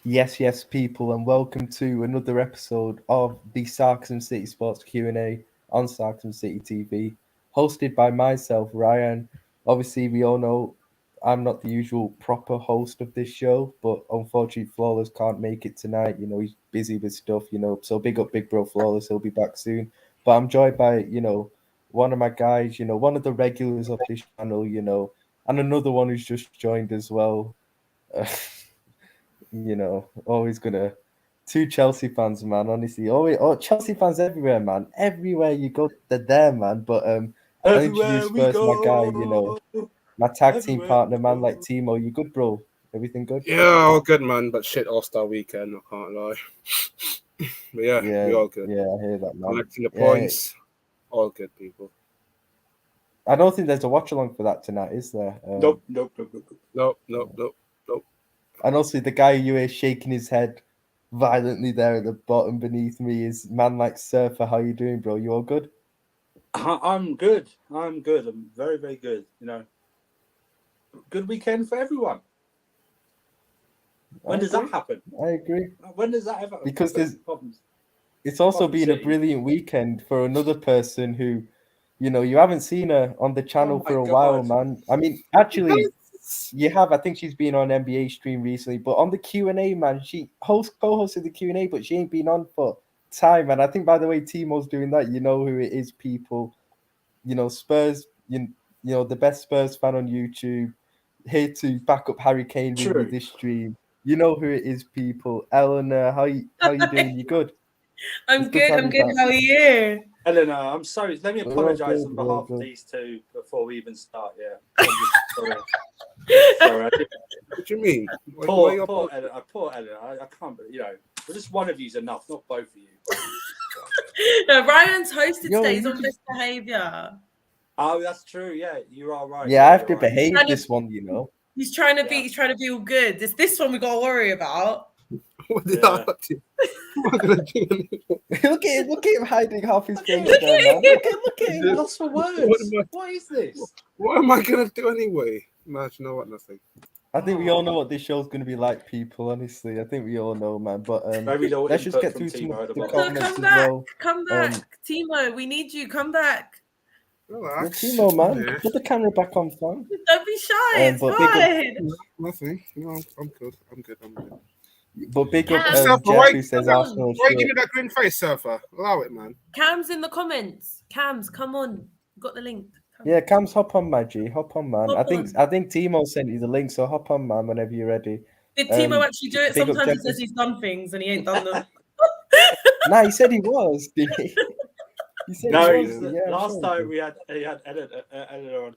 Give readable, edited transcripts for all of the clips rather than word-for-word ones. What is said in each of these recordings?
Yes, people, and welcome to another episode of the Sarcasm City Sports Q&A on Sarcasm City TV, hosted by myself, Ryan. Obviously, we all know I'm not the usual proper host of this show, but unfortunately, Flawless can't make it tonight. He's busy with stuff, so big up Big Bro Flawless, he'll be back soon. But I'm joined by, one of my guys, one of the regulars of this channel, and another one who's just joined as well. Always gonna two Chelsea fans, man. Honestly, always Chelsea fans everywhere, man. Everywhere you go, they're there, man. But I'll Everywhere introduce we first my guy. go, My tag team everywhere partner, we man. Like go. Timo, you good, bro? Everything good? Yeah, all good, man. But shit, All-Star weekend, I can't lie. But yeah, we all good. Yeah, I hear that, man. Collecting the Yeah. points, all good, people. I don't think there's a watch along for that tonight, is there? Nope. Nope. And also, the guy you hear shaking his head violently there at the bottom beneath me is man like Surfer. How you doing, bro? You all good? I'm good. I'm very, very good. Good weekend for everyone. When does that happen? I agree. When does that ever? Because there's problems. It's also Problem been a City. brilliant weekend for another person who, you haven't seen her on the channel Oh for my a while, God. man. I mean, actually, you have. I think she's been on NBA stream recently, but on the Q&A, man, she co-hosted the Q&A, but she ain't been on for time. And I think, by the way, Timo's doing that. You know who it is, people. Spurs. The best Spurs fan on YouTube, here to back up Harry Kane with me True. this stream. You know who it is, people. Eleanor, how you doing? You good? I'm It's good. to have I'm you good. back. How are you? Eleanor, I'm sorry. Let me We're all apologise good, on we're all behalf of good. these two before we even start. Yeah. I'm just sorry. I didn't- What do you mean? Why Poor you Eleanor. Poor Eleanor. I can't. Just one of you's enough, not both of you. No, Ryan's hosted Yo, today. He's you on best behaviour. Oh, that's true. Yeah, you are right. Yeah, I have to you're right. behave Kind of- this one, He's trying to be. Yeah. He's trying to be all good. It's this one we got to worry about. What did Yeah. I do? What am I gonna do? look at him hiding half his face Look there, at man. him. Look at him. Lost for words. What What is this? What am I gonna do anyway? No, you know what? Nothing. I think we all know what this show's going to be like, people. Honestly, I think we all know, man. But Very little let's just input get from through some Timo of at the the bottom. So comments come as back. well. Come back, Timo. We need you. Come back. Well, Relax. Timo, man, Yeah. put the camera back on, fam. Don't be shy. It's but big up- fine. Nothing. No, I'm good. I'm good. But big up, Cam, Surfer, Jeffrey says come on. Arsenal Why you shirt. give me that green face, Surfer? Allow it, man. Cam's in the comments. Cam's, come on. Got the link. Come. Yeah, Cam's hop on, my G. Hop on, man. Hop I think Timo sent you the link, so hop on, man, whenever you're ready. Did Timo actually do it? big up Sometimes he Jeffrey. says he's done things and he ain't done them. Nah, he said he was. Did he? He said No, he was. Yeah, I'm last sure time he he had Eleanor on.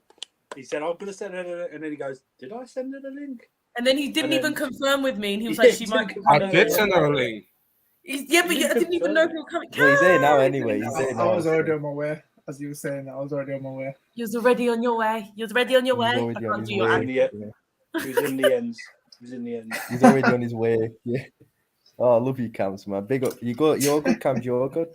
He said, "I'm gonna send Eleanor," and then he goes, "Did I send her the link?" And then he didn't And then- even confirm with me, and he was Yeah, like, "She he might." didn't I confirm. did send her a link. Yeah, but He I didn't even confirmed know it. he was coming. Well, he's here now Cam! anyway. He's here I now. was already on my way. As you were saying that, I was already on my way. You was already on your way. You was already on your He's way. I already on can't his do your way. accent. He was in the ends. He was in the ends. He's already on his way. Yeah. Oh, I love you, Cams, man. Big up. You're good, Cams. You're good.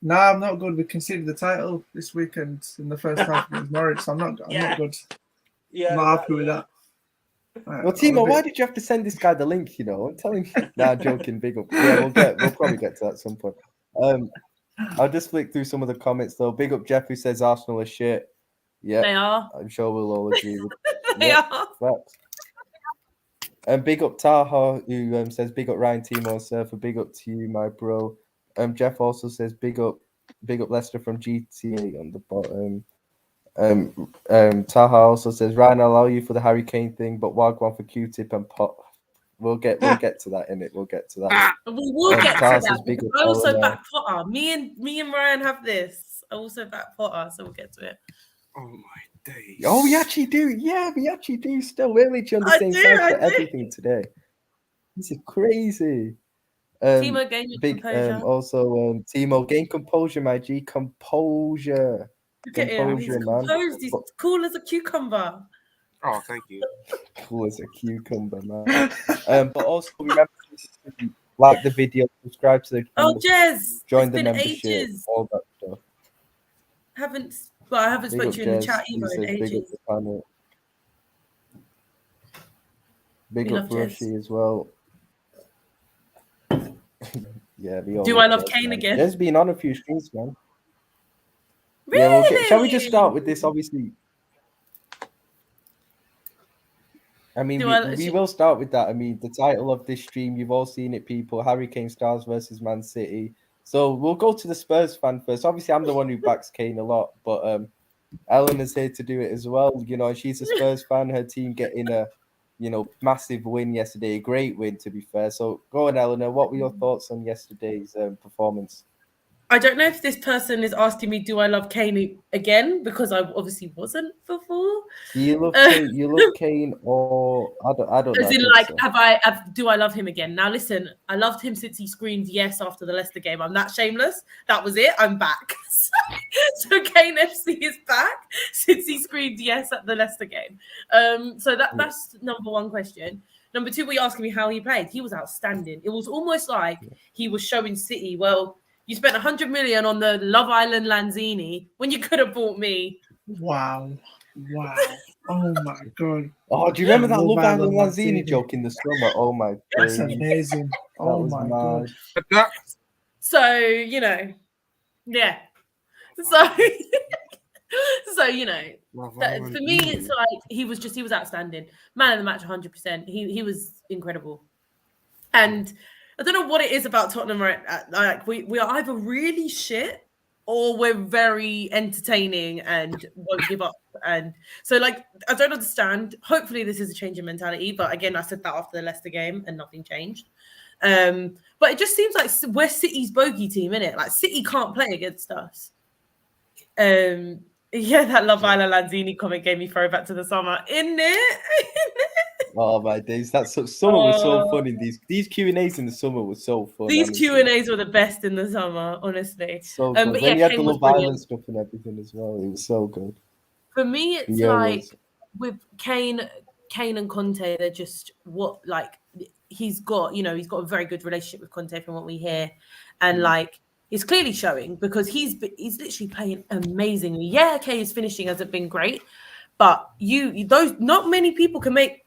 No, I'm not good. We conceded the title this weekend in the first half against Norwich, so I'm not good. Yeah, I'm not happy with that. Well, Timo, why did you have to send this guy the link? I'm telling you. Nah, joking. Big up. Yeah, we'll probably get to that at some point. I'll just flick through some of the comments though. Big up Jeff who says Arsenal are shit. Yeah, They are. I'm sure we'll all agree with They are. facts. And big up Taha who says big up Ryan Timo Surfer. Big up to you, my bro. Jeff also says big up Leicester from GTA on the bottom. Taha also says Ryan, I'll allow you for the Harry Kane thing, but Wagwan for Q-Tip and Pot. We'll get to that in it. We'll get to that. We will get to Taz is that. big up I also Eleanor. back Potter. Me and Ryan have this. I also back Potter, so we'll get to it. Oh my days. Oh, we actually do. Yeah, we actually do. Still, we're literally on the same side for everything today. This is crazy. Timo gain composure. Also, Timo gain composure, my G. Composure. Look at him. He's composed. He's cool as a cucumber. Oh, thank you. Cool as a cucumber, man. But also remember to like the video, subscribe to the channel, Jez, join it's the been membership, ages. all that stuff. I haven't spoken to you in the chat either in Big up ages. the panel. Big We up love Rushy as well. Yeah. Do I love KANE again? There's been on a few streams, man. Really? Yeah, shall we just start with this? Obviously, I mean, we will start with that. I mean, the title of this stream, you've all seen it, people. Harry Kane Stars versus Man City. So we'll go to the Spurs fan first. Obviously, I'm the one who backs Kane a lot, but Ellen is here to do it as well. You know, she's a Spurs fan. Her team getting a, massive win yesterday. A great win, to be fair. So go on, Eleanor. What were your thoughts on yesterday's performance? I don't know if this person is asking me, do I love KANE again? Because I obviously wasn't before. Do you love Kane? You love Kane, or I don't know. As in, do I love him again? Now, listen, I loved him since he screamed yes after the Leicester game. I'm that shameless. That was it. I'm back. So KANE FC is back since he screamed yes at the Leicester game. So that's number one question. Number two, were you asking me how he played? He was outstanding. It was almost like he was showing City, well, you spent 100 million on the Love Island Lanzini when you could have bought me. Wow. Oh my god. Oh, do you remember that Love Island Lanzini joke in the summer? Oh my god. That's amazing. Oh my god. So, yeah. So for me, it's like he was outstanding. Man of the match, 100%. He was incredible. And I don't know what it is about Tottenham, right? Like we are either really shit or we're very entertaining and won't give up. And so, like, I don't understand. Hopefully, this is a change in mentality. But again, I said that after the Leicester game, and nothing changed. But it just seems like we're City's bogey team, innit? Like City can't play against us. That Love Island Lanzini comment gave me throwback to the summer, innit? Oh my days, summer was so funny. These Q&As in the summer were so fun. These Q&As were the best in the summer, honestly. So good. But then you had the Love Island stuff and everything as well. It was so good. For me, it's with Kane and Conte, they're just he's got a very good relationship with Conte from what we hear, and it's clearly showing because he's literally playing amazingly. Yeah, okay, his finishing hasn't been great, but those not many people can make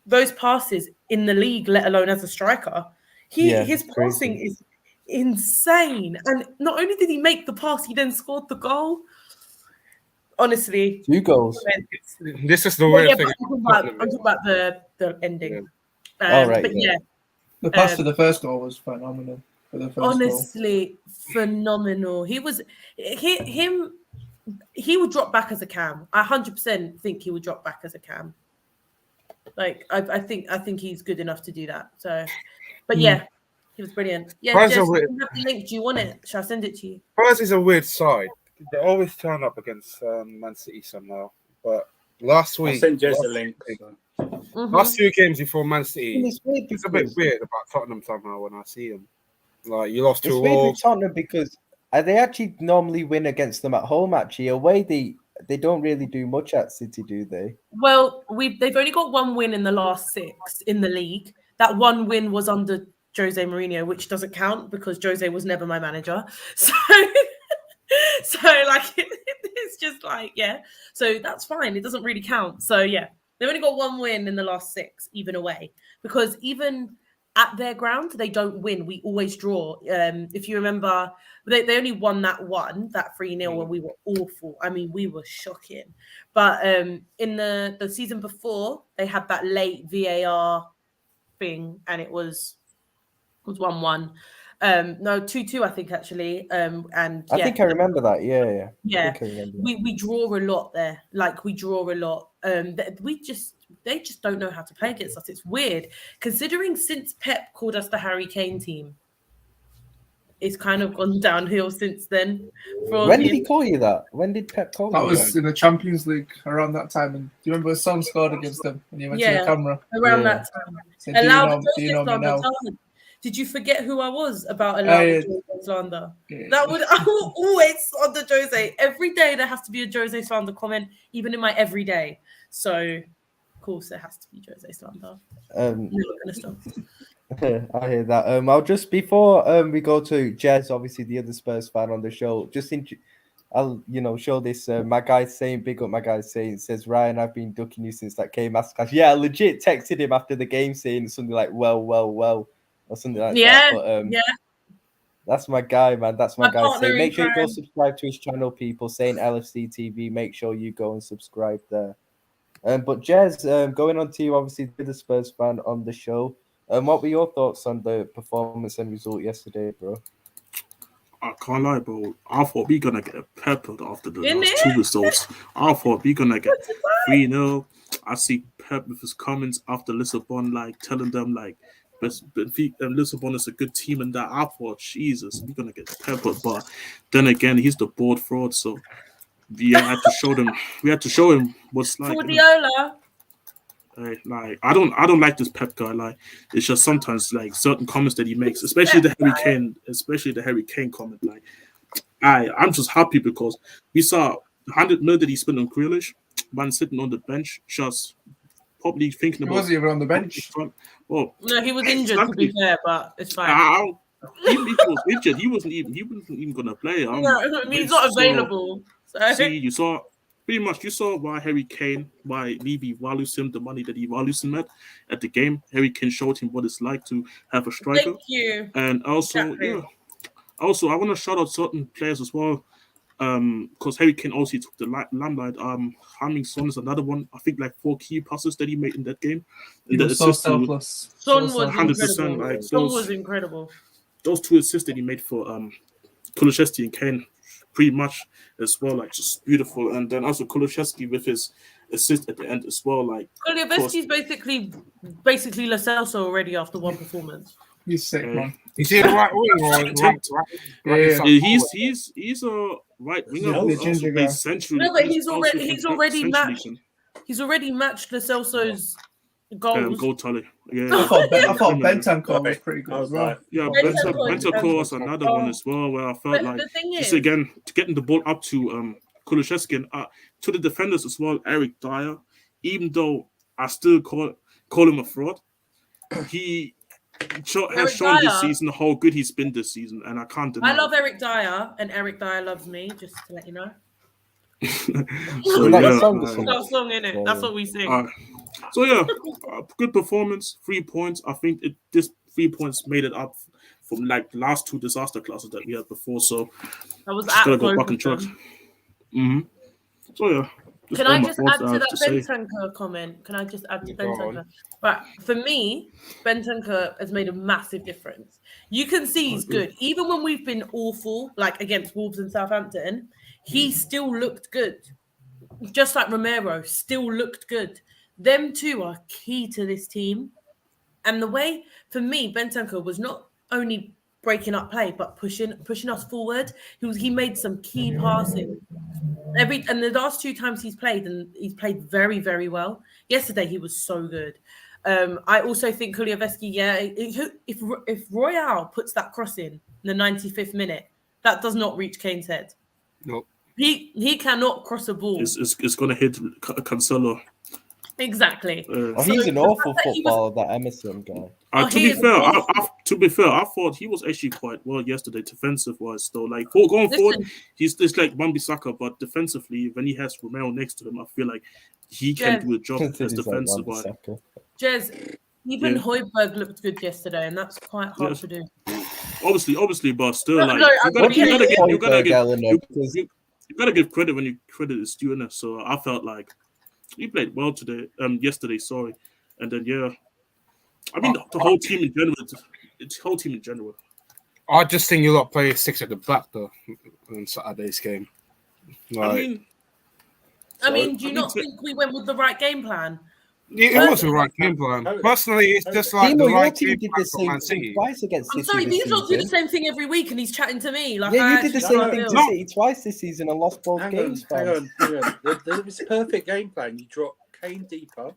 those passes in the league, let alone as a striker. His passing is insane, and not only did he make the pass, he then scored the goal. Honestly, 2 goals. This is the weird thing. I'm talking about the ending. The pass to the first goal was phenomenal. For the first goal. Phenomenal. He was he would drop back as a cam. I 100% think he would drop back as a cam. Like I think he's good enough to do that. So, but he was brilliant. Yeah, Jess, you have the link. Do you want it? Shall I send it to you? Spurs is a weird side. They always turn up against Man City somehow. But last week, I sent Jess a link. Last 2 games before Man City, it's a bit weird about Tottenham somehow when I see them. Like you lost 2-all. It's weird with Tottenham because they actually normally win against them at home. Actually, away they don't really do much at City, do they? Well, they've only got 1 win in the last 6 in the league. That 1 win was under Jose Mourinho, which doesn't count because Jose was never my manager. So it's just so that's fine. It doesn't really count. So they've only got 1 win in the last 6, even away, because even at their ground they don't win. We always draw. If you remember, they only won that 3-0 when we were awful. I mean, we were shocking. But in the season before, they had that late VAR thing, and it was 1-1. No, 2-2, I think, actually. And I think I remember that. Yeah. Yeah. We draw a lot there. Like, we draw a lot. They just don't know how to play against us. It's weird, considering since Pep called us the Harry Kane team. It's kind of gone downhill since then. When did he call you that? When did Pep call you that? That was in the Champions League around that time. And do you remember Son scored against them when you went to the camera? Around that time. So do you know me now? Did you forget who I was about allowing Jose slander? Yeah. I will always slander Jose. Every day there has to be a Jose slander comment, even in my everyday. So, of course, there has to be Jose slander. Never gonna stop. I hear that. I'll just before we go to Jez, obviously the other Spurs fan on the show, I'll show this. My guy's saying, big up. My guy's saying, says Ryan, I've been ducking you since that Kane masterclass. Yeah, I legit texted him after the game saying something like, well, or something like that. But, That's my guy, man. That's my guy. partner Say, in make sure you go crime. subscribe to his channel, people. Saying LFC TV. Make sure you go and subscribe there. But Jez, going on to you, obviously, the Spurs fan on the show. What were your thoughts on the performance and result yesterday, bro? I can't lie, bro. I thought we gonna get peppered after the In last it? two results. I thought we gonna get 3-0. I see Pep with his comments after Lisbon, like telling them like Lisbon is a good team and that. I thought, Jesus, we're gonna get peppered. But then again, he's the board fraud, so we had to show them. We had to show him what's like. Fraudiola. Like I don't like this Pep guy. Like it's just sometimes like certain comments that he makes, especially the Harry Kane comment. Like I'm just happy because we saw 100 million that he spent on Grealish, man sitting on the bench, just probably thinking about. Was he ever on the bench? Well, No, he was injured to be fair, but it's fine. Even if he was injured, he wasn't even gonna play. He's not available. So. See, you saw why Harry Kane, why Levy values him the money that he values him at the game. Harry Kane showed him what it's like to have a striker. Thank you. And also, Exactly. Also I want to shout out certain players as well. Because Harry Kane also took the limelight. Heung-min Son is another one. I think like 4 key passes that he made in that game. He was so selfless. Son was 100%. incredible. Like Son was incredible. Those 2 assists that he made for Kulusevski and Kane, pretty much as well, like just beautiful. And then also Kulusevski with his assist at the end as well. Like Kulusevski's basically Lo Celso already after one performance. He's sick, man. Is he the right wing or He's a right winger. No, but he's already matched. He's already matched Lo Celso's goals. Goal tally. Yeah. I thought Bentancur was pretty good as well. Yeah, Bentancur was another one as well where I felt like just again getting the ball up to Kulusevski and to the defenders as well, Eric Dyer. Even though I still call him a fraud, he has shown this season how good he's been this season, and I can't deny. I love Eric Dyer, and Eric Dyer loves me. Just to let you know. So That's a song in it. That's what we sing. So yeah, good performance. 3 points. I think this 3 points made it up from like the last 2 disaster classes that we had before. So I was gotta go back and track. So yeah. Can I just add to that Bentancur comment? Can I just add to Bentancur? Right, for me, Bentancur has made a massive difference. You can see he's good. Even when we've been awful, like against Wolves and Southampton, he still looked good. Just like Romero, still looked good. Them two are key to this team. And the way, for me, Bentancur was not only breaking up play, but pushing us forward. He made some key passing. And the last 2 times he's played, and he's played very, very well. Yesterday, he was so good. I also think Kulusevski, if Royale puts that cross in the 95th minute, that does not reach Kane's head. Nope. He cannot cross a ball. It's going to hit Cancelo. Exactly. He's an awful footballer, that Emerson guy. To be fair, I thought he was actually quite well yesterday, defensive-wise. Though, like going forward, he's just like Wan-Bissaka, but defensively, when he has Romero next to him, I feel like he can do a job as defensive-wise. Jez, even Højbjerg looked good yesterday, and that's quite hard to do. Obviously, but still, you gotta give credit when you credit is due enough. So I felt like he played well today. Yesterday, sorry, and then I mean the whole team in general. It's whole team in general. I just think you lot play 6 at the back though in Saturday's game. Like, I mean, do you not think we went with the right game plan? Yeah, it was the right game plan. Personally, it's just like the right game plan for Man City. Twice against City. I'm sorry, these lot do the same thing every week, and he's chatting to me. Like, yeah, you did the same thing to City twice this season and lost both games. Hang on. It's a perfect game plan. You drop Kane deeper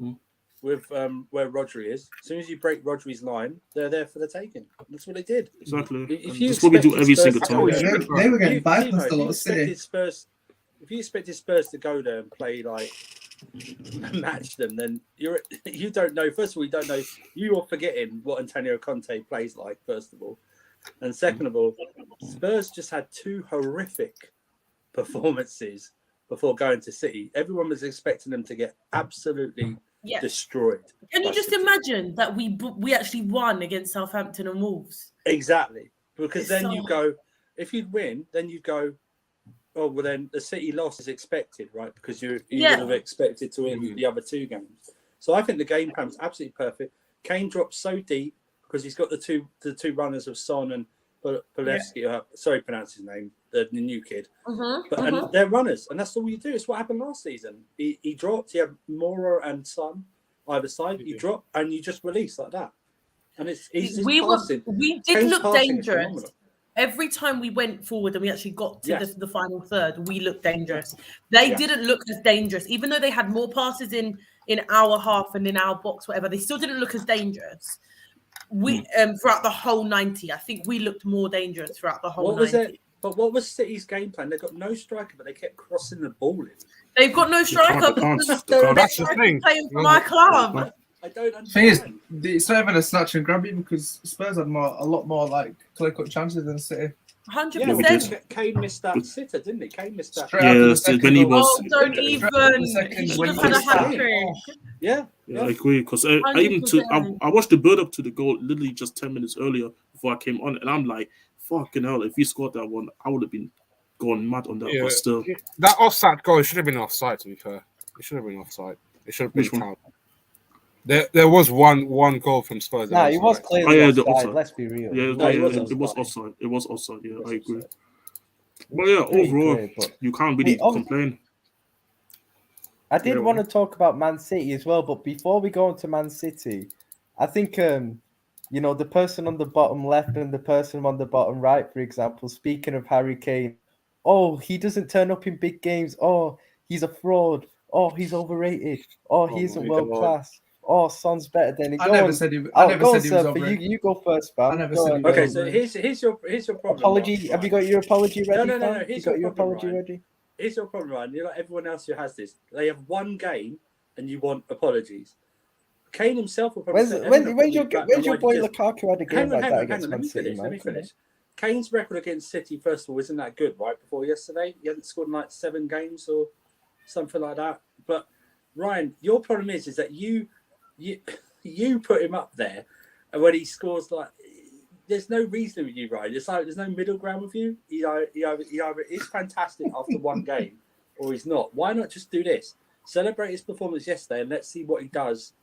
with where Rodri is. As soon as you break Rodri's line, they're there for the taking. That's what they did. Exactly. That's what we do every single time. They were getting bypassed a lot of City. If you expected Spurs to go there and play like match them, then you don't know. First of all, you don't know. You are forgetting what Antonio Conte plays like. First of all, and second of all, Spurs just had 2 horrific performances before going to City. Everyone was expecting them to get absolutely destroyed. Can you just imagine that we actually won against Southampton and Wolves? Exactly. because then you go, if you'd win, then you go, oh well, then the City loss is expected, right? Because you would have expected to win the other 2 games. So I think the game plan was absolutely perfect. Kane dropped so deep because he's got the two runners of Son and Polevsky. Sorry, pronounce his name, the new kid. And they're runners, and that's all you do. It's what happened last season. He dropped. He had Mora and Son either side. You drop and you just release like that. And we did look dangerous. Every time we went forward and we actually got to the final third, we looked dangerous. They didn't look as dangerous, even though they had more passes in our half and in our box, whatever. They still didn't look as dangerous. We throughout the whole 90, I think we looked more dangerous throughout the whole 90. But what was City's game plan? They got no striker, but they kept crossing the ball in. They've got no striker because that's the thing. Playing for my club. I don't understand. Thing is, it's not even a snatch and grab because Spurs had a lot more like clear-cut chances than City. 100%. Kane missed that sitter, didn't he? Kane missed that. When he was. Oh, don't even. He should have had a hat-trick. Yeah, I agree. Because I watched the build-up to the goal literally just 10 minutes earlier before I came on, and I'm like, fucking hell, if he scored that one, I would have been going mad on that. But still. That offside goal should have been offside, to be fair. It should have been offside. It should have been count. There was one goal from Spurs. Nah, he was clearly offside. Let's be real. It was offside. It was offside. Yeah, I agree. But yeah, overall, you can't really complain. I did want to talk about Man City as well, but before we go into Man City, I think the person on the bottom left and the person on the bottom right, for example, speaking of Harry Kane, oh, he doesn't turn up in big games. Oh, he's a fraud. Oh, he's overrated. Oh, he isn't world class. Oh, Son's better than he. I never said he was overrated. You go first, man. I never said he was okay, so here's your problem. Apology. Have you got your apology ready? No. You got your apology ready? Here's your problem, Ryan. You're like everyone else who has this. They have one game and you want apologies. Kane himself will probably when's your boy Lukaku had a game like that against Man City, man? Let me finish. Kane's record against City, first of all, isn't that good, right? Before yesterday, he hasn't scored in like 7 games or something like that. But Ryan, your problem is that you put him up there, and when he scores, like, there's no reason with you, Ryan. It's like there's no middle ground with you. He either is fantastic after one game, or he's not. Why not just do this? Celebrate his performance yesterday, and let's see what he does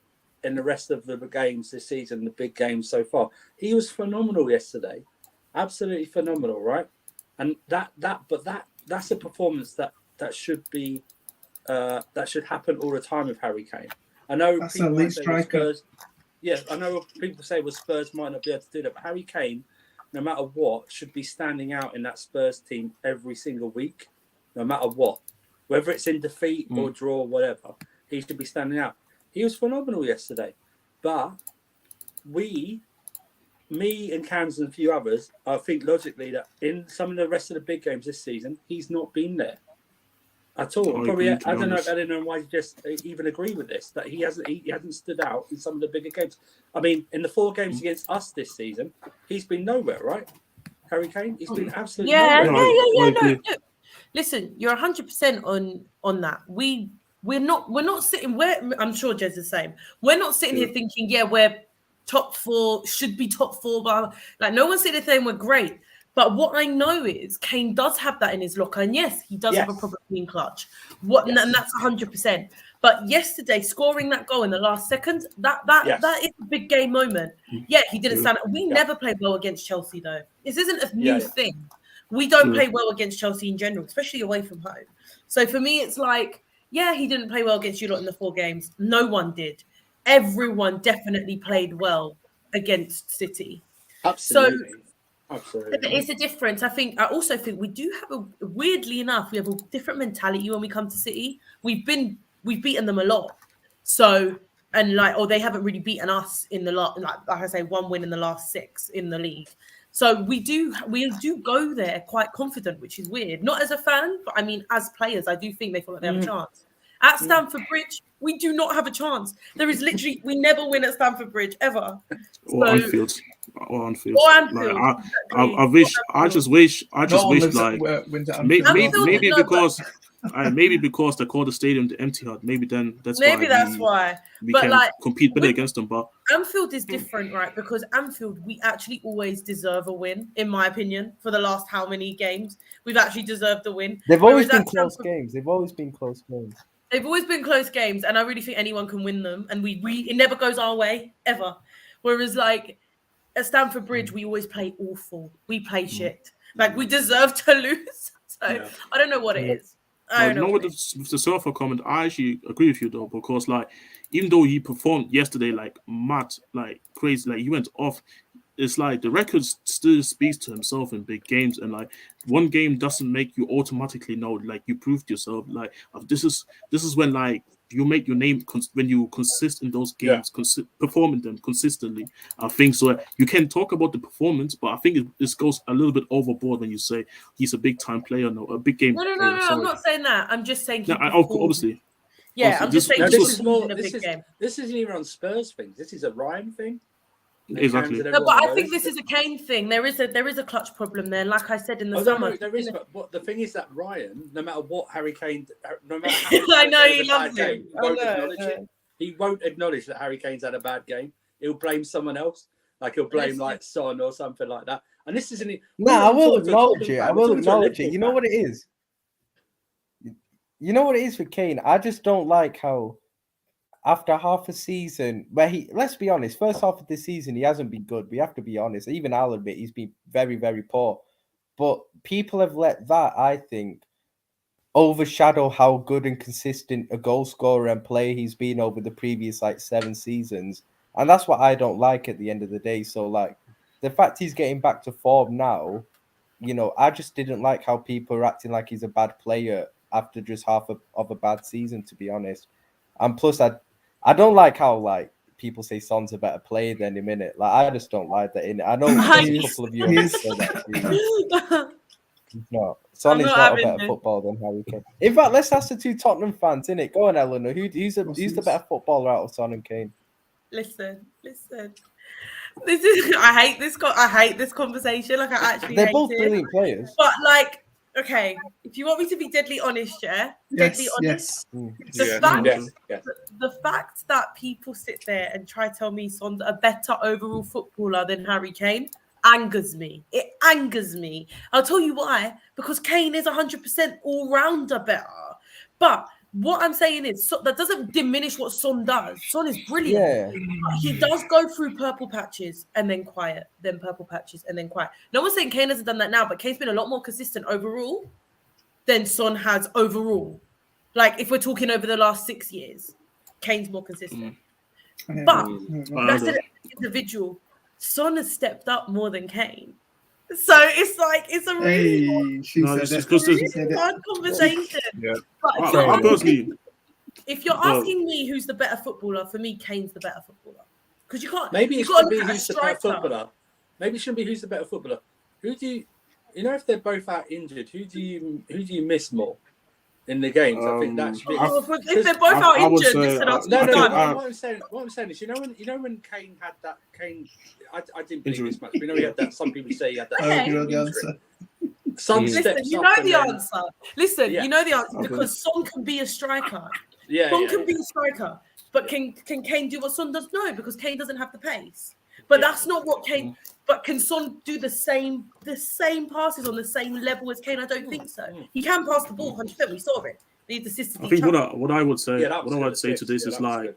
in the rest of the games this season, the big games so far. He was phenomenal yesterday, absolutely phenomenal, right? And that's a performance that should be that should happen all the time with Harry Kane. I know that's people elite striker. I know people say Spurs might not be able to do that, but Harry Kane, no matter what, should be standing out in that Spurs team every single week, no matter what, whether it's in defeat or draw or whatever. He should be standing out. He was phenomenal yesterday, but me and Cams and a few others, I think logically that in some of the rest of the big games this season, he's not been there at all. I don't know why you just even agree with this, that he hasn't stood out in some of the bigger games. I mean, in the 4 games against us this season, he's been nowhere, right? Harry Kane, he's been absolutely nowhere. No. Listen, you're 100% on that. We're not sitting where I'm sure Jez is the same. We're not sitting here thinking, we're top 4, should be top 4, but like no one's sitting there saying we're great. But what I know is Kane does have that in his locker, and yes, he does have a problem being clutch. And that's 100%. But yesterday, scoring that goal in the last second, that is a big game moment. Yeah, he didn't stand up. We never played well against Chelsea, though. This isn't a new thing. We don't play well against Chelsea in general, especially away from home. So for me, it's like, he didn't play well against you lot in the 4 games. No one did. Everyone definitely played well against City. Absolutely. So, it's a difference. I also think we do have weirdly enough, we have a different mentality when we come to City. We've beaten them a lot. So, and they haven't really beaten us in the lot, like I say, 1 win in the last 6 in the league. So we do go there quite confident, which is weird. Not as a fan, but I mean, as players, I do think they feel like they have a chance. At Stamford Bridge, we do not have a chance. There is literally, we never win at Stamford Bridge ever. Or Anfield. I just wish like maybe because maybe because they call the stadium the empty hut. Maybe that's why. We But can like, compete better against them. But Anfield is different, right? Because Anfield, we actually always deserve a win, in my opinion. For the last how many games, we've actually deserved a win. They've always been close games. They've always been close games. They've always been close games, and I really think anyone can win them. And it never goes our way ever. Whereas like at Stamford Bridge, we always play awful. We play shit. Like we deserve to lose. So I don't know what it is. With the Surfer comment, I actually agree with you though, because like even though he performed yesterday like mad, like crazy, like he went off, it's like the record still speaks to himself in big games, and like one game doesn't make you automatically know like you proved yourself. Like this is when like you make your name when you consist in those games, performing them consistently. I think so. You can talk about the performance, but I think this goes a little bit overboard when you say he's a big time player, a big game. No. I'm not saying that. I'm just saying. Obviously. Yeah, I'm just saying this isn't even on Spurs things. This is a Ryan thing. Exactly. No, but I think this is a Kane thing. There is a clutch problem there. Like I said in the summer, no, there is. But the thing is that Ryan, no matter what Harry Kane, no matter how I know he loves him. He won't acknowledge that Harry Kane's had a bad game. He'll blame someone else. Like he'll blame like Son or something like that. And this isn't. No, I will acknowledge it. I will acknowledge it. You know what it is? You know what it is for Kane? I just don't like how after half a season where let's be honest, first half of the season, he hasn't been good. We have to be honest. Even I'll admit he's been very, very poor. But people have let that, I think, overshadow how good and consistent a goal scorer and player he's been over the previous like 7 seasons. And that's what I don't like at the end of the day. So like the fact he's getting back to form now, you know, I just didn't like how people are acting like he's a bad player after just half of a bad season, to be honest. And plus I don't like how like people say Son's a better player than him, innit. Like I just don't like that, innit. I know a couple of you have said that. He's not. Son is not a better footballer than Harry Kane. In fact, let's ask the 2 Tottenham fans, innit? Go on, Eleanor. Who's the better footballer out of Son and Kane? Listen. This is I hate this conversation. Like I actually they're hate both it. brilliant players. But like, okay, if you want me to be deadly honest, deadly honest. The fact that people sit there and try to tell me Son's a better overall footballer than Harry Kane angers me. It angers me. I'll tell you why. Because Kane is 100% all-rounder better. But what I'm saying is that doesn't diminish what Son does. Son is brilliant. Yeah. He does go through purple patches and then quiet, then purple patches and then quiet. No one's saying Kane hasn't done that now, but Kane's been a lot more consistent overall than Son has overall. Like if we're talking over the last 6 years, Kane's more consistent. But that's an individual. Son has stepped up more than Kane. So it's like it's a really hard conversation. Yeah. But if you're asking me who's the better footballer, for me, Kane's the better footballer. Because you can't. Maybe it shouldn't be who's the better footballer. Maybe it shouldn't be who's the better footballer. Who do you know if they're both out injured? Who do you miss more in the games? I think that should be. If they're both out injured, what I'm saying is, you know when Kane had that I didn't believe this much. We know he had that. Some people say he had that. Son steps you know the answer. Listen, you know the answer because Son can be a striker. Son can be a striker, but can Kane do what Son does? No, because Kane doesn't have the pace. But that's not what Kane. But can Son do the same passes on the same level as Kane? I don't think so. He can pass the ball 100%. We saw it. These assists. I think what I would say to this is like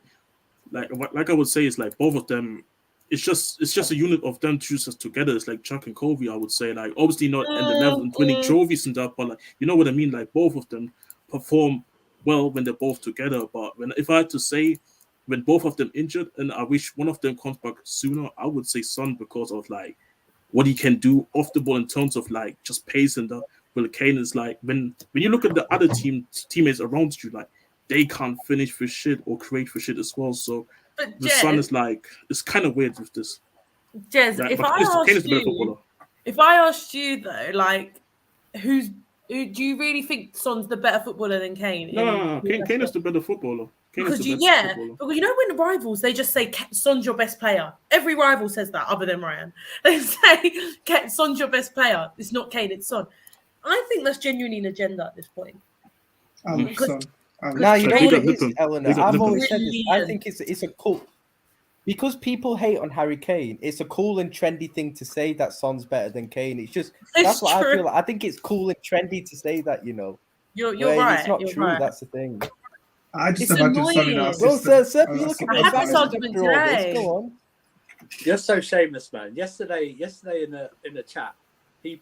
I would say is like both of them. It's just a unit of them two together. It's like Chuck and Kobe. I would say like obviously not in the level of winning trophies and that, but like you know what I mean. Like both of them perform well when they're both together. But if I had to say, when both of them injured, and I wish one of them comes back sooner, I would say Son because of like what he can do off the ball in terms of like just pace and that. Well, Kane is like when you look at the other teammates around you, like they can't finish for shit or create for shit as well. So the Son is like it's kind of weird with this. Jez, like, if I asked you though, like who do you really think Son's the better footballer than Kane? No. Kane is the better footballer. Because you know when rivals they just say Son's your best player. Every rival says that, other than Ryan. They say Son's your best player. It's not Kane, it's Son. I think that's genuinely an agenda at this point. Son. Now you know Big what up it is, Lippum. Eleanor. Big up I've Lippum. always said this. I Brilliant. think it's a cool because people hate on Harry Kane. It's a cool and trendy thing to say that Son's better than Kane. It's just that's what I true. feel like. I think it's cool and trendy to say that. You're Where right. It's not you're true. right. That's the thing. I just It's imagine Son in our annoying. Bro, system. sir, you look at I the had facts this argument after all this. today. Go on. You're so shameless, man. Yesterday in the chat, he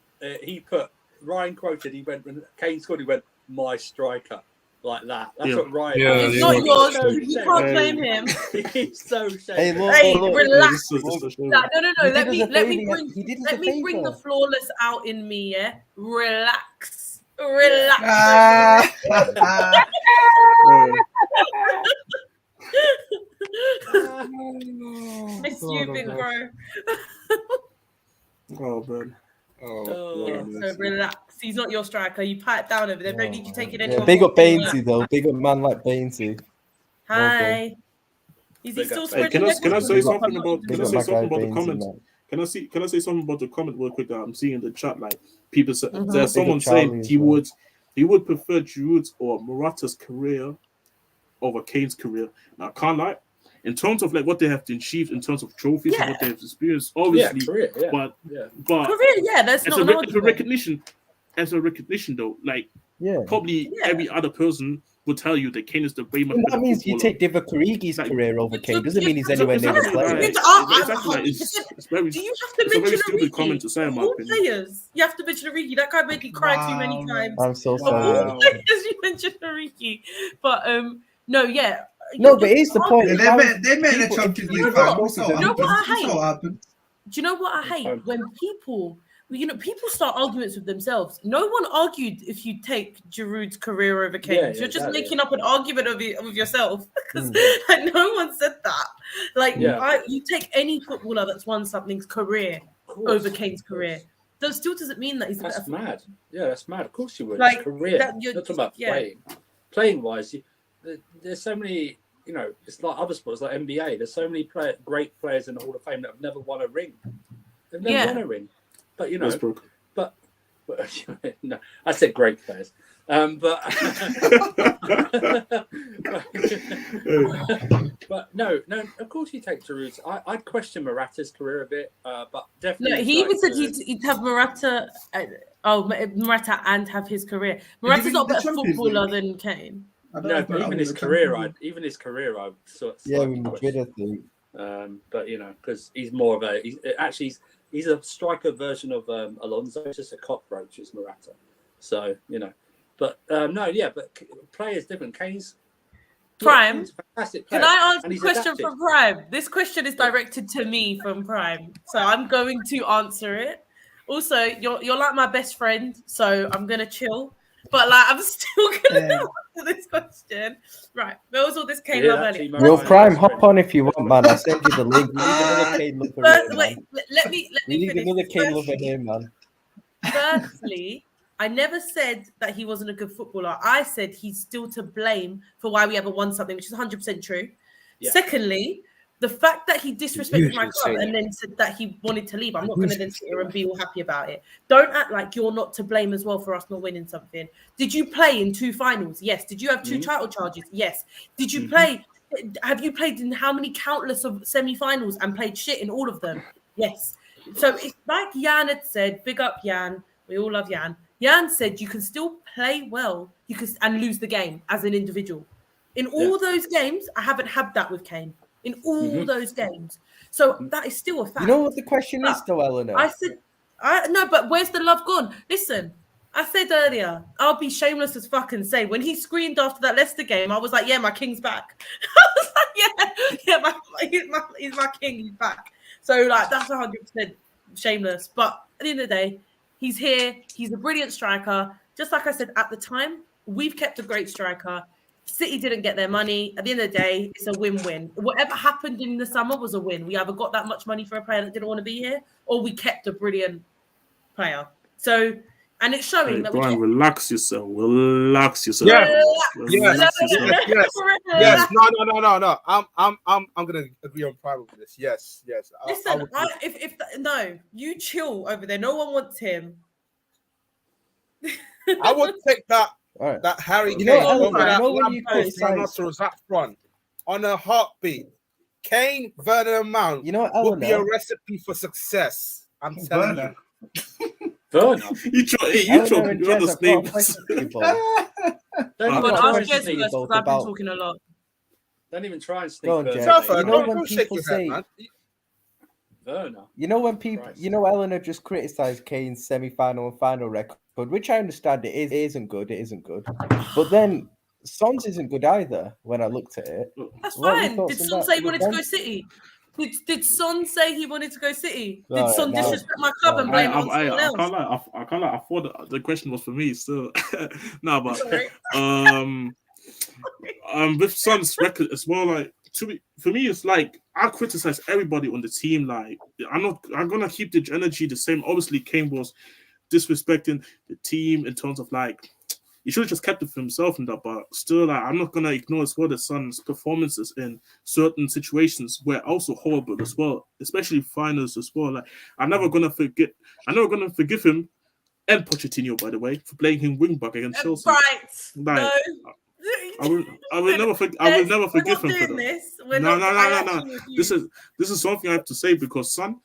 put Ryan quoted. He went when Kane scored. He went, "My striker," like that. That's what Ryan. Yeah, It's yeah. not He's yours. so You shameless. can't blame him. He's so shameless. Hey, look, Hey, look, relax. This is look. the show. No. He Let did me us a let me favour. bring He did us let a me bring the favour. flawless out in me. Yeah, relax. Relax. Miss you, big bro. Oh, man. Oh, Yeah, so relax. He's not your striker. You pipe down over there. Don't need you taking any Yeah, more. big up Bainesy though. Big up man like Bainesy. Hi. Is he Big still up. Hey, spreading can I negativity? say something about Big up my guy the Bainesy, comments? man. Can I say something about the comment real quick that I'm seeing in the chat? Like people say, Mhm. there's someone Big up Charlie saying as he well. would prefer Giroud's or Morata's career over Kane's career. Now I can't lie. In terms of like what they have achieved in terms of trophies and what they have experienced, obviously, career, yeah. but Career, yeah, that's as not a, an as a argument. recognition though, like Yeah. probably Yeah. every other person would tell you that Kane is the way much And better that means you footballer. take Divock Origi's Like- career over Kane. You- Doesn't you- mean he's you- anywhere near the Exactly, player. like, I- exactly, like, 100%. it's very. Do you have to It's a very mention stupid Origi? comment to say, in Of my all opinion. players, you have to mention Origi. That guy made me cry too many Wow, times. I'm so Of sorry. all Wow. players, you mentioned Origi. But no, yeah. No, but here's the point. Yeah, they made the People- Champions people League don't final. focus So on You know what I hate? So happened. Do you know what I hate? When people start arguments with themselves. No one argued if you take Giroud's career over Kane's. Yeah, You're just exactly. making up an argument of yourself because Mm. like, no one said that. Like Yeah. you take any footballer that's won something's career Of course, over Kane's of course. career. That still doesn't mean that he's a better That's footballer. mad. Yeah, that's mad. Of course you would. Like, It's career. that- You're you're- talking about yeah. playing. Playing wise, there's so many. It's like other sports, like NBA. There's so many great players in the Hall of Fame that have never won a ring. They've never Yeah. won a ring. But Westbrook. but no, I said great players. But but no, of course you take Giroud. I'd question Morata's career a bit, but definitely. No, he even said he'd have Morata. Morata and have his career. Morata's mean not a the better Champions League? footballer than Kane. I don't No, know but if even I his would career, have I'd sort of Yeah, slightly with Madrid, I question. think. But because he's more of he's a striker version of Alonso. He's just a cockroach, is Morata. So but players different. Kane's Prime. Kane's a fantastic player. Can I answer and a he's question adapted. from Prime? This question is directed to me from Prime, so I'm going to answer it. Also, you're like my best friend, so I'm gonna chill. But like, I'm still gonna answer this question. Right, there was all this Kane love earlier. Yo, Prime, hop on if you want, man. I'll send you the link. We need another Kane lover But here, wait, man. let me We need finish. another Kane lover here, man. Firstly, I never said that he wasn't a good footballer. I said he's still to blame for why we haven't won something, which is 100% true. Yeah. Secondly, the fact that he disrespected my should club say and then said that he wanted to leave, I'm not going to then sit here and be all happy about it. Don't act like you're not to blame as well for us not winning something. Did you play in 2 finals? Yes. Did you have 2 title charges? Yes. Did you play? Have you played in how many countless of semi-finals and played shit in all of them? Yes. So it's like Jan had said, big up Jan. We all love Jan. Jan said you can still play well, and lose the game as an individual. In all those games, I haven't had that with Kane. In all those games. So that is still a fact. You know what the question is, though, Eleanor? I said, no, but where's the love gone? Listen, I said earlier, I'll be shameless as fuck and say, when he screamed after that Leicester game, I was like, yeah, my king's back. I was like, he's my king, he's back. So, like, that's 100% shameless. But at the end of the day, he's here. He's a brilliant striker. Just like I said at the time, we've kept a great striker. City didn't get their money. At the end of the day, it's a win-win. Whatever happened in the summer was a win. We either got that much money for a player that didn't want to be here, or we kept a brilliant player. So, and it's showing that Brian, we relax yourself. Relax yourself. Yeah. Relax yourself. Yes. No. I'm gonna agree on Prime with this. Yes. Listen, no, you chill over there. No one wants him. I would take that All right. That Harry You know, Kane, Ellen, when you that know when you Lampard ran criticize, up to that front on a heartbeat, Kane, Werner, and Mount you know, would be a Eleanor, recipe for success. I'm telling Werner. Werner. You try Eleanor and picking Jez, other I've got a names. question for you both. Don't I've even got a try ask and question Jez for you sneak. first, both because I've been about. talking a lot. Don't even try and Go sneak on, Werner. Jez. Trevor, You know when don't shake people your head, say, man. Werner. you know when people, Christ. you know, Eleanor just criticized Kane's semi-final and final record, which I understand it isn't good. It isn't good, but then Son's isn't good either. When I looked at it, That's what are your fine. thoughts Did on Son that? say he wanted to Son? go City? Did Son say he wanted to go City? Did All right, Son now- disrespect my club and blame it on someone I else? can't lie. I can't lie. I thought the question was for me still. No, but Sorry. with Son's record as well, like for me, it's like I criticize everybody on the team. Like I'm gonna keep the energy the same. Obviously, Kane was disrespecting the team in terms of like he should have just kept it for himself and that. But still, like, I'm not gonna ignore as well the Son's performances in certain situations were also horrible as well, especially finals as well. Like I'm never gonna forgive him and Pochettino, by the way, for playing him wing back against Chelsea. Right. Like, No. I will never forgive him for that. This. No. This is something I have to say because Son,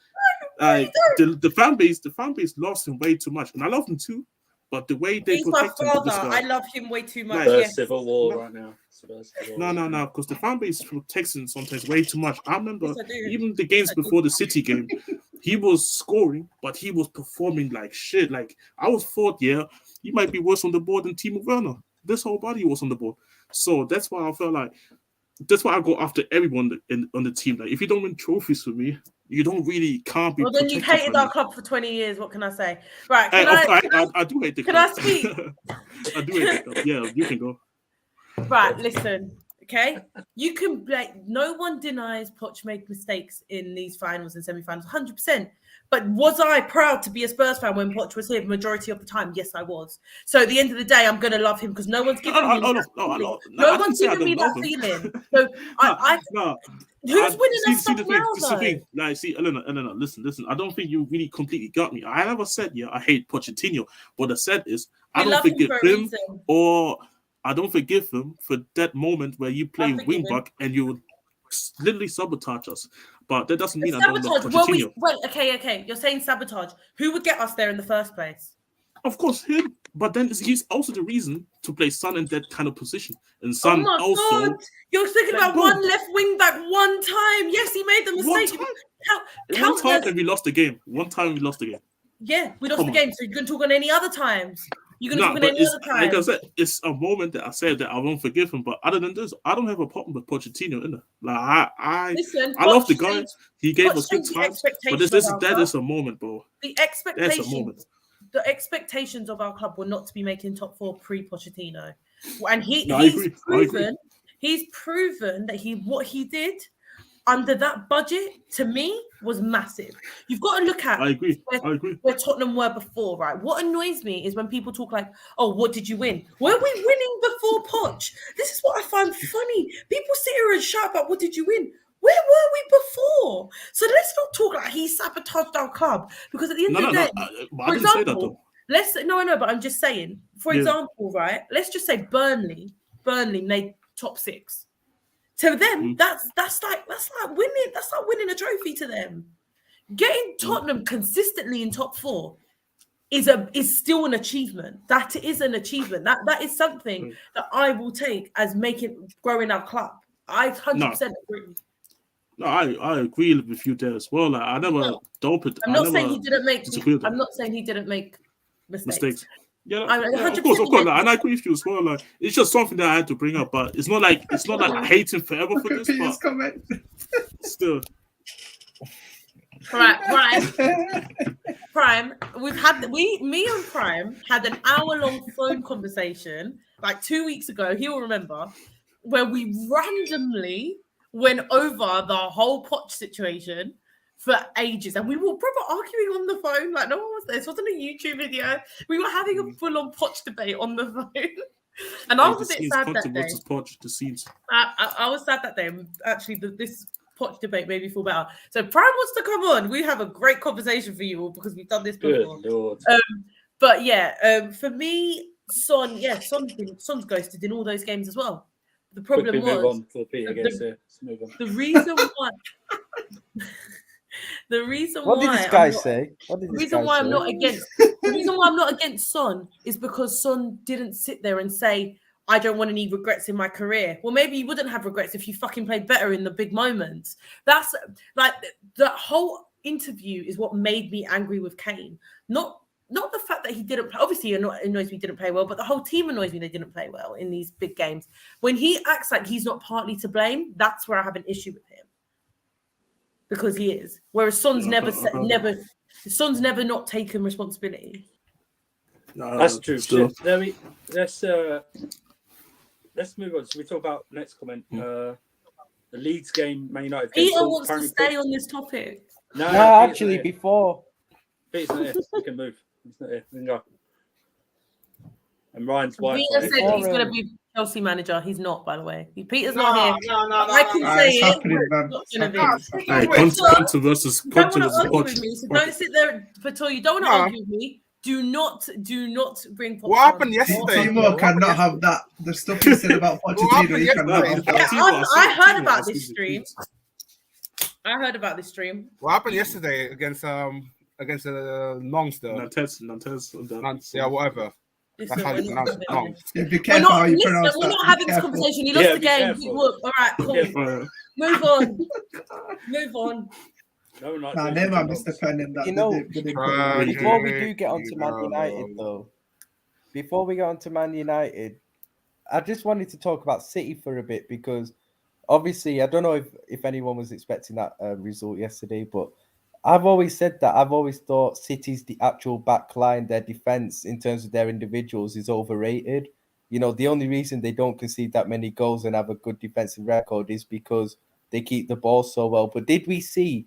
the fan base lost him way too much, and I love him too. But the way they He's my protect him, father. this guy, I love him way too much. Like, Spurs Yes. civil war No. right now. Spurs civil war. no, because the fan base protects him sometimes way too much. I remember Yes, I do. even the games Yes, I do. before the City game, he was scoring, but he was performing like shit. Like I was thought, he might be worse on the board than Timo Werner. This whole body was on the board, so that's why I felt like that's why I go after everyone on the team. Like if you don't win trophies for me, you can't be. Well, then you've protected hated by our me. club for 20 years. What can I say? Right. I do hate the can club. I speak? I do hate the club. Yeah, you can go. Right, listen, okay? You can no one denies Poch made mistakes in these finals and semi-finals, 100%. But was I proud to be a Spurs fan when Poch was here majority of the time? Yes, I was. So at the end of the day, I'm going to love him because no one's giving me no one's giving me that feeling. So who's winning us stuff now, though? Like, see, Eleanor, listen. I don't think you really completely got me. I never said, I hate Pochettino. What I said is, I don't forgive him or I don't forgive him for that moment where you play wing back and you literally sabotage us. But that doesn't mean I don't love Pochettino. Okay. You're saying sabotage. Who would get us there in the first place? Of course, him. But then he's also the reason to play Son in that kind of position. And Son also... God. You're thinking about one left wing back one time. Yes, he made the mistake. One time and we lost the game. Yeah, we lost the game. So you can talk on any other times. You're going to talk on any other time. Like I said, it's a moment that I said that I won't forgive him. But other than this, I don't have a problem with Pochettino in there. Like I love the guy. He gave us good times. But that is a moment, bro. That's a moment. The expectations of our club were not to be making top 4 pre-Pochettino, and he's proven that what he did under that budget to me was massive. You've got to look at where Tottenham were before, right? What annoys me is when people talk like, "Oh, what did you win?" Were we winning before Poch? This is what I find funny. People sit here and shout about what did you win. Where were we before? So let's not talk like he sabotaged our club because at the end of the day, for example, but I'm just saying, for example, right? Let's just say Burnley made top 6. To them, that's like winning. That's like winning a trophy to them. Getting Tottenham consistently in top 4 is still an achievement. That is an achievement. That is something that I will take as growing our club. I 100% agree. No, I agree with you there as well. Like, I never dope it. I'm not saying he didn't make mistakes. Yeah, of course. Like, and I agree with you as well. Like, it's just something that I had to bring up, but it's not like I hate him forever for this. But still, Prime. Me and Prime had an hour-long phone conversation like 2 weeks ago. He'll remember where we randomly went over the whole Poch situation for ages, and we were proper arguing on the phone. Like no one was there. This wasn't a YouTube video. We were having a full-on Poch debate on the phone, and I was a bit sad that day. I was sad that day. Actually, this Poch debate made me feel better. So Prime wants to come on. We have a great conversation for you all because we've done this before. Good Lord. But yeah, for me, Son's ghosted in all those games as well. The problem Quickly move was on before Peter gets here. Let's move on. the reason why. The reason What why did this guy say? What did the this reason guy why say? I'm not against the reason why I'm not against Son is because Son didn't sit there and say, I don't want any regrets in my career. Well, maybe you wouldn't have regrets if you fucking played better in the big moments. That's like the whole interview is what made me angry with Kane. Not the fact that he didn't play. Obviously, it annoys me he didn't play well, but the whole team annoys me they didn't play well in these big games. When he acts like he's not partly to blame, that's where I have an issue with him. Because he is. Whereas Son's never not taken responsibility. That's true. Let's move on. So we talk about the next comment. The Leeds game, Man United. Peter wants to stay on this topic. No, actually, before. Peter's not here. We can move. He's not here. We can go. And Ryan's wife. Peter said he's going to be Chelsea manager. He's not, by the way. Peter's not here. No. I can say it's it. happening, man. Not It's gonna be. happening. Hey, controversies. You don't want to argue with me, so don't sit there. Pato, you don't want to argue with me. Do not bring. What happened yesterday? Timo cannot have that. The stuff you said about Pochettino, you cannot have that. I heard about this stream. What happened yesterday against Monster? Nantes. Yeah, whatever. That's how you pronounce it. Nong. Yeah, be careful how you pronounce that. We're not having this conversation. You lost the game. All right, cool. Move on. No, Neymar missed the pen in that. You know, before we do get onto Man United, though, before we get onto Man United, I just wanted to talk about City for a bit because obviously, I don't know if anyone was expecting that result yesterday, but I've always said that. I've always thought City's the actual back line, their defense in terms of their individuals is overrated. You know, the only reason they don't concede that many goals and have a good defensive record is because they keep the ball so well. But did we see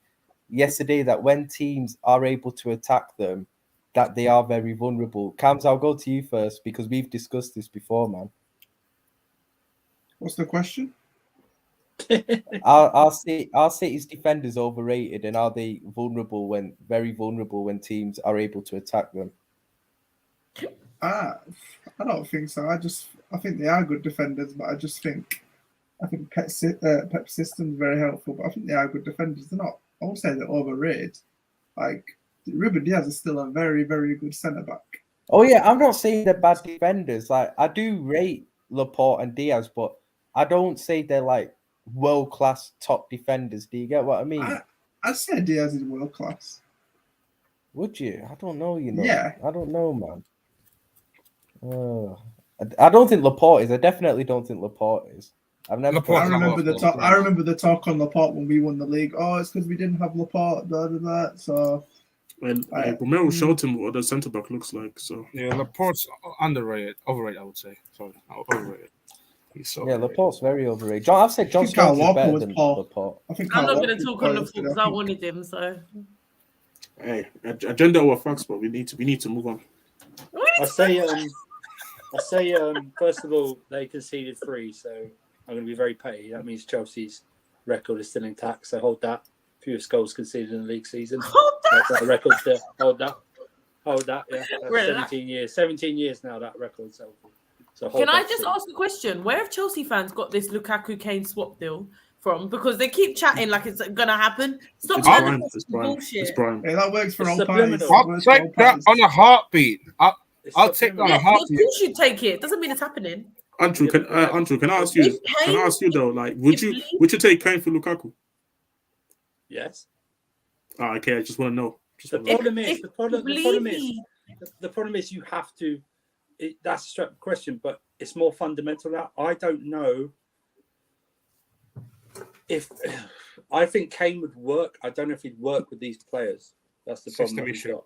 yesterday that when teams are able to attack them, that they are very vulnerable? Cams, I'll go to you first because we've discussed this before, man. What's the question? Are City's defenders overrated, and are they very vulnerable when teams are able to attack them? I don't think so. I think they are good defenders, but I think Pep's system is very helpful. But I think they are good defenders. They're not. I won't say they're overrated. Like Ruben Diaz is still a very, very good centre back. Oh yeah, I'm not saying they're bad defenders. Like I do rate Laporte and Diaz, but I don't say they're like world-class top defenders. Do you get what I mean? I'd say Diaz is world-class. Would you? I don't know, Yeah. I don't know, man. I don't think Laporte is. I definitely don't think Laporte is. I've never. I remember the talk on Laporte when we won the league. Oh, it's because we didn't have Laporte. Blah, blah, blah. So. And Romero showed him what the centre back looks like. So yeah, Laporte's overrated. I would say. Sorry, overrated. Laporte's very overrated. I've said John Stones is better than Laporte. I'm not going to talk on Laporte because I wanted him. So, hey, agenda over facts, but we need to move on. I say, first of all, they conceded 3, so I'm going to be very petty. That means Chelsea's record is still intact. So hold that. Fewest goals conceded in the league season. Hold that. That's the record still. Hold that. Yeah, that's 17 years. 17 years now. That record. So can I just ask a question? Where have Chelsea fans got this Lukaku Kane swap deal from? Because they keep chatting like it's gonna happen. Stop trying to bullshit. It's Brian. Yeah, that works for all subliminal. parties. I'll take that on a heartbeat. I'll take that on a heartbeat. You should take it. Doesn't mean it's happening. Andrew, can I ask you? Can I ask you though? Like, would you take Kane for Lukaku? Yes. Oh, okay, I just want to know. The problem is you have to. That's a straight question, but it's more fundamental than that. I don't know if I think Kane would work. I don't know if he'd work with these players. That's the problem we've got.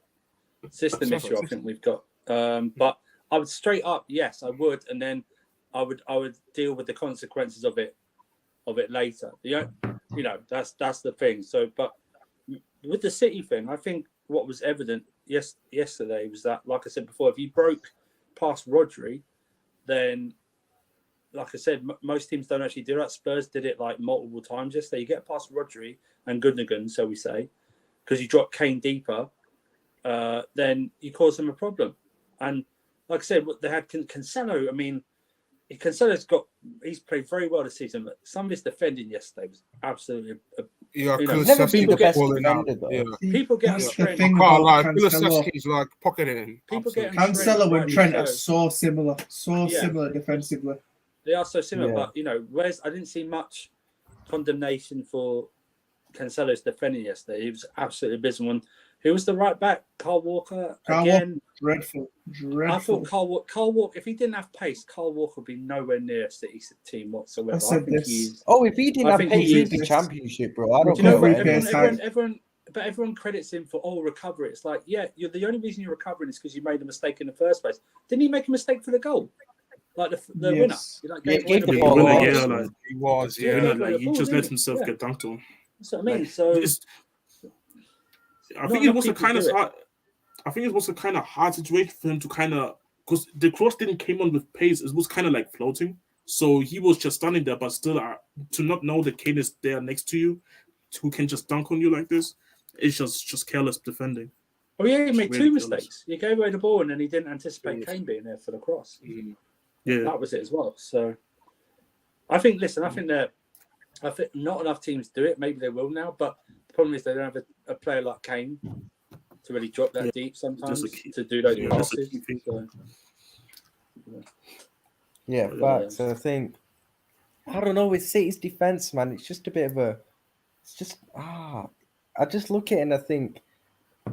System issue. I think we've got. But I would straight up, yes, I would, and then I would deal with the consequences of it later. You know, that's the thing. So, but with the City thing, I think what was evident yesterday was that, like I said before, if you broke past Rodri, then, like I said, most teams don't actually do that. Spurs did it like multiple times yesterday. You get past Rodri and Gundogan, so we say, because you drop Kane deeper, then you cause them a problem. And like I said, what they had Cancelo. I mean, he's played very well this season, but some of his defending yesterday was absolutely. Yeah, You know, Never been the best falling out. defender though. Yeah. People get That's on the Trent. thing Can't about lie, Cancelo. Kulusevski's like pocketing him. People get on Cancelo and rightly Trent are so. so similar, Yeah. similar defensively. They are so similar, Yeah. but you know, whereas I didn't see much condemnation for Cancelo's defending yesterday. He was absolutely abysmal. And who was the right back? Carl Walker again. Dreadful. I thought Carl Walker, if he didn't have pace, Carl Walker would be nowhere near City's team whatsoever. I said think this. he's. Oh, if he didn't I have think pace, he he'd be is- championship, bro. I don't Do you know care. what? Every Everyone credits him for recovery. It's like, yeah, you're the only reason you're recovering is because you made a mistake in the first place. Didn't he make a mistake for the goal? Like the winner. Yes. He, like, Yeah, gave gave away the the ball ball. away. Yeah, like, He was, Yeah. yeah. like he just let himself Yeah. get dunked on. That's what I mean. Like, So I think it was a kind of hard. I think it was a kind of hard situation for him to kind of, because the cross didn't came on with pace. It was kind of like floating, so he was just standing there, but still to not know that Kane is there next to you, who can just dunk on you like this. It's just careless defending. oh yeah, he made Really two careless. mistakes. He gave away the ball and then he didn't anticipate Kane being there for the cross. Yeah, That was it as well. So I think that I think not enough teams do it. Maybe they will now, but the problem is they don't have a player like Kane to really drop that deep sometimes to do those that's a passes. key thing. So, Yeah, facts. I think I don't know with City's defense, man. It's just a bit of a. It's just I just look at it and I think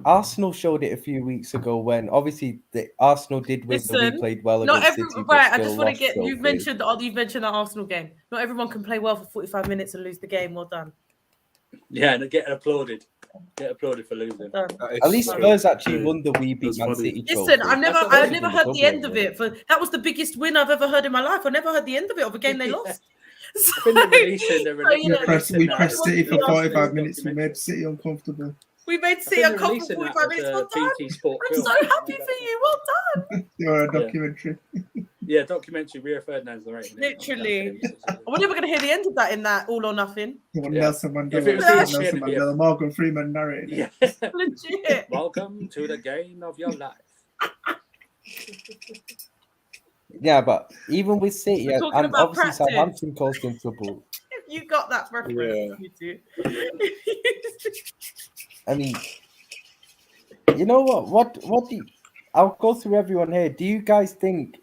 Arsenal showed it a few weeks ago when obviously the Arsenal did win, but we Listen, played well Not against every City. right. But I just still want to lost get. You've trophies. mentioned that Arsenal game. Not everyone can play well for 45 minutes and lose the game. Well done. yeah, and get applauded. Get applauded for losing. Well done. At least Spurs actually Yeah. won the We Beat That's Man funny. City Listen, trophy. I've never That's heard what the end it of was. it. That was the biggest win I've ever heard in my life. I never heard the end of it of a game they lost. I think they're releasing. We now. pressed City for Yeah. 45 minutes. We made City uncomfortable. We made I City think they're uncomfortable releasing 45 that minutes. as Well a done. BT Sport I'm film. so happy for you. Well done. You're a documentary. Yeah, documentary. Rio Ferdinand's narrating. it. Literally. We're never going to hear the end of that in that All or Nothing. When Yeah. Nelson If it was Mandela, ESPN, it'd be a- Morgan Freeman narrated. Yeah. Legit. Welcome to the game of your life. Yeah, but even with City, We're talking and about obviously practice. Southampton caused them trouble. If you got that reference, Yeah. you do. I mean, you know what do you, I'll go through everyone here. Do you guys think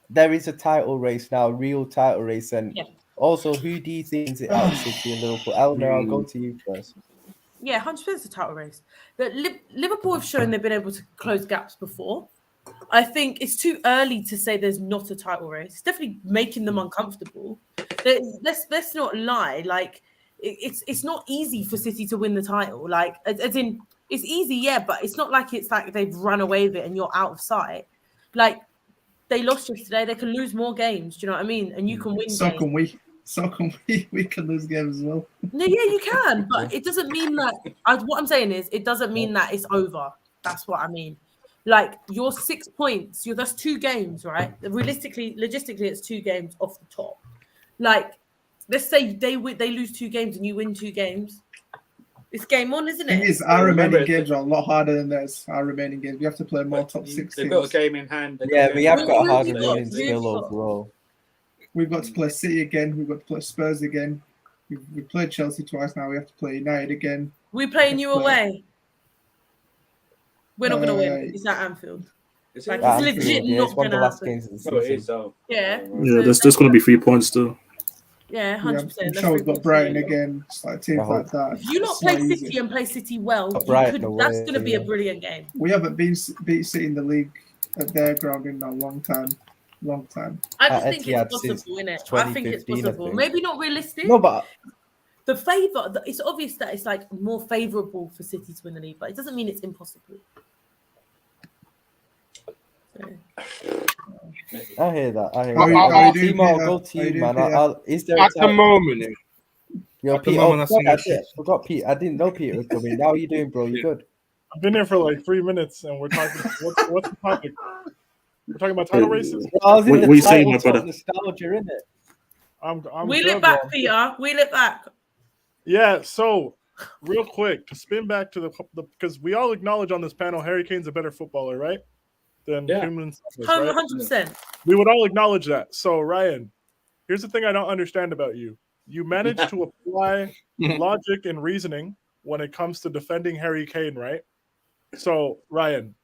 there is a title race now, a real title race? And Yeah. also, who do you think is it out of City and Liverpool? Eleanor, I'll go to you first. Yeah, 100% it's a title race. But Liverpool have shown they've been able to close gaps before. I think it's too early to say there's not a title race. It's definitely making them uncomfortable. Let's not lie. Like it's not easy for City to win the title. Like as in it's easy, yeah, but it's not like it's like they've run away with it and you're out of sight. Like they lost yesterday, they can lose more games. Do you know what I mean? And you can win. So games. can we. So can we. We can lose games as well. No, yeah, you can, but it doesn't mean that. What I'm saying is, it doesn't mean that it's over. That's what I mean. Like your 6 points, that's 2 games, right? Realistically, logistically, it's 2 games off the top. Like, let's say they lose 2 games and you win 2 games. It's game on, isn't Thing it? is, our Remember, remaining games are a lot harder than theirs. Our remaining games, we have to play more top 6 They've teams. got a game in hand. They've Yeah, got a we game have in got a hand. harder We've got- running still we've got- overall. We've got to play City again. We've got to play Spurs again. We've played Chelsea twice now. We have to play United again. We playing you away. We're not going to win. Uh, It's at Anfield. Is Like, it? At it's legit Anfield, yeah, it's not one of the gonna last happen. games of the Oh, it season. is. Oh. Yeah. Yeah, there's going to be 3 points still. Yeah, Yeah, 100%. I'm That's sure we've got really Brighton good. again. Just like teams I hope. like that. If you not It's play easy. City and play City well, Brighton that's away, going to be a yeah. brilliant game. We haven't beat City in the league at their ground in a long time. Long time. I just At think Etihad it's since possible, innit? I think it's 2015, I possible. think. Maybe not realistic. No, but The favour, it's obvious that it's like more favourable for City to win the league, but it doesn't mean it's impossible. So, I hear that. I hear How that. you- how you doing, Timo, I'll Peter? go to How you you, doing, man. Peter? Is there a At the title? moment, Yo, at the Peter, moment, oh, that's I forgot Pete. I didn't know Peter was coming. How are you doing, bro? You good? I've been here for like 3 minutes, and we're talking. What's the topic? We're talking about title races. Well, I was in What the are you saying, title my talk brother? nostalgia, innit? I'm wheel good, it back, bro. Peter. Wheel it back. Yeah. So, real quick, to spin back to the because we all acknowledge on this panel, Harry Kane's a better footballer, right? than Yeah. human suffers, right? 100%. We would all acknowledge that. So, Ryan, here's the thing I don't understand about you. You manage to apply logic and reasoning when it comes to defending Harry Kane, right? So, Ryan,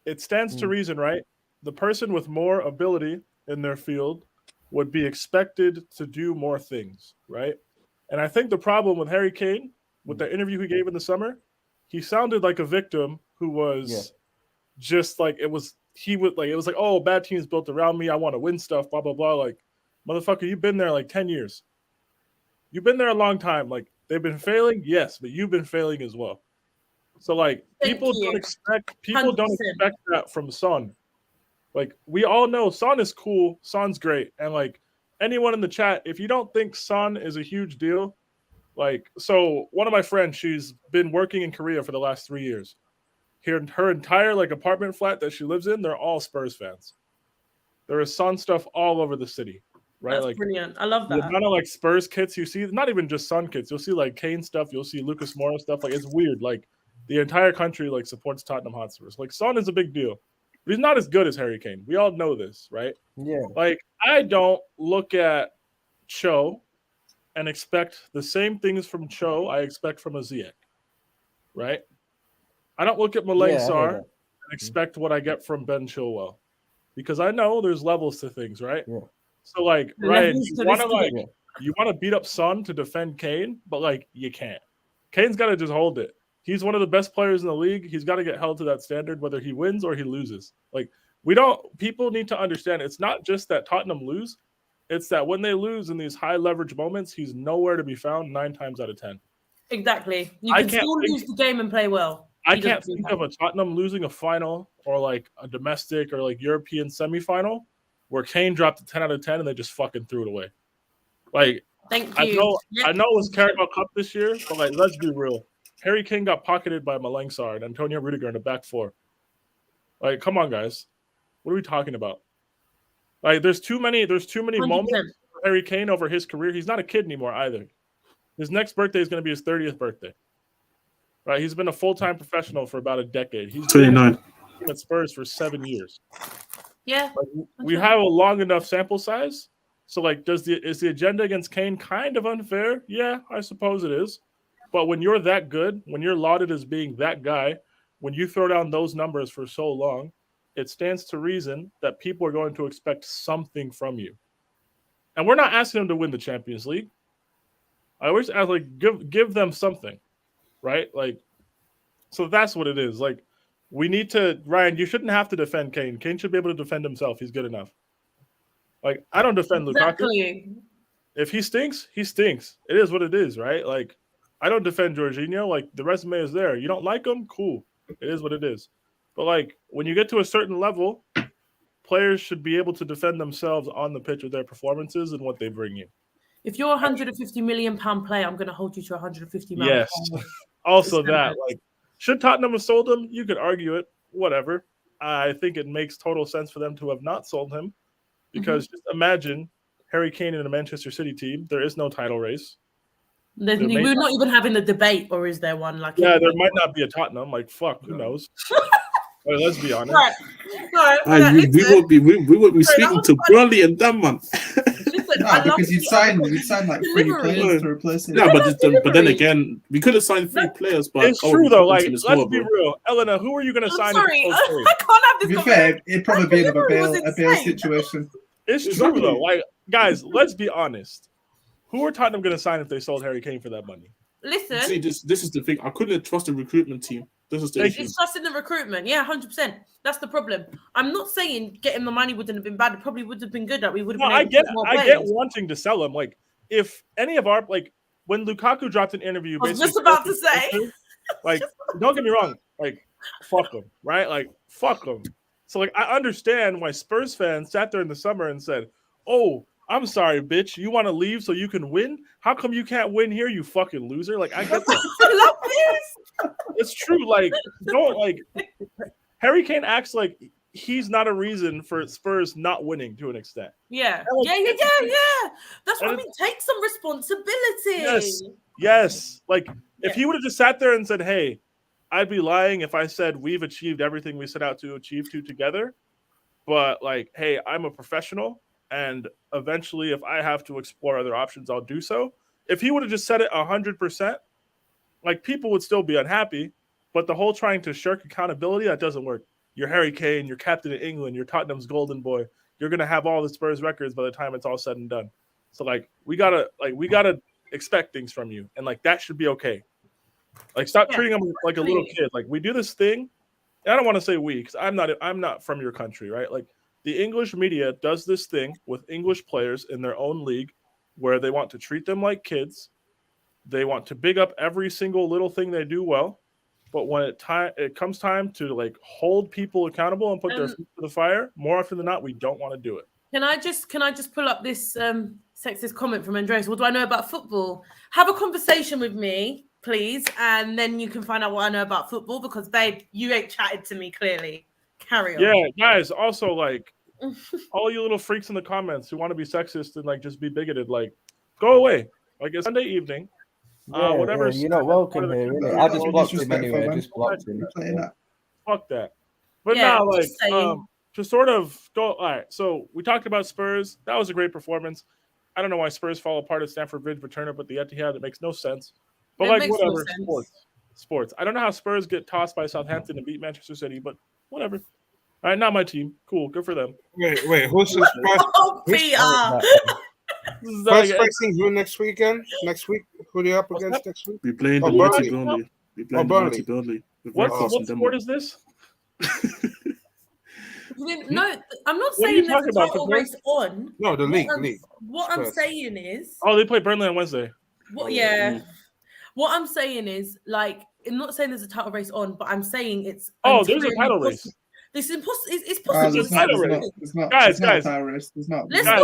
it stands to reason, right? The person with more ability in their field would be expected to do more things, right? And I think the problem with Harry Kane, with the interview he gave in the summer, he sounded like a victim who was just like it was like, oh, bad teams built around me, I want to win stuff, blah blah blah. Like, motherfucker, you've been there like 10 years. You've been there a long time. Like, they've been failing, yes, but you've been failing as well. So like people don't expect that from Son. Like, we all know Son is cool, Son's great, and like anyone in the chat, if you don't think Son is a huge deal, like, so one of my friends, she's been working in Korea for the last 3 years. Her entire like apartment flat that she lives in, they're all Spurs fans. There is Son stuff all over the city, right? That's like brilliant. I love that. The amount of like Spurs kits you see, not even just Son kits. You'll see like Kane stuff. You'll see Lucas Moura stuff. Like, it's weird. Like, the entire country like supports Tottenham Hotspurs. Like, Son is a big deal, but he's not as good as Harry Kane. We all know this, right? Yeah. Like, I don't look at Cho and expect the same things from Cho I expect from a Ziyech, right? I don't look at Malang Sarr and expect what I get from Ben Chilwell, because I know there's levels to things, right? Yeah. So like, Ryan, you want to beat up Son to defend Kane, but like, you can't. Kane's got to just hold it. He's one of the best players in the league. He's got to get held to that standard, whether he wins or he loses. Like, people need to understand, it's not just that Tottenham lose. It's that when they lose in these high leverage moments, he's nowhere to be found 9 times out of 10. Exactly. You can still lose the game and play well. I can't think of a Tottenham losing a final or like a domestic or like European semifinal where Kane dropped a 10 out of 10 and they just fucking threw it away. Like, thank you. I know it was Carabao Cup this year, but like, let's be real. Harry Kane got pocketed by Malang Sarr and Antonio Rudiger in the back four. Like, come on, guys. What are we talking about? Like, there's too many 100%. Moments for Harry Kane over his career. He's not a kid anymore either. His next birthday is going to be his 30th birthday. Right? He's been a full-time professional for about a decade. He's 29. Been at Spurs for 7 years. Yeah. Like, we have a long enough sample size. So, like, is the agenda against Kane kind of unfair? Yeah, I suppose it is. But when you're that good, when you're lauded as being that guy, when you throw down those numbers for so long, it stands to reason that people are going to expect something from you. And we're not asking them to win the Champions League. I always ask, like, give them something, right? Like, so that's what it is. Like, we need to, Ryan, you shouldn't have to defend Kane. Kane should be able to defend himself. He's good enough. Like, I don't defend Lukaku. If he stinks, he stinks. It is what it is, right? Like, I don't defend Jorginho. Like, the resume is there. You don't like him? Cool. It is what it is. But, like, when you get to a certain level, players should be able to defend themselves on the pitch with their performances and what they bring you. If you're a £150 million player, I'm going to hold you to 150 million. Yes. Also that, like, should Tottenham have sold him? You could argue it. Whatever. I think it makes total sense for them to have not sold him, because just imagine Harry Kane in a Manchester City team. There is no title race. We're not even having the debate, or is there one? Like, yeah, there might not be a Tottenham. Like, fuck, who knows? Well, let's be honest. We would be speaking to Burnley and that man. Because you'd sign like 3 players to replace him. Yeah, but then again, we could have signed 3 players. But it's true though. Like, let's be real, Elena. Who are you going to sign? Sorry, I can't have this. To be fair, it'd probably be a Bale situation. It's true though. Like, guys, let's be honest. Who are Tottenham going to sign if they sold Harry Kane for that money? Listen. See, this is the thing. I couldn't trust the recruitment team. This is the issue. It's trusting the recruitment. Yeah, 100%. That's the problem. I'm not saying getting the money wouldn't have been bad. It probably would have been good. That we would have. I get wanting to sell him. Like, if any of our, like, when Lukaku dropped an interview, I was just about to say, like, don't get me wrong, like, fuck him, right? Like, fuck him. So, like, I understand why Spurs fans sat there in the summer and said, "Oh, I'm sorry, bitch. You want to leave so you can win? How come you can't win here, you fucking loser?" Like, I get that. I love this. It's true. Like, don't, like, Harry Kane acts like he's not a reason for Spurs not winning to an extent. Yeah. That's what I mean. Take some responsibility. Yes. Like, if he would have just sat there and said, "Hey, I'd be lying if I said we've achieved everything we set out to achieve together. But like, hey, I'm a professional, and eventually, if I have to explore other options, I'll do so. If he would have just said it 100%, like people would still be unhappy. But the whole trying to shirk accountability, that doesn't work. You're Harry Kane, you're captain of England, you're Tottenham's golden boy. You're gonna have all the Spurs records by the time it's all said and done. So like we gotta expect things from you, and like that should be okay. Like stop treating them like a little kid. Like we do this thing. And I don't want to say we, because I'm not from your country, right? Like the English media does this thing with English players in their own league, where they want to treat them like kids. They want to big up every single little thing they do well. But when it comes time to like hold people accountable and put their feet to the fire, more often than not, we don't want to do it. Can I just pull up this sexist comment from Andreas? What do I know about football? Have a conversation with me, please, and then you can find out what I know about football, because babe, you ain't chatted to me clearly. Carry on. Yeah, guys. Also, like all you little freaks in the comments who want to be sexist and like just be bigoted, like go away. Like it's Sunday evening. Whatever. You're not welcome here, innit? I just blocked him anyway. I just blocked him. Fuck that. But now, like, to sort of go. All right. So we talked about Spurs. That was a great performance. I don't know why Spurs fall apart at Stamford Bridge, but turn up at the Etihad. It makes no sense. But like, whatever. Sports. I don't know how Spurs get tossed by Southampton and beat Manchester City, but whatever. All right, not my team. Cool, good for them. Wait. Who's the Spurs facing who next weekend? Next week? Who are they up against next week? We playing the mighty Burnley. We playing the mighty Burnley. What sport is this? No, I'm not saying there's a title race on. No, the league. What I'm saying is, they play Burnley on Wednesday. What I'm saying is, like, I'm not saying there's a title race on, but I'm saying it's. There's a title race. This is impossible. It's possible. It's not. Guys. It's not. Let's not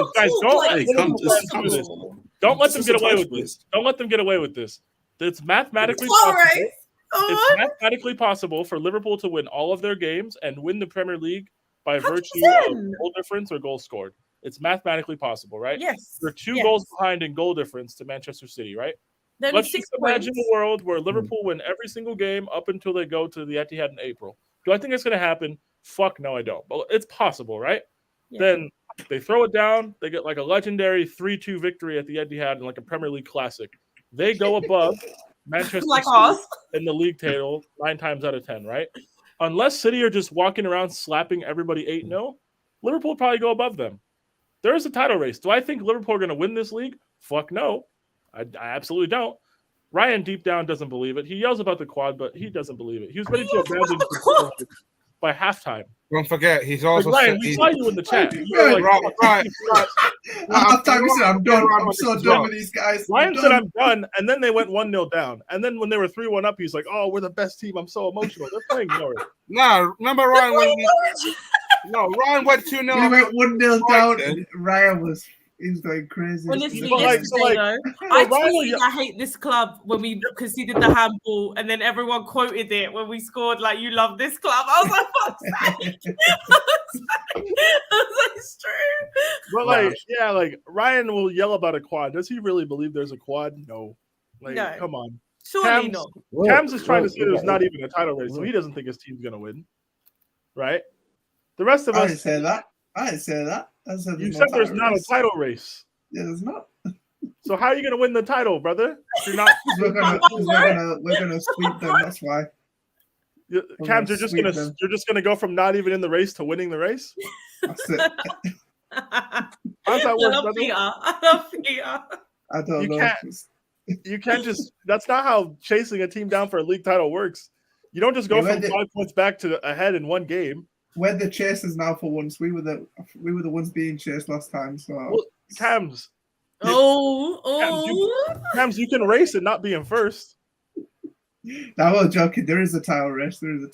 don't let them get away with this. Don't let them get away with this. It's mathematically possible. It's mathematically possible for Liverpool to win all of their games and win the Premier League by virtue of goal difference or goals scored. It's mathematically possible, right? Yes. They're two goals behind in goal difference to Manchester City, right? Then let's just imagine a world where Liverpool win every single game up until they go to the Etihad in April. Do I think it's going to happen? Fuck no, I don't. But it's possible, right? Yeah. Then they throw it down. They get like a legendary 3-2 victory at the Etihad in like a Premier League classic. They go above Manchester City in the league table 9 times out of 10, right? Unless City are just walking around slapping everybody 8-0, Liverpool probably go above them. There is a title race. Do I think Liverpool are going to win this league? Fuck no. I absolutely don't. Ryan deep down doesn't believe it. He yells about the quad, but he doesn't believe it. He was ready to abandon by halftime. Don't forget, he's also Ryan, we saw you in the chat. Right. Halftime, he said, I'm done. I'm so done with these guys. Ryan said, I'm done. And then they went 1-0 down. And then when they were 3-1 up, he's like, oh, we're the best team. I'm so emotional. They're playing Norwich. No, remember Ryan when Ryan went 2-0. He went 1-0 down, and Ryan was going crazy. Honestly, I tweeted, I hate this club when we conceded the handball, and then everyone quoted it when we scored, like, you love this club. I was like, fuck's sake. I was like, it's true. But like Ryan will yell about a quad. Does he really believe there's a quad? No. No. Come on. Surely not. Cams is trying to say there's not even a title race, so he doesn't think his team's going to win. Right? The rest of us... I didn't say that. You said there's not a title race. Yeah, there's not. So how are you going to win the title, brother? You're not. we're gonna sweep them. That's why. Cams, you're just gonna go from not even in the race to winning the race. That's it. How's that work, brother? I don't know. You can't just. That's not how chasing a team down for a league title works. You don't just go from 5 points back to ahead in one game. We're the chasers now for once. We were the ones being chased last time. So Cams. Cams, you can race and not be in first. I was joking. There is a title race. This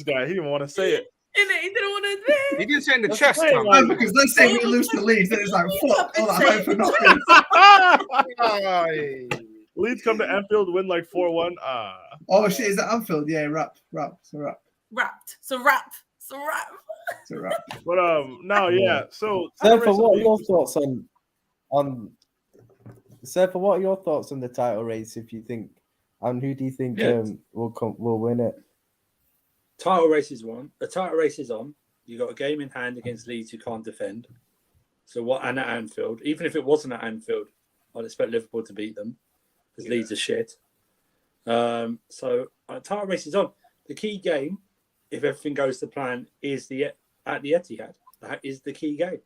guy, he didn't want to say it. He didn't want to say it. He didn't say in the chest. Because let's say we lose the Leeds, then it's like, fuck, all that for nothing. Leeds come to Anfield, win like 4-1. Oh, shit, is that Anfield? Yeah, wrapped. But no, yeah. So, Surfer, what are your thoughts on Surfer? What are your thoughts on the title race? If you think And who do you think will win it? Title race is on. The title race is on. You got a game in hand against Leeds who can't defend. So what? And at Anfield, even if it wasn't at Anfield, I'd expect Liverpool to beat them because Leeds are shit. So title race is on. The key game, if everything goes to plan, is at the Etihad. That is the key game.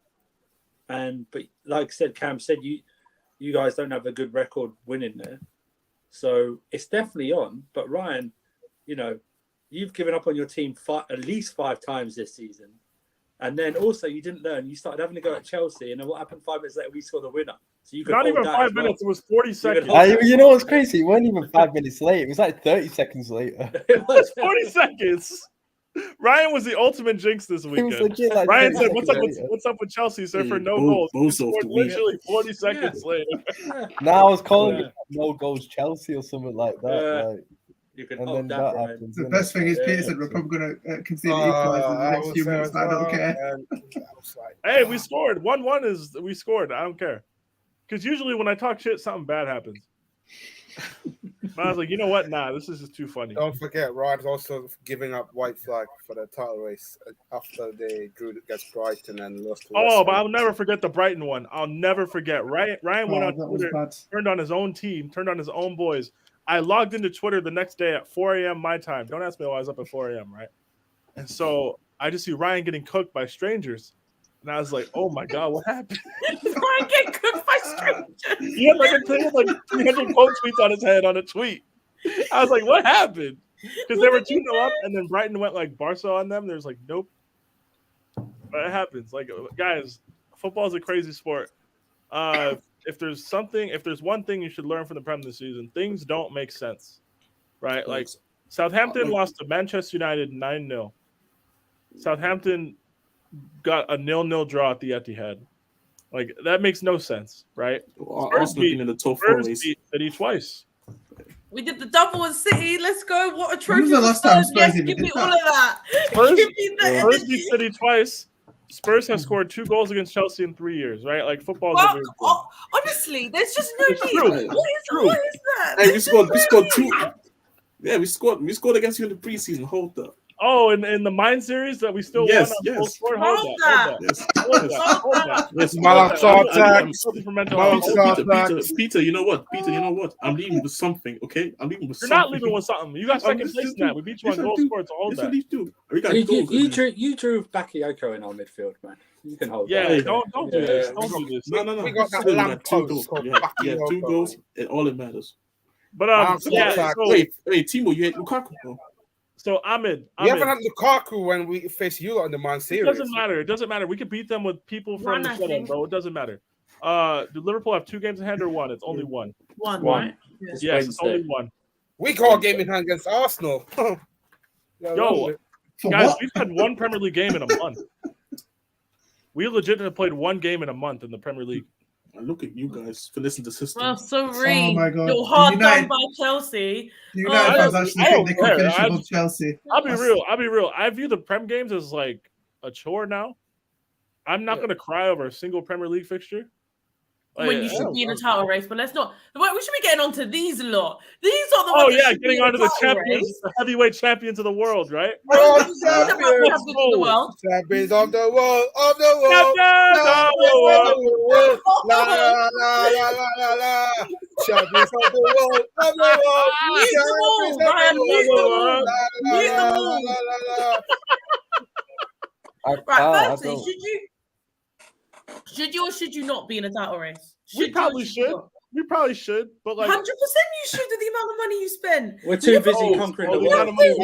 But like I said, Cam said, you guys don't have a good record winning there, so it's definitely on. But Ryan, you've given up on your team at least 5 times this season, and then also you didn't learn. You started having to go at Chelsea, and then what happened 5 minutes later? We scored the winner. So you could not even 5 minutes. It was 40 seconds. You know what's crazy? It wasn't even 5 minutes late. It was like 30 seconds later. It was 40 seconds. Ryan was the ultimate jinx this weekend. Like Ryan said, "What's up with Chelsea, sir? For no goals." Literally 40 seconds later. Now I was calling it no goals Chelsea or something like that. You can and hold then that, that happens. The best thing is Peter said we're probably going to concede equaliser in the next few minutes. I don't care. Hey, we scored. 1-1 we scored. I don't care. Because usually when I talk shit, something bad happens. But I was like, you know what? Nah, this is just too funny. Don't forget, Ryan's also giving up white flag for the title race after they drew against Brighton and lost to but I'll never forget the Brighton one. I'll never forget. Ryan went on Twitter, turned on his own team, turned on his own boys. I logged into Twitter the next day at 4 a.m. my time. Don't ask me why I was up at 4 a.m., right? And so I just see Ryan getting cooked by strangers. And I was like, oh my God, what happened? Ryan get cooked by strangers. He had like 300 quote tweets on his head on a tweet. I was like, what happened? Because they were 2-0 up, and then Brighton went like Barca on them. There's like, nope. But it happens. Like, guys, football is a crazy sport. If there's one thing you should learn from the Prem this season, things don't make sense, right? Like Southampton lost to Manchester United 9-0. Southampton got a 0-0 draw at the Etihad. Like, that makes no sense, right? Spurs beat City twice. We did the double in City. Let's go. What a trophy. When was the last time Spurs give me all of that. Spurs beat City twice. Spurs have scored 2 goals against Chelsea in 3 years, right? Like, football is honestly, there's just no It's need. true. What is that? Hey, we scored 2. Yeah, we scored against you in the preseason. Hold up. Oh, in the Mine series that we still won. Yes. Hold that. Yes. Peter, you know what? I'm leaving with something, okay? You're not leaving with something. You got second place now. We beat you on goal scored, so hold that. You drew Bakayoko in our midfield, man. You can hold that. Yeah, don't do this. Don't do this. No. We got that lamp post. Yeah, 2 goals. All it matters. But wait, Timo, you hate Lukaku, bro. So Ahmed, we haven't had Lukaku when we face you lot in the Man series. It doesn't matter. We could beat them with people from the setup, bro. It doesn't matter. Do Liverpool have 2 games in hand or 1? It's only 1. One, right? Yes, it's only 1. We got a game in hand against Arsenal. Yo, guys, we've had 1 Premier League game in a month. We legitimately played 1 game in a month in the Premier League. Look at you guys for listening to system. Well, sorry. Oh my God. You're hard done by Chelsea. United fans actually think they can finish above Chelsea. I'll be real. I view the Prem games as like a chore now. I'm not going to cry over a single Premier League fixture. When you should be in a title race, but let's not. We should be getting onto these lot. These are the ones. Getting onto the champions, the heavyweight champions of the world, right? Champions of the world, champions of the world, la la la la la la, champions of the world, Right, firstly, should you or should you not be in a title race? We probably should, but like 100% you should with the amount of money you spend. We're too busy conquering the world. Right,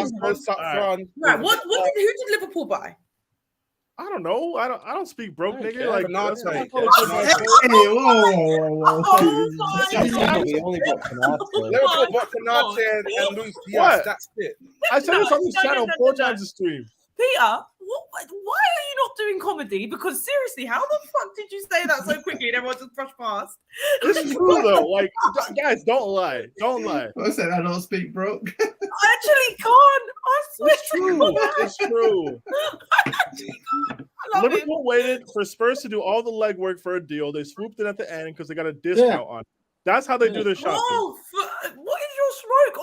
who did Liverpool buy? I don't know. I don't speak broke, nigga. Like, We only got Canate. Liverpool bought Canate and Luis Diaz. That's it. I said this on this channel 4 times a stream. Peter, why are you not doing comedy? Because seriously, how the fuck did you say that so quickly and everyone just brushed past? It's true though. Like, guys, don't lie. I said I don't speak broke. I actually can't. I swear It's true. I actually can't. Liverpool waited for Spurs to do all the legwork for a deal. They swooped in at the end because they got a discount on it. That's how they do their shopping. Oh, what is your smoke?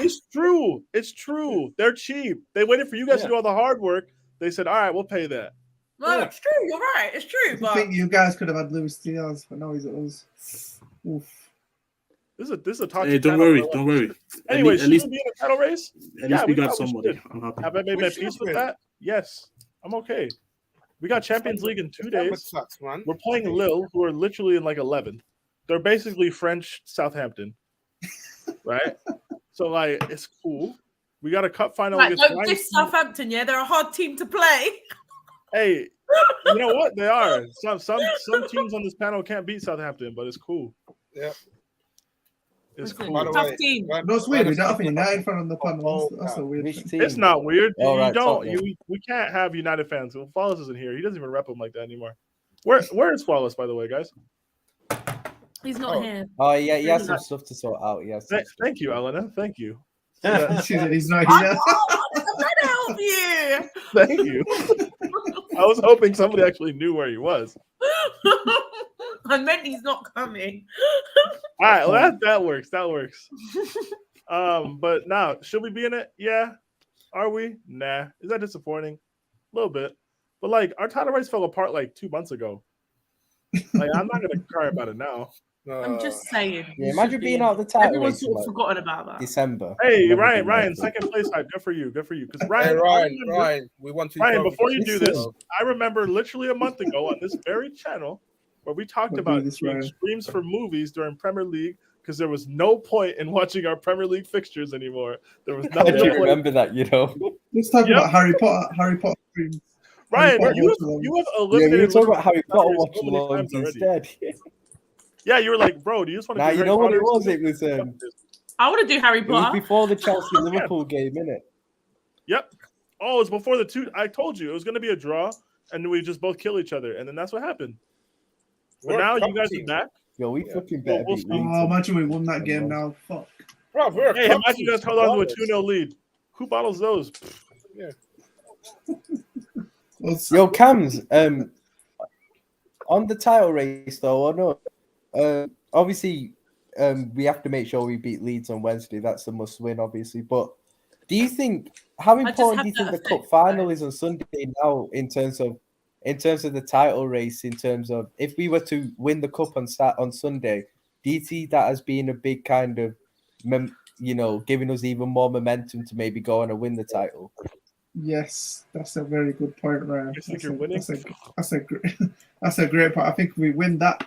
it's true. It's true. They're cheap. They waited for you guys to do all the hard work. They said, all right, we'll pay that. No, it's true. You're right. It's true. I But think you guys could have had Luis Diaz, but no, he's at us. Oof. This is a toxic. Hey, don't worry. Anyway, at least be in a title race. At least we got probably somebody. should. I'm happy. Have I made my peace with that? Yes, I'm okay. We got Champions League in 2 days. Sucks, man. We're playing Lille, who are literally in like 11th. They're basically French Southampton, right? So like, it's cool. We got a cup final like, against don't diss Southampton. Yeah, they're a hard team to play. Hey, you know what? They are. Some teams on this panel can't beat Southampton, but it's cool. Yeah. It's Listen, cool. tough team. No, it's weird. We don't have United fan on the panel. That's a weird Which thing. team? It's not weird. All right, you don't. Tottenham. We can't have United fans. Well, Flawless isn't here. He doesn't even rep them like that anymore. Where is Flawless, by the way, guys? He's not here. Oh yeah, he has some stuff to sort out. Yes. Thank you, Elena. Thank you. She said he's not I'm here. trying to help you. Thank you. I was hoping somebody actually knew where he was. I meant he's not coming. All right, well, that works. That works. But now, should we be in it? Yeah. Are we? Nah. Is that disappointing? A little bit. But like, our title race fell apart like 2 months ago. Like, I'm not gonna cry about it now. I'm just saying. Yeah, imagine being out of the title Everyone's race sort of like forgotten about that. December. Hey, Never Ryan, been like that. second place hype. Good for you. Because Hey, Ryan, Ryan, we want to. Ryan, before you do this, I remember literally a month ago on this very channel where we talked I'll about do this, doing Ryan. streams for movies during Premier League because there was no point in watching our Premier League fixtures anymore. There was I nothing. do remember that, you know. Let's talk Yep. about Harry Potter streams. Ryan, Harry you Potter have Yeah, we eliminated. were talking about Harry Potter Liverpool watching so many loads times already. instead. Yeah, you were like, bro, do you just want to? Nah, do you Harry know what it Potter was? streams? It was I want to do Harry it was Potter. before the Chelsea Liverpool game, innit? Yep. Oh, it was before the two. I told you it was going to be a draw, and we just both kill each other, and then that's what happened. But We're a now cup you guys team. are back. Yo, we fucking better We'll beat see. Leeds. Oh, imagine we won that game now. Fuck. Bro, we're a Hey, cup imagine you team. guys held on to a 2-0 lead. Who bottles those? Yo, Cams, on the title race though, or no? Obviously, we have to make sure we beat Leeds on Wednesday. That's a must win, obviously. But do you think how just important have do you think that the cup effect, final is on Sunday now in terms of the title race? In terms of if we were to win the cup on Sunday, do you see that as being a big kind of, giving us even more momentum to maybe go on and win the title? Yes, that's a very good point, Ryan. You think you're winning? That's a great point. I think if we win that,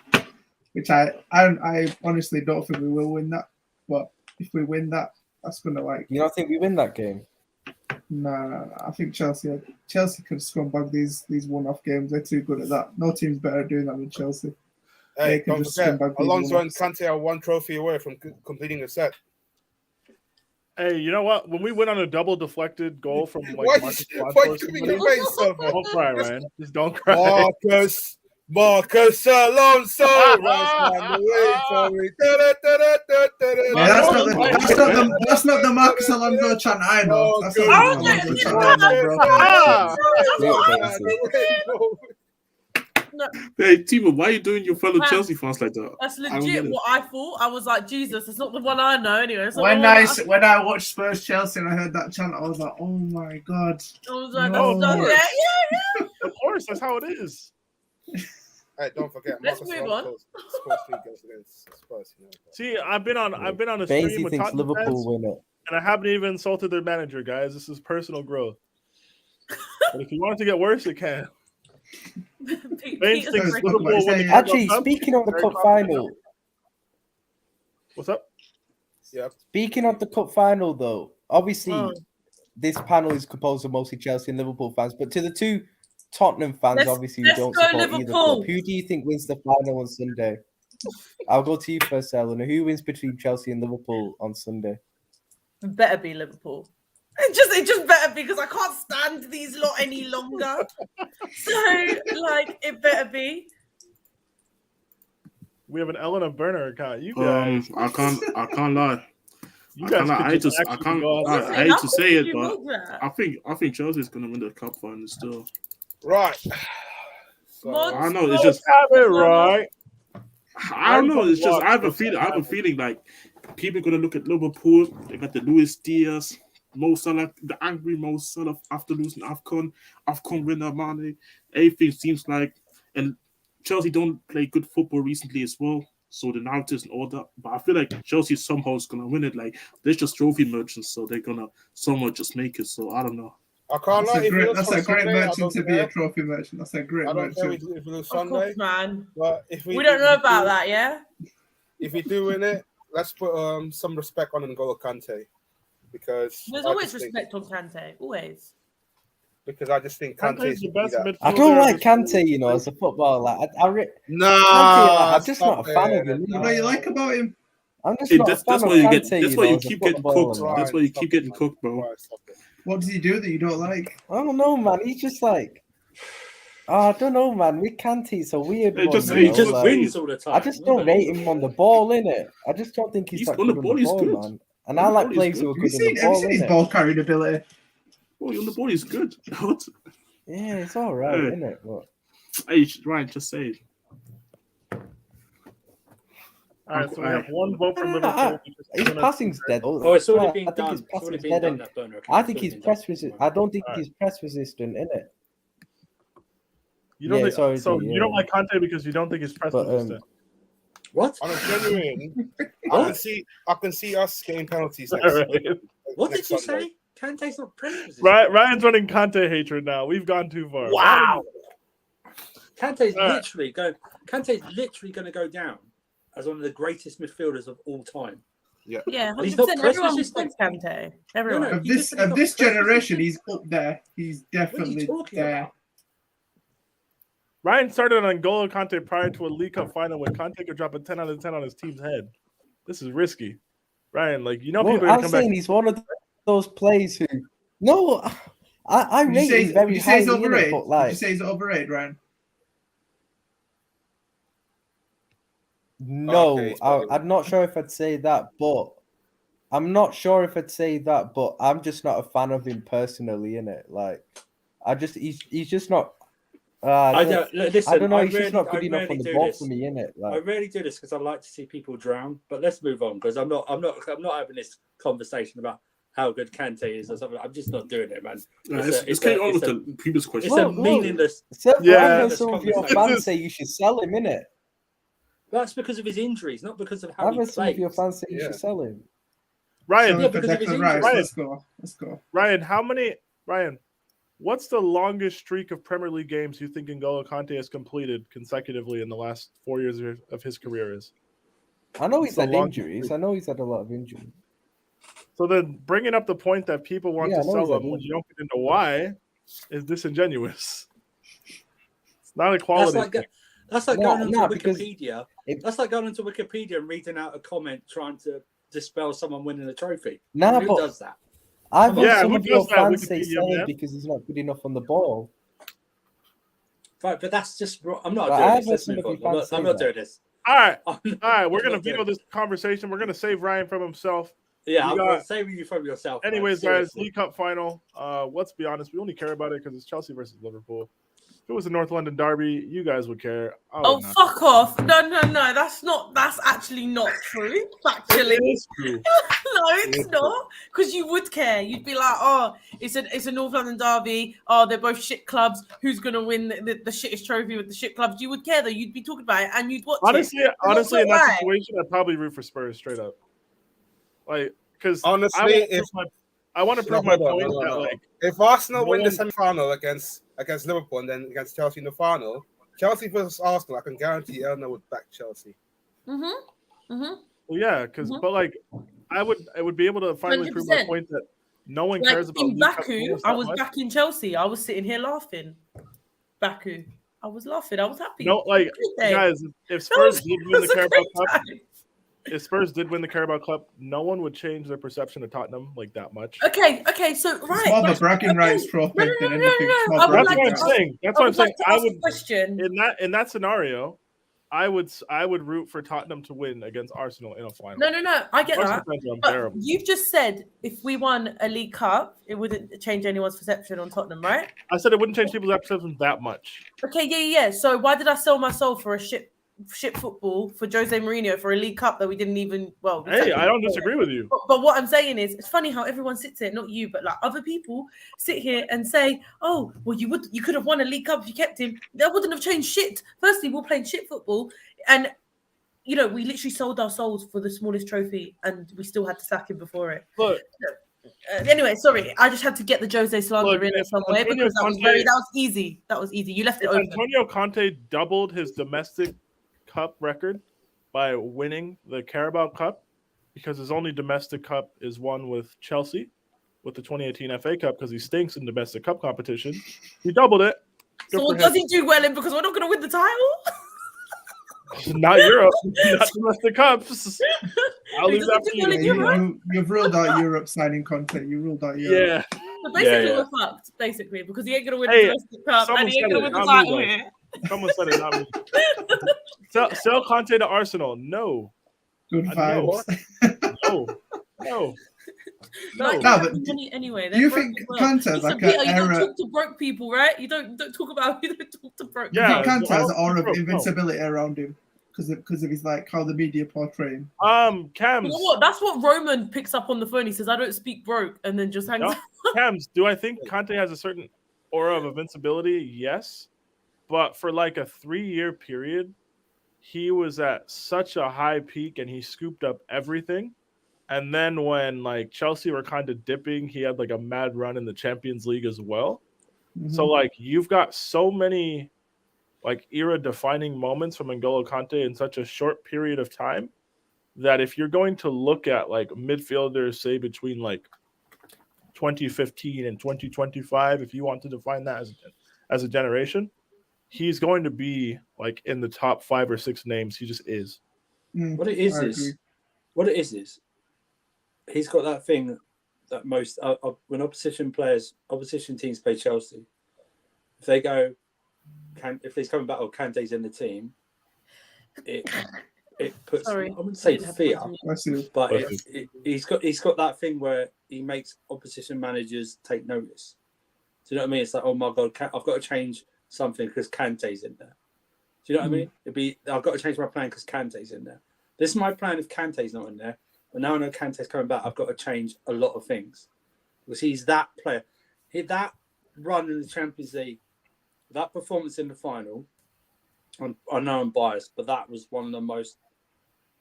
which I honestly don't think we will win that, but if we win that, that's gonna You don't think we win that game? No. I think Chelsea can scumbag these one-off games. They're too good at that. No team's better at doing that than Chelsea. Hey, They can don't just forget, scumbag these Alonso and one-offs. Kante are one trophy away from completing the set. Hey, you know what? When we went on a double deflected goal from like Why Marcus you Rashford, giving your face so much? don't cry, Ryan. Just don't cry. Marcus Alonso runs down the way for me. That's not the Marcus Alonso chant I know. That's not the Oh, Alonso chant I know, bro. Ah! Hey, Timo, why are you doing your fellow Man. Chelsea fans like that? That's I don't get legit it. what I thought. I was like, Jesus, it's not the one I know anyway. It's not When the one when I watched Spurs Chelsea and I heard that chant, I was like, oh my god. I was like, No. that's done. Yeah. Of course, that's how it is. Hey, don't forget, Let's Marcus move on. Alonso scored 3 goals against Spurs. See, I've been on a stream Basie with thinks Tottenham Liverpool fans, win it. and I haven't even insulted their manager, guys. This is personal growth. But if you want it to get worse, it can. Baines Peter's thinks like- Liverpool will win the Actually, Cup. speaking of the Very cup confident. final, What's up? speaking of the cup final though, obviously Oh. this panel is composed of mostly Chelsea and Liverpool fans, but to the two Tottenham fans, Let's- obviously, who let's don't go support either Liverpool. club, who do you think wins the final on Sunday? I'll go to you first, Eleanor. Who wins between Chelsea and Liverpool on Sunday? Better be Liverpool. It just better be because I can't stand these lot any longer. So like it better be. We have an Elena burner account. You guys, I can't lie. you I guys can't. could I just just. I actually can't. go out there. I hate to say it, You but know that. I think Chelsea's gonna win the cup final still. Right. So, Mod- I know it's just. Have it right. I don't know. It's just I have a feeling like people are gonna look at Liverpool. They got the Luis Diaz, Mo Salah, the angry Mo Salah after losing AFCON winner Mane. Everything seems like, and Chelsea don't play good football recently as well. So the narratives and all that, but I feel like Chelsea somehow is gonna win it. Like they're just trophy merchants, so they're gonna somehow just make it. So I don't know. I can't lie. That's a great merchant to be a trophy merchant. That's a great I don't care merchant. if we lose Of Sunday, course, man. but if We don't know about that, yeah? If we do win it, let's put some respect on N'Golo Kante, because There's always respect on Kante, always. Because I just think Kante's the best midfielder. I don't like Kante, you know, as a footballer. Like, Kante, I'm just not a fan of him. What do you like about him? I'm just not a fan that's of why you Kante. get. That's why you as a keep getting footballer, cooked. man. That's why you keep getting cooked, bro. What does he do that you don't like? I don't know, man. He's just like, I don't know, man. With Kante, it's a weird He one. just- you he know, just like, wins all the time. I just don't rate him on the ball, innit? I just don't think he's He's that on good the on ball, the he's ball, good. man. And On I the like ball, players he's who are Have you good on seen, the have you ball, seen his innit? ball carrying ability? Oh, on the ball is good. What? Yeah, it's all right, Hey. innit? But Hey, Ryan, just say it. All right, so we have one vote from Liverpool. his passing's dead. Oh, it's already I been think done. his It's already passing's been dead, done. and That burner account. I It's think already he's been press done. resistant. I don't think Alright. he's press resistant, innit? You don't Yeah, think, sorry, so yeah. you don't like Kante because you don't think he's press But, resistant. What? On a genuine, What? I can see us getting penalties All next. right. What did next you Sunday. say? Kante's not press resistant. Ryan's running Kante hatred now. We've gone too far. Wow. Kante's Alright. literally going. Kante's literally going to go down as one of the greatest midfielders of all time. Yeah. Yeah, He's not 100%. press Everyone resistant. wants Kante. Everyone. No, Of he this just said he's not press generation, resistant. he's up there. He's What are definitely you talking there. about? Ryan started on N'Golo Kante prior to a League Cup final when Kante could drop a 10 out of 10 on his team's head. This is risky. Ryan, like, you know, Well, people are going I'm to come back. saying he's one of those players who. No, I Would you rate say, him very would you say he's highly, innit? overrated? But Would like, you say he's overrated, Ryan? no, Okay, he's probably- I'm not sure if I'd say that, but I'm just not a fan of him personally, innit? Like, he's just not. I don't listen. I don't know. I He's just not good rarely enough on the do ball this. for me, innit? I Like, rarely do this because I like to see people drown. But let's move on because I'm not having this conversation about how good Kante is or something. I'm just not doing it, man. Let's carry on with the previous question. It's a meaningless. except Yeah. for some of your fans say you should sell him, innit? That's because of his injuries, not because of how I've he heard some of your plays. fans say you Yeah. should sell him. Ryan, Yeah, because of his Declan Rice. injuries. Let's go. Let's go. Ryan, what's the longest streak of Premier League games you think N'Golo Kante has completed consecutively in the last 4 years of his career is? I know he's It's a had long injuries. streak. I know he's had a lot of injuries. So then bringing up the point that people want Yeah, to I know sell he's had him when you don't get into why is disingenuous. It's not a That's quality like thing. that's like No, going into no, because Wikipedia. it- That's like going into Wikipedia and reading out a comment trying to dispel someone winning a trophy. Nah, Who but does that? I've heard Yeah, some who of your does that, fans say Wikipedia, sell him man? because he's not good enough on the ball. Right, but that's just. I'm not But doing I've this. heard Let's some move of on. your I'm fans not, I'm say not that. doing this. All right, I'm not- all right, we're I'm gonna not doing veto this conversation. We're gonna save Ryan from himself. Yeah, We I'm got- saving you from yourself. man, Anyways, guys, seriously. League Cup final. Let's be honest, we only care about it because it's Chelsea versus Liverpool. If it was a North London derby, you guys would care. I would Oh, not. fuck off. No. That's actually not true. Factually. It is true. No, it's not. Because you would care. You'd be like, oh, it's a North London derby. Oh, they're both shit clubs. Who's going to win the shittest trophy with the shit clubs? You would care, though. You'd be talking about it and you'd watch Honestly, it. honestly, in that why. situation, I'd probably root for Spurs straight up. Like, because Honestly, I want to prove my point No. that, like, If Arsenal no win the one- semi-final against Liverpool and then against Chelsea in the final, Chelsea versus Arsenal, I can guarantee Elna would back Chelsea. Mm-hmm. well, yeah, because Mhm. but like, I would be able to finally prove my 100%. point that no one Like cares about in League Cup Baku, finals I that was much. backing Chelsea. I was sitting here laughing. Baku. I was laughing. I was happy. No, like, Great day. guys, if That was- Spurs did that win the was a Carabao great Cup, time. if Spurs did win the Carabao Cup, no one would change their perception of Tottenham like that much. Okay, so right. It's more of a that's- bragging okay. rights trophy No, than no, anything. no, It's no, more I would That's bragging what I'm rights. saying. That's what I'm saying. I would question. In that scenario, I would root for Tottenham to win against Arsenal in a final. No. I get Arsenal that. fans are But unbearable. you've just said if we won a League Cup, it wouldn't change anyone's perception on Tottenham, right? I said it wouldn't change people's perception that much. Okay, yeah. So why did I sell my soul for a shit shit football for Jose Mourinho for a League Cup that we didn't even. Well, Hey, I don't disagree with you. But what I'm saying is, it's funny how everyone sits here, not you, but like other people sit here and say, "Oh, well, you could have won a League Cup if you kept him." That wouldn't have changed shit. Firstly, we're playing shit football, and we literally sold our souls for the smallest trophy, and we still had to sack him before it. Look. Anyway, sorry, I just had to get the Jose slander in some way because that was easy. That was easy. You left it open. Antonio Conte doubled his domestic cup record by winning the Carabao Cup, because his only domestic cup is one with Chelsea, with the 2018 FA Cup, because he stinks in domestic cup competition. He doubled it. So what does he do well in? Because we're not going to win the title. Not Europe, not domestic cups. I'll leave that to you. You've ruled out Europe signing Conte. You ruled out Europe. Yeah. So basically, we're fucked. Basically, because he ain't gonna win the domestic cup and he ain't gonna win the title here. Someone said it, not me. Sell Conte to Arsenal. No. Good vibes. No. But anyway, do you think Conte's like Peter, an you era? don't talk to broke people, right? You don't talk to broke. Yeah, you think Conte has an aura of invincibility around him because of his like how the media portray him. Cams. You know what? That's what Roman picks up on the phone. He says, "I don't speak broke," and then just hangs up. Cams, do I think Conte has a certain aura of invincibility? Yes, but for like a 3-year period, he was at such a high peak and he scooped up everything. And then when like Chelsea were kind of dipping, he had like a mad run in the Champions League as well. Mm-hmm. So like you've got so many like era-defining moments from N'Golo Kante in such a short period of time that if you're going to look at like midfielders, say between like 2015 and 2025, if you want to define that as a generation, he's going to be like in the top 5 or 6 names. He just is. What it is he's got that thing that most when opposition teams play Chelsea, if they go, if he's coming back or Kante's in the team, it puts, I wouldn't say fear, but he's got that thing where he makes opposition managers take notice. Do you know what I mean? It's like, oh my God, I've got to change something because Kante's in there. Do you know what I mean? I've got to change my plan because Kante's in there. This is my plan if Kante's not in there. But now I know Kante's coming back, I've got to change a lot of things. Because he's that player. That run in the Champions League, that performance in the final, I know I'm biased, but that was one of the most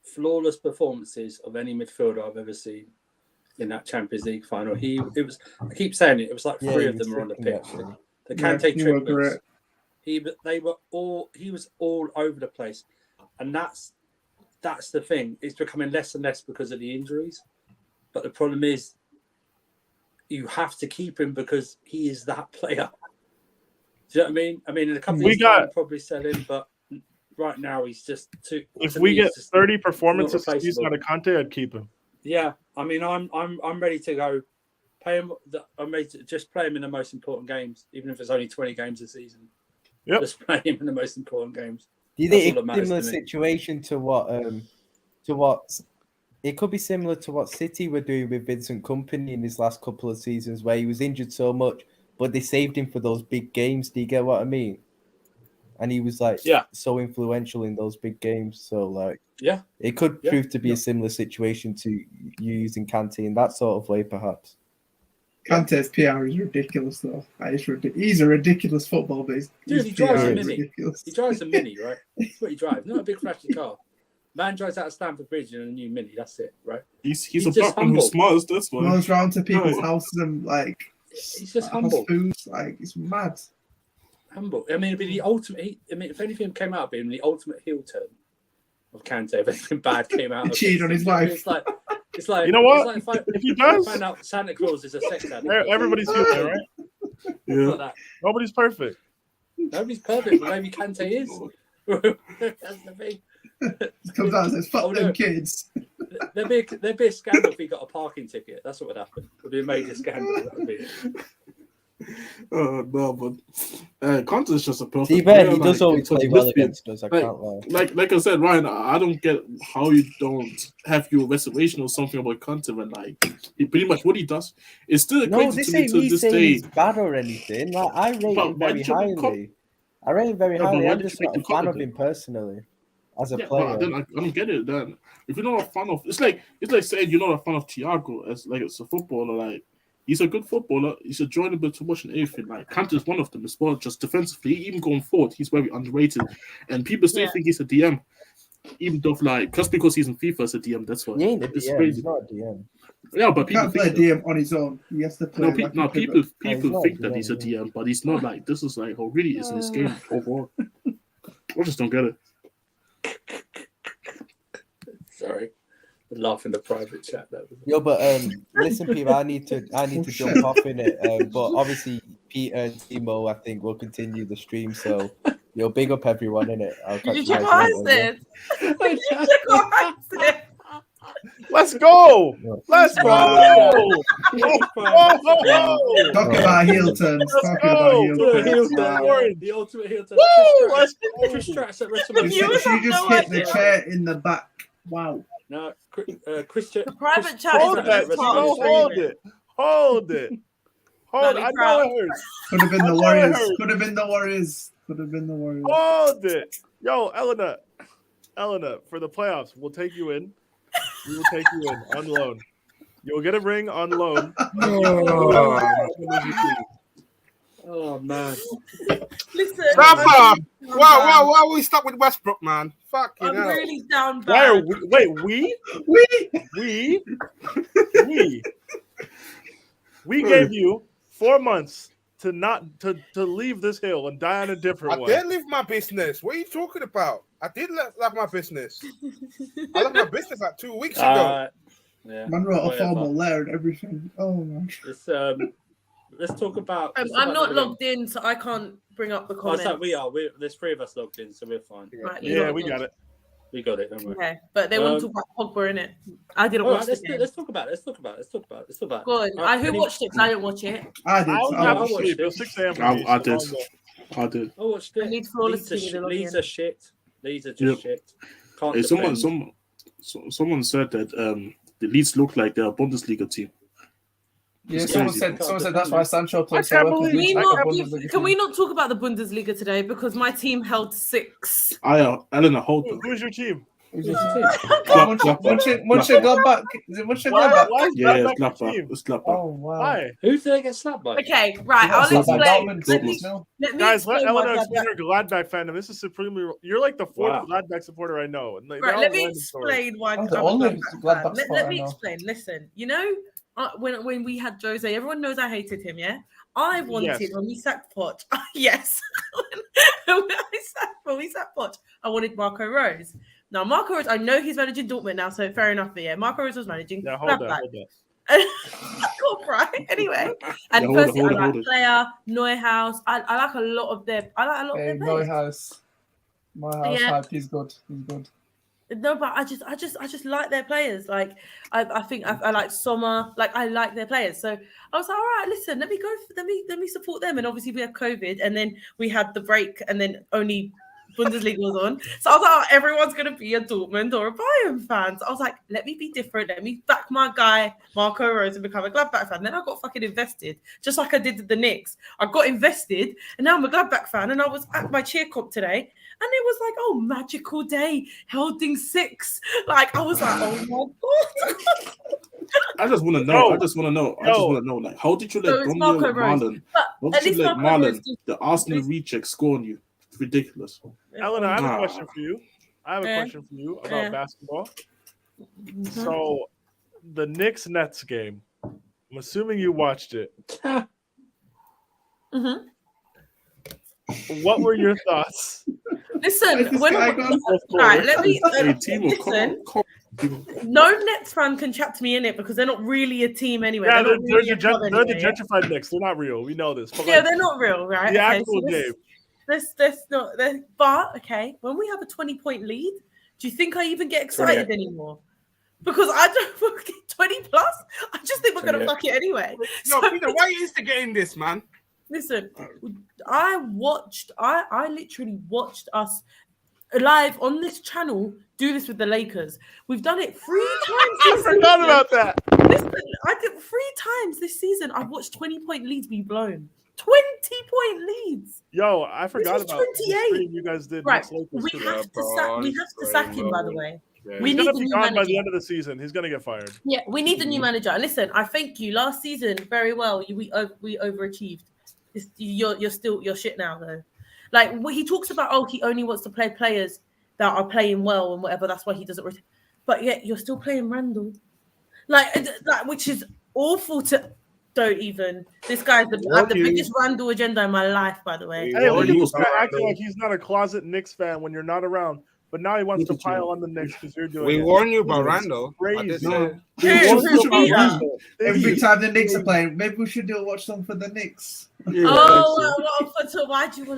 flawless performances of any midfielder I've ever seen in that Champions League final. I keep saying it was like 3 of them were on the pitch. The Kante triplets. He was all over the place. And that's the thing. It's becoming less and less because of the injuries. But the problem is you have to keep him because he is that player. Do you know what I mean? I mean, in a couple of years I'll probably sell him, but right now he's just too. If we get 30 performances season out of Conte, I'd keep him. Yeah, I mean, I'm ready to go. Pay him. I'm ready to just play him in the most important games, even if it's only 20 games a season. Yep. Just play him in the most important games. Do you think it's a similar situation to what it could be similar to what City were doing with Vincent Kompany in his last couple of seasons, where he was injured so much, but they saved him for those big games? Do you get what I mean? And he was like so influential in those big games. So like it could prove to be a similar situation to you using Kante in that sort of way, perhaps. Kante's PR is ridiculous, though. He's a ridiculous football, but he drives a mini. Ridiculous. He drives a mini, right? That's what he drives. Not a big flashy car. Man drives out of Stamford Bridge in a new mini. That's it, right? He's a black man who's smart. That's why. Goes round to people's houses and like he's just humble. Food, like it's mad. Humble. I mean, it'd be the ultimate. If anything came out of him, the ultimate heel turn of Kante. If anything bad came out, he cheated on his wife. It's like you know what? If he does, find out Santa Claus is a sex addict. Everybody's human, right? Yeah. Nobody's perfect. Nobody's perfect, but maybe Kante is. That's the thing. He comes out and says, "Fuck them kids." There'd be a scandal if he got a parking ticket. That's what would happen. It'd be a major scandal. That would be it. No, but Conte is just a perfect. He does always play well against us. I can't lie. Like I said, Ryan, I don't get how you don't have your reservation or something about Conte when he pretty much what he does is still equated to me to this day. He's bad or anything. Like I rate him very highly. I'm just not a fan of him personally. as a But player. then I don't get it. Then if you're not a fan of, it's like saying you're not a fan of Thiago as a footballer. Like he's a good footballer. He's enjoyable to watch and everything. Like Kante's one of them as well. Just defensively, even going forward, he's very underrated, and people still think he's a DM. Even though, like, just because he's in FIFA as a DM, that's why. He ain't a It's DM. crazy. He's not a DM. Yeah, but He people can't play think DM on his own. He has to play. people he's not think a that DM, he's a DM, but he's not. Like this is like how really is in this game overall. I just don't get it. Sorry, laugh in the private chat. That was... Yo, but listen, people, I need to jump off in it. But obviously, Peter and Timo, I think, will continue the stream. So, yo, big up everyone in it. Did you check what I said? Did you check what I said? Let's go. Let's go. Talking about heel turns. Talking about heel turns. The ultimate heel turn. Chris Stratz at WrestleMania. She just hit the chair in the back. Wow. No, Christian. The private chat. Hold it. Hold it. I know it hurts. Could have been the Warriors. Could have been the Warriors. Could have been the Warriors. Hold it. Yo, Elena, for the playoffs, we'll take you in. We will take you in on loan. You'll get a ring on loan. Oh man! Listen, Why are we stuck with Westbrook, man? Fucking I'm hell. really down bad. Why are we? Wait, we gave you 4 months to leave this hill and die on a different one. I didn't leave my business. What are you talking about? I did leave my business. I left my business like 2 weeks ago. Yeah. Man wrote a formal letter and everything. Oh man. Let's talk about. I'm not logged in, so I can't bring up the comments. Oh, we are. There's 3 of us logged in, so we're fine. Right, Yeah, we got it. We got it. Don't worry. Okay, but they want to talk about Pogba in it. I didn't watch it. Let's talk about it. Go on. Who watched it? I didn't watch it. I did. I watched it. It was 6 a.m. I did. I watched it. I need flawless Leeds are shit. Leeds are just shit. Can't Hey, defend. someone said that the Leeds look like they're a Bundesliga team. Yeah, It's someone crazy. said that's why Sancho plays can't so well. believe- Can we not talk about the Bundesliga today because my team held 6? Elena, hold on. Who's your team? Mönchengladbach. Is it Mönchengladbach? Why is Yeah, Gladbach it's your Gladbach. team? It's Gladbach. Oh wow. Why? Who did they get slapped by? Okay, right. I'll Gladbach, explain. Dortmund, Let me Guys, let explain why Elena explain Gladbach- her Gladbach fandom. This is supremely. You're like the 4th Wow. Gladbach supporter I know. And, like, Right, they're let all me random stories. explain why. Oh, I'm the a only Gladbach Gladbach fan. supporter Let me I know. explain. Listen, when we had Jose, everyone knows I hated him. Yeah, I wanted Yes. when we sacked Poch. Yes, when we sacked Poch, I wanted Marco Rose. Now Marco Rose, I know he's managing Dortmund now, so fair enough. But yeah, Marco Rose was managing. Yeah, hold Gladbach. that. Cool, right? Anyway, and Yeah, firstly, hold I it, like hold it. Player Neuhaus. I like a lot of their. I like a lot of Hey, their players. Neuhaus Yeah. hype. He's good. No, but I just like their players. Like I think I like Sommer. Like I like their players. So I was like, all right, listen, let me support them. And obviously we had COVID, and then we had the break, and then only Bundesliga was on. So I was like, oh, everyone's gonna be a Dortmund or a Bayern fan. So I was like, let me be different. Let me back my guy Marco Rose and become a Gladbach fan. Then I got fucking invested, just like I did with the Knicks. I got invested, and now I'm a Gladbach fan. And I was at my cheer comp today. And it was like, oh, magical day, holding 6. Like, I was like, oh my God. I just want to know. Like, how did you let So it's Marco Daniel Rose. Marlon? But How at did least you let Marco Rose Marlon, the Arsenal reject, score on you? It's ridiculous. Elena, I have a Nah. question for you. About basketball. So, the Knicks Nets game. I'm assuming you watched it. Mhm. What were your thoughts? Listen, when guy I'm, gone? right, let me Hey, Timo, listen. come on. No Nets fan can chat to me in it because they're not really a team anyway. Yeah, they're they're, not really a club they're the anyway, yeah? gentrified Knicks. They're not real. We know this. But Yeah, like, they're not real, right? the Okay, actual so game. Let's not. But okay, when we have a 20-point lead, do you think I even get excited 28. anymore? Because I don't get 20 plus. I just think we're gonna 28. fuck it anyway. No, So- Peter, why are you instigating this, man? Listen, I literally watched us live on this channel do this with the Lakers. We've done it 3 times. I this forgot season. about that. Listen, I did 3 times this season. I've watched 20-point leads be blown. 20 20-point leads. Yo, I forgot was about the 28. stream you guys did. Right. Next Lakers We stream. have to sack him, by the way. We He's need gonna the be new gone by manager. the end of the season. He's gonna get fired. Yeah, we need the new manager. And listen, I thank you. Last season, very well. We overachieved. You're shit now though. Like he talks about, he only wants to play players that are playing well and whatever. That's why he doesn't. But yet you're still playing Randall, like which is awful to. Don't even. This guy's the biggest Randall agenda in my life, by the way. Hey, look at this guy acting like he's not a closet Knicks fan when you're not around. But now he wants to pile on the Knicks because you're doing We it. warned you about Randall. Every time the Knicks are playing, maybe we should do a watch song for the Knicks. Why do you want to do a watch song for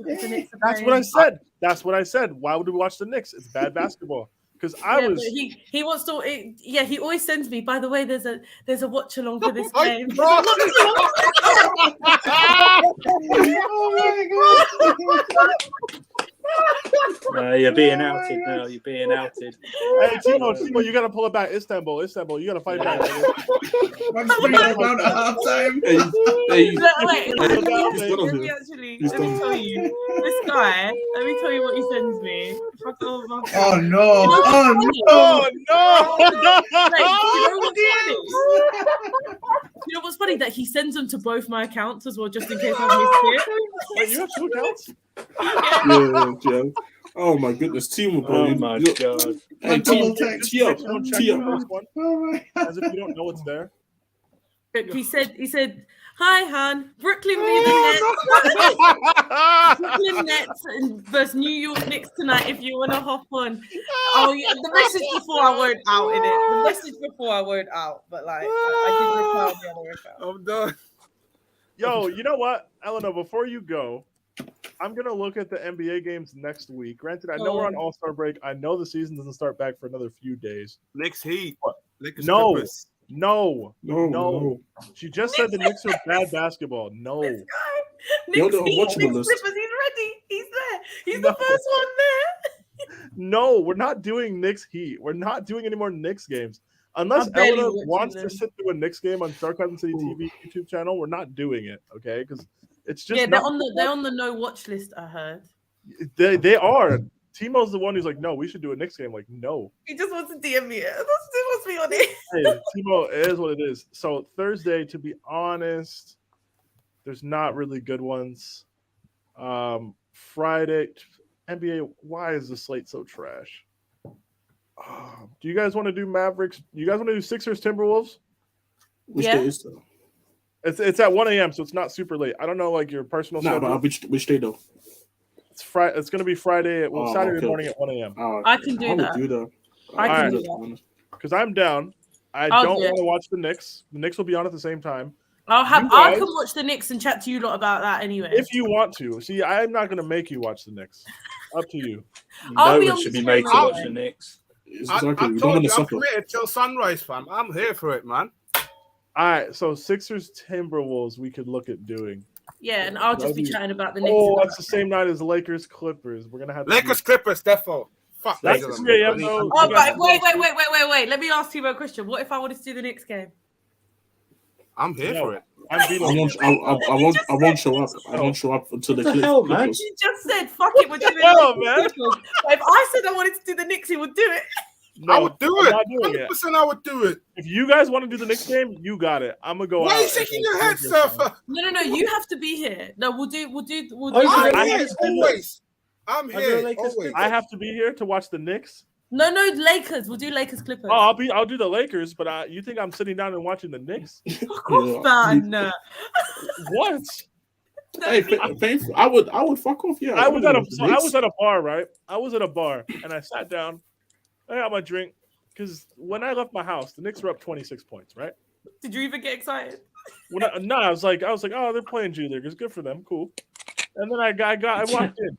the Knicks? That's what I said. That's what I said. Why would we watch the Knicks? It's bad basketball. Because he wants to. He always sends me. By the way, there's a watch along for this game. Oh my god! You're being outed now. You're being outed. Hey, Timo, you gotta pull it back. Istanbul, you gotta fight back. What's going on at halftime? Let me tell you. This guy. Let me tell you what he sends me. Oh no! You know what's funny? That he sends them to both my accounts as well, just in case I missed it. Wait, you have 2 accounts? Yeah. Oh my goodness, Timo, bro. Oh my god. Hey, Timo. As if you don't know what's there. He said, "Hi, Han. Brooklyn Brooklyn Nets versus New York Knicks tonight. If you want to hop on." Oh, yeah, the message before I went out in it. The message before I went out, but like I did reply on the other account. I'm done. Yo, you know what, Eleanor? Before you go, I'm gonna look at the NBA games next week. Granted, I know we're on All-Star break. I know the season doesn't start back for another few days. Knicks Heat. No. She just said the Knicks are bad basketball. No. Knicks Clippers, he's ready. He's there. He's the first one there. No, we're not doing Knicks Heat. We're not doing any more Knicks games. Unless Eleanor wants to sit through a Knicks game on Sarcasm City TV YouTube channel, we're not doing it, okay? Because it's just they're on the no watch list, I heard. They are. Timo's the one who's like, no, we should do a Knicks game. Like, no. He just wants to DM me. He wants me on it. Hey, Timo, it is what it is. So Thursday, to be honest, there's not really good ones. Friday, NBA, why is the slate so trash? Do you guys want to do Mavericks? You guys want to do Sixers Timberwolves? Which day is that? It's at 1 a.m., so it's not super late. I don't know, like your personal schedule. But which day though? It's Friday. It's going to be Friday. Saturday morning at 1 a.m. I can do that. I can do that because I'm down. I don't want to watch the Knicks. The Knicks will be on at the same time. I can watch the Knicks and chat to you lot about that anyway. If you want to. See, I'm not going to make you watch the Knicks. Up to you. No one should be made to watch the Knicks. I told you, I'm committed till sunrise, fam. I'm here for it, man. All right, so Sixers Timberwolves we could look at doing. Yeah, and I'll just be chatting about the Knicks. Oh, that's the same night as Lakers Clippers. We're gonna have Lakers Clippers, Defo. Fuck. That's 3 a.m. though. Oh, but wait. Let me ask you a question. What if I wanted to do the Knicks game? I'm here for it. I won't show up. I won't show up until the Clippers. Man? You just said, "Fuck it, we're doing it." If I said I wanted to do the Knicks, he would do it. No, I would do it. 100% I would do it. If you guys want to do the Knicks game, you got it. I'm gonna go. Why are you shaking your head, Surfer? No. You have to be here. No, we'll do. I'm here always. I'm here. Always. I have to be here to watch the Knicks. No, Lakers. We'll do Lakers Clippers. Oh, I'll do the Lakers, but you think I'm sitting down and watching the Knicks? Fuck off, man. What? Hey, I would fuck off. Yeah, I was at a bar, right? I was at a bar and I sat down. I got my drink because when I left my house, the Knicks were up 26 points, right? Did you even get excited? I was like, oh, they're playing G League. It's good for them, cool. And then I walked in.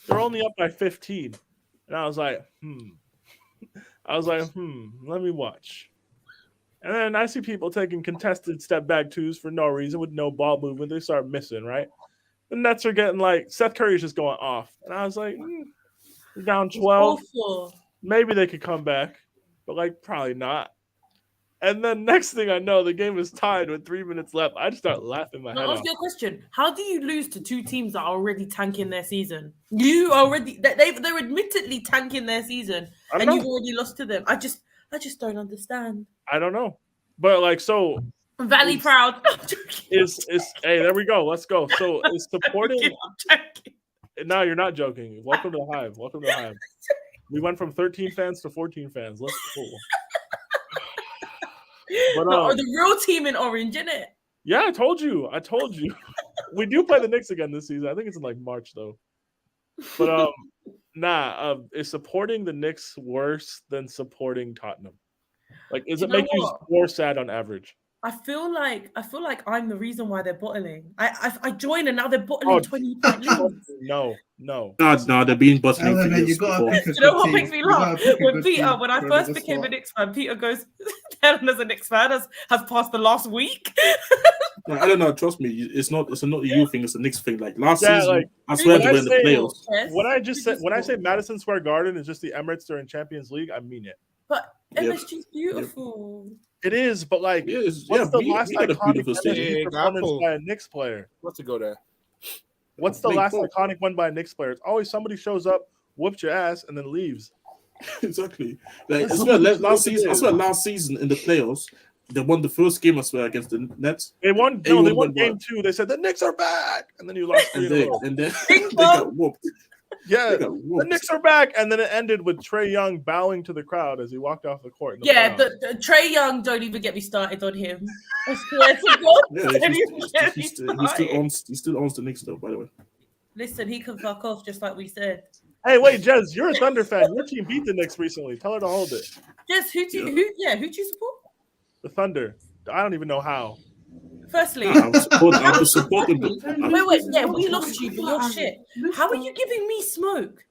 They're only up by 15, and I was like, let me watch. And then I see people taking contested step back twos for no reason with no ball movement. They start missing, right? The Nets are getting like Seth Curry's just going off, and I was like, we're down 12. Maybe they could come back, but like probably not. And then next thing I know, the game is tied with 3 minutes left. I just start laughing my head Now, off. ask you a question. How do you lose to two teams that are already tanking their season? They're admittedly tanking their season, and you've already lost to them. I just don't understand. I don't know. But like, so Valley proud. is hey, there we go. Let's go. So is supporting. I'm joking. No, you're not joking. Welcome to the Hive. Welcome to the Hive. We went from 13 fans to 14 fans. Let's go. But, the real team in orange, isn't it? Yeah, I told you. We do play the Knicks again this season. I think it's in like March though. But is supporting the Knicks worse than supporting Tottenham? Like, does it make you more sad on average? I feel like I'm the reason why they're bottling. I joined and now they're bottling 20 point leads. No, they're being bottling. You know what makes me laugh? When I first became a Knicks fan, Peter goes, "Helen as a Knicks fan has passed the last week." No, I don't know. Trust me, it's not a you thing. It's a Knicks thing. Like last season, like, I swear to win the playoffs. When I say Madison Square Garden is just the Emirates during Champions League, I mean it. But MSG is beautiful. It is, but like, what's the last iconic MSG performance by a Knicks player? Let's go there. What's the last iconic one by a Knicks player? It's always somebody shows up, whoops your ass, and then leaves. Exactly. Like, I swear last season in the playoffs, they won the first game, I swear, against the Nets. They won game 2. They said the Knicks are back, and then you lost 3 and then they got whooped. Yeah, the Knicks are back, and then it ended with Trae Young bowing to the crowd as he walked off the court. The Trae Young, don't even get me started on him. I swear to God. He still owns the Knicks, though, by the way. Listen, he can fuck off, just like we said. Hey, wait, Jez, you're a Thunder fan. Your team beat the Knicks recently. Tell her to hold it. Jez, who do you support? The Thunder. I don't even know how. Firstly, I'm supporting them. Wait, yeah, we lost you, but you're shit. How are you giving me smoke?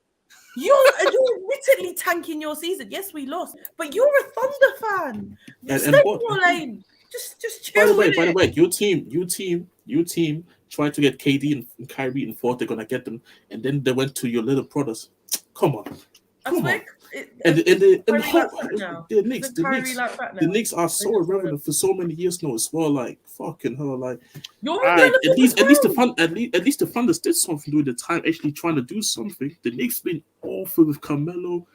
You're admittedly tanking your season. Yes, we lost, but you're a Thunder fan. Stay in your lane. Just chill. By the way, your team tried to get KD and Kyrie and thought they're gonna get them, and then they went to your little brothers. Come on. The Knicks are so irrelevant for so many years now as well. Like fucking hell, like at least the Thunders did something during the time, actually trying to do something. The Knicks been awful with Carmelo,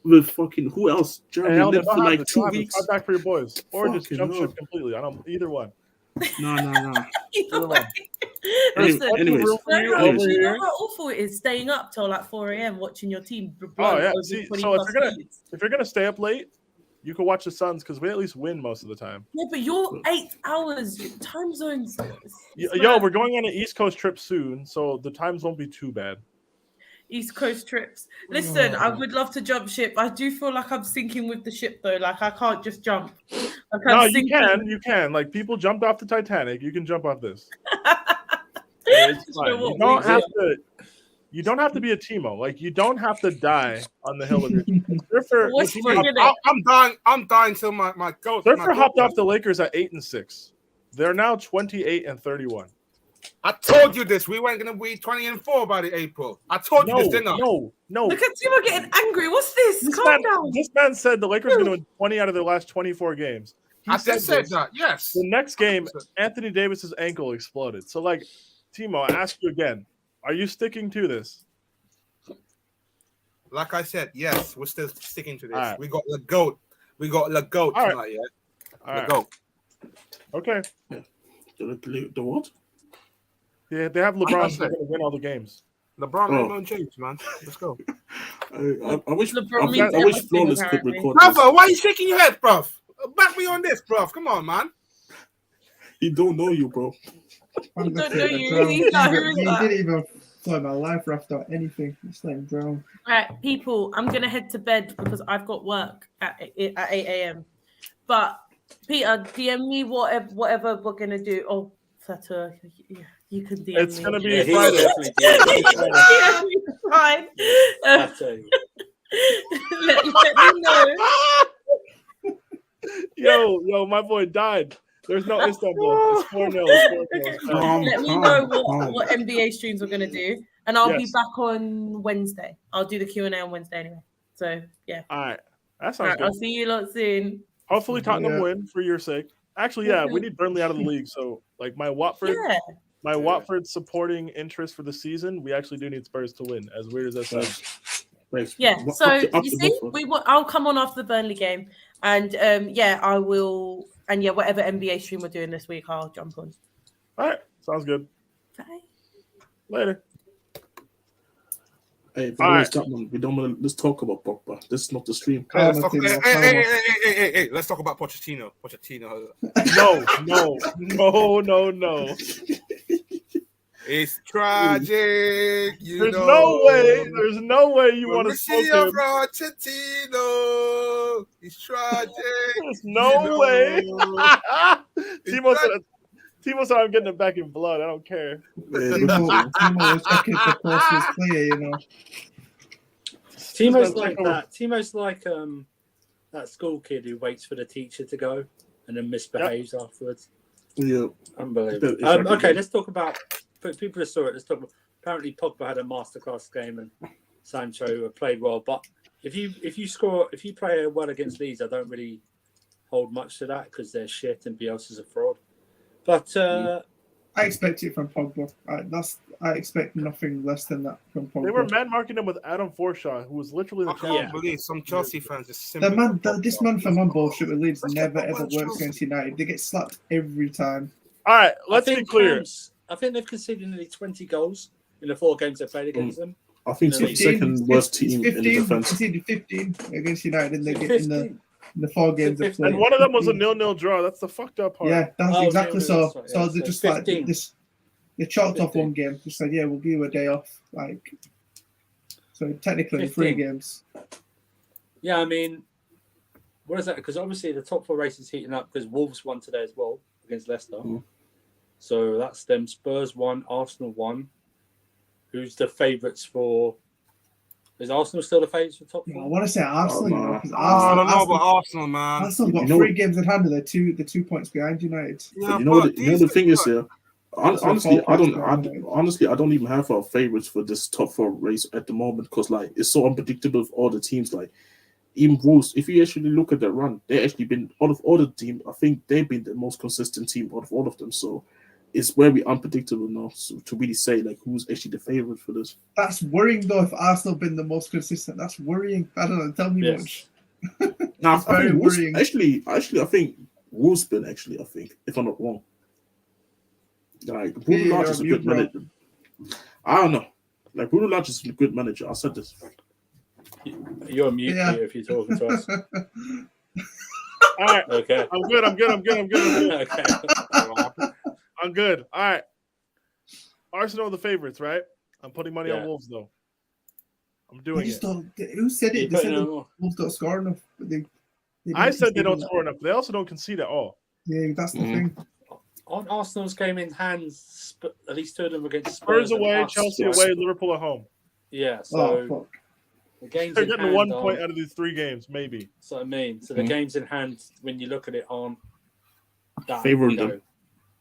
with fucking who else? Jeremy Lin for like 2 weeks. Come back for your boys, or just jump ship completely. I don't either one. No. Either one. Anyways. You know how awful it is staying up till like 4 a.m. watching your team. See, so if you're gonna stay up late, you can watch the Suns because we at least win most of the time. Yeah, but you're 8 hours time zones. We're going on an East Coast trip soon, so the times won't be too bad. East Coast trips. Listen, I would love to jump ship. I do feel like I'm sinking with the ship though. Like I can't just jump. No, you can. Like people jumped off the Titanic. You can jump off this. It's fine. You don't have to be a Timo. Like you don't have to die on the hill of your team. I'm dying till my goat. Surfer hopped off the Lakers at 8-6. They're now 28-31. I told you this. We weren't going to be 20-4 by the April. I told you this, didn't I? No. Look at Timo getting angry. What's this? Calm down. This man said the Lakers are going to win 20 out of their last 24 games. I said that, yes. The next game, Anthony Davis's ankle exploded. So, like, Timo, I ask you again, are you sticking to this? Like I said, yes, we're still sticking to this. Right. We got the GOAT. We got the GOAT tonight, right. Yeah? The GOAT. Okay. The what? Yeah, they have LeBron. They're going to win all the games. LeBron James, man. Let's go. I wish Flawless could record this. Why are you shaking your head, bruv? Back me on this, bruv. Come on, man. He don't know you, bro. He didn't even throw my life raft or anything. Just let him drown. All right, people, I'm going to head to bed because I've got work at 8 a.m. But, Peter, DM me whatever we're going to do. Oh, Fatua, you can DM me. It's going to be Friday. Fine. Let me know. Yo, my boy died. There's no Istanbul. It's 4-0. Let me know what NBA streams we're going to do. And I'll be back on Wednesday. I'll do the Q&A on Wednesday anyway. So, yeah. All right. That sounds good. I'll see you lot soon. Hopefully Tottenham Yeah. win for your sake. Actually, yeah, we need Burnley out of the league. So, like my Watford, Yeah. Watford supporting interest for the season, we actually do need Spurs to win. As weird as that sounds. Thanks. Yeah. Up So to you see, Watford. I'll come on after the Burnley game, and yeah, I will, and yeah, whatever NBA stream we're doing this week, I'll jump on. All right, sounds good. Bye. Later. Hey, by the way, stop, man. We don't want to. Let's talk about Pogba. This is not the stream. Hey, let's talk about Pochettino. No. It's tragic. There's no way you want to smoke him. Pochettino. It's tragic. There's no way. Timo said I'm getting it back in blood. I don't care. Timo was checking the course was clear, you know. Timo's like that. Timo's like that school kid who waits for the teacher to go and then misbehaves afterwards. Yeah, unbelievable. Okay, let's talk about. For people who saw it, let's talk about. Apparently, Pogba had a masterclass game and Sancho played well. But if you play well against Leeds, I don't really hold much to that because they're shit and Bielsa's a fraud. But I expect it from Pogba. I expect nothing less than that from Pogba. They were man marking him with Adam Forshaw, who was literally the I can't believe some Chelsea fans just this man for man Pogba. bullshit with Leeds never ever works against United. They get slapped every time. All right, let's be clear. I think they've conceded nearly 20 goals in the 4 games they've played against them. I think it's the second worst team in the defense. Conceded 15 against United in the 4 games they've played. And one of them was a 0-0 draw. That's the fucked up part. Yeah, that's exactly so. Right, so they're just 15. Like this. They chalked 15. off one game. Just said, yeah, we'll give you a day off. Like, so technically 3 games. Yeah, I mean, what is that? Because obviously the top 4 race is heating up because Wolves won today as well against Leicester. So that's them. Spurs won, Arsenal won. Who's the favourites for? Is Arsenal still the favourites for top 4? I want to say Arsenal. I don't know about Arsenal, man. Arsenal got 3 games in hand. They're 2 points behind United. Yeah, the thing is here. Honestly, I don't even have our favorites for this top 4 race at the moment because like it's so unpredictable with all the teams. Like even Wolves, if you actually look at that run, they actually been out of all the teams. I think they've been the most consistent team out of all of them. So it's very unpredictable now to really say like who's actually the favorite for this. That's worrying though. If Arsenal been the most consistent, that's worrying. I don't know. Tell me much. Now, It's very worrying. Actually, I think Wolves been actually. I think if I'm not wrong. Like Bruno Lage is a good manager. I don't know. Like Bruno Lage is a good manager. I said this. You're on mute here if you're talking to us. All right. Okay. I'm good. Okay. I'm good. All right. Arsenal are the favorites, right? I'm putting money on Wolves though. I'm doing it. Who said it? They said the Wolves don't score enough. But I said they don't score enough. They also don't concede at all. Yeah, that's the thing. On Arsenal's game in hand, at least 2 of them against Spurs away, Chelsea away, Liverpool at home. Yeah, so fuck. the games They're in getting hand 1 point out of these 3 games, maybe. So I mean, so the games in hand, when you look at it, aren't that Favouring them.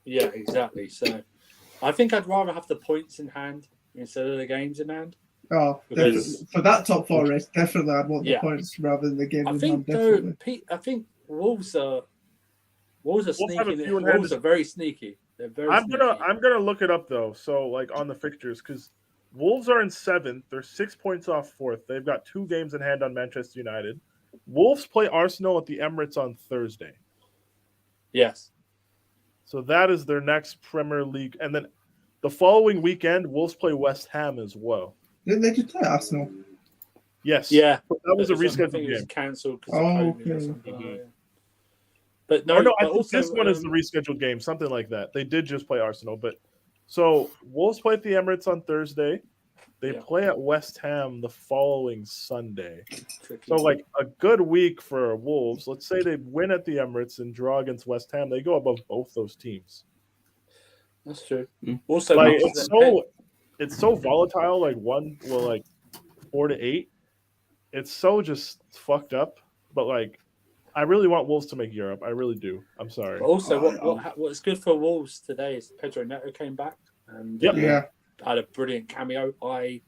Yeah, exactly. So I think I'd rather have the points in hand instead of the games in hand. Oh, for that top 4 race, definitely I'd want the points rather than the game in hand. Definitely. I think Wolves are sneaky. Wolves Wolves are very sneaky. They're very. I'm gonna look it up though. So like on the fixtures, because Wolves are in 7th. They're 6 points off 4th. They've got 2 games in hand on Manchester United. Wolves play Arsenal at the Emirates on Thursday. Yes. So that is their next Premier League, and then the following weekend, Wolves play West Ham as well. Didn't they just play Arsenal? Yes. Yeah. That was a rescheduled game. It was game. cancelled because of COVID or something. But I think this one is the rescheduled game, something like that. They did just play Arsenal, but so Wolves play at the Emirates on Thursday. They play at West Ham the following Sunday. So like a good week for Wolves. Let's say they win at the Emirates and draw against West Ham. They go above both those teams. That's true. Also, like it's so volatile. Like 4 to 8. It's so just fucked up. But like, I really want Wolves to make Europe. I really do. I'm sorry. But also, what's good for Wolves today is Pedro Neto came back and had a brilliant cameo. I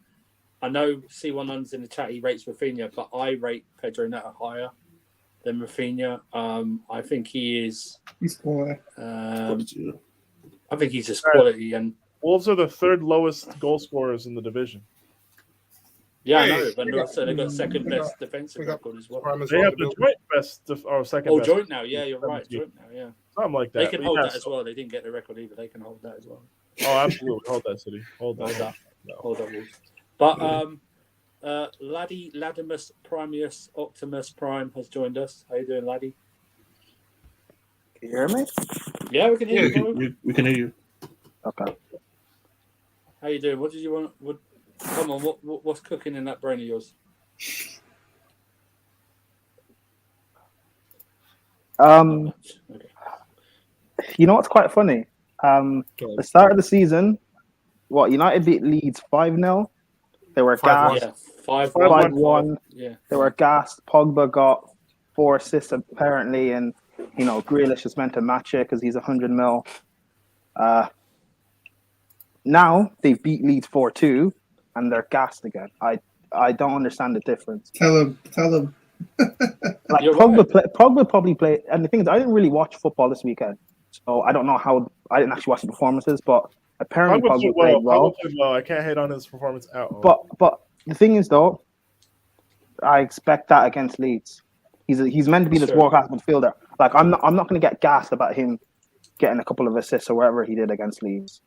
know C1's in the chat. He rates Rafinha, but I rate Pedro Neto higher than Rafinha. I think he is. He's quality. I think he's just quality, and Wolves are the third lowest goal scorers in the division. yeah, I Hey, know, but also they've got second we best got- defensive we got record as well. Prime as They well, have the the joint best or second Oh, best. joint now. Yeah, you're right. 17. Joint now. Yeah, Something like that. they can But hold yeah, that as well. They didn't get the record either. They can hold that as well. Oh, absolutely. Hold that, City. Hold that. Hold that. No. Hold that, Wolves. But Laddie, Ladimus, Primus, Optimus Prime has joined us. How you doing, Laddie? Can you hear me? Yeah, we can hear Yeah, you. Bro. we can hear you. Okay. How you doing? What did you want? Come on, what's cooking in that brain of yours? Okay. You know what's quite funny? Go The start of the season, United beat Leeds 5-0. They were 5-1. gassed. Yeah, 5-1. Yeah, They were gassed. Pogba got 4 assists apparently, and Grealish is meant to match it because he's 100 mil. Now they beat Leeds 4-2, and they're gassed again. I don't understand the difference. Tell him. Like You're Pogba probably played, and the thing is, I didn't really watch football this weekend, so I don't know how. I didn't actually watch the performances, but apparently Pogba played well. Pogba played well. I can't hate on his performance at all. But the thing is, though, I expect that against Leeds. He's meant to be this Sure. world-class midfielder. Like I'm not going to get gassed about him getting a couple of assists or whatever he did against Leeds.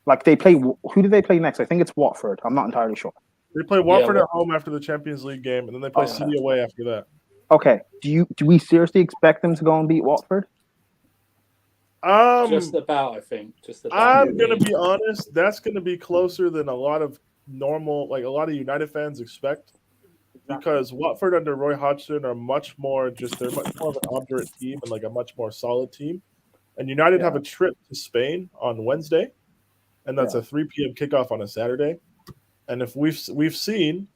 Like they play. Who do they play next? I think it's Watford. I'm not entirely sure. They play Watford Yeah, at home after the Champions League game, and then they play Oh. City away after that. Okay. Do we seriously expect them to go and beat Watford? just about. I think just about. I'm gonna be honest. That's gonna be closer than a lot of United fans expect, because Watford under Roy Hodgson are much more they're much more of an obdurate team and like a much more solid team. And United have a trip to Spain on Wednesday, and that's a 3 p.m. kickoff on a Saturday. And if we've seen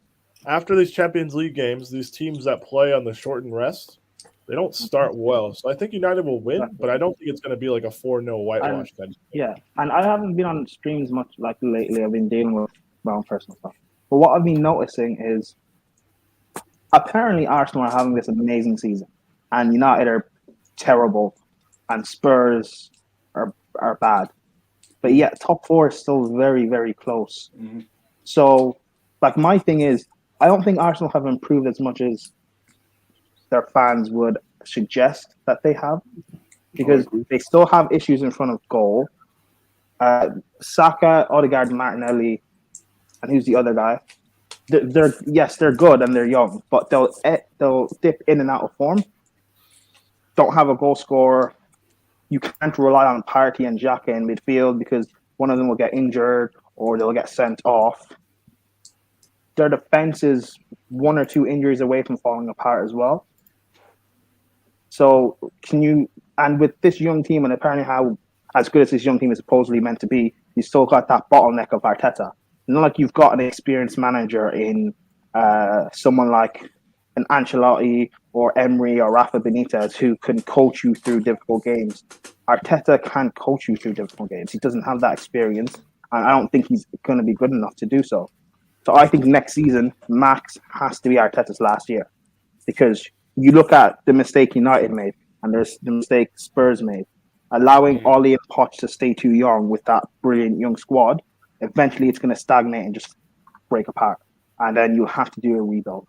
after these Champions League games, these teams that play on the shortened rest, they don't start well. So I think United will win, but I don't think it's going to be like a 4-0 whitewash. Yeah, and I haven't been on streams much like lately. I've been dealing with my own personal stuff. But what I've been noticing is apparently Arsenal are having this amazing season, and United are terrible, and Spurs are bad. But yet, top 4 is still very, very close. Mm-hmm. So, like, my thing is, I don't think Arsenal have improved as much as their fans would suggest that they have, because they still have issues in front of goal. Saka, Odegaard, Martinelli, and who's the other guy? They're good and they're young, but they'll dip in and out of form. Don't have a goal scorer. You can't rely on Partey and Xhaka in midfield because one of them will get injured or they'll get sent off. Their defense is 1 or 2 injuries away from falling apart as well. So and with this young team, and apparently how as good as this young team is supposedly meant to be, you still got that bottleneck of Arteta. Not like you've got an experienced manager in someone like an Ancelotti or Emery or Rafa Benitez who can coach you through difficult games. Arteta can't coach you through difficult games. He doesn't have that experience, and I don't think he's going to be good enough to do so. So I think next season, max has to be Arteta's last year, because you look at the mistake United made, and there's the mistake Spurs made, allowing Ollie and Poch to stay too young with that brilliant young squad. Eventually, it's going to stagnate and just break apart, and then you have to do a rebuild.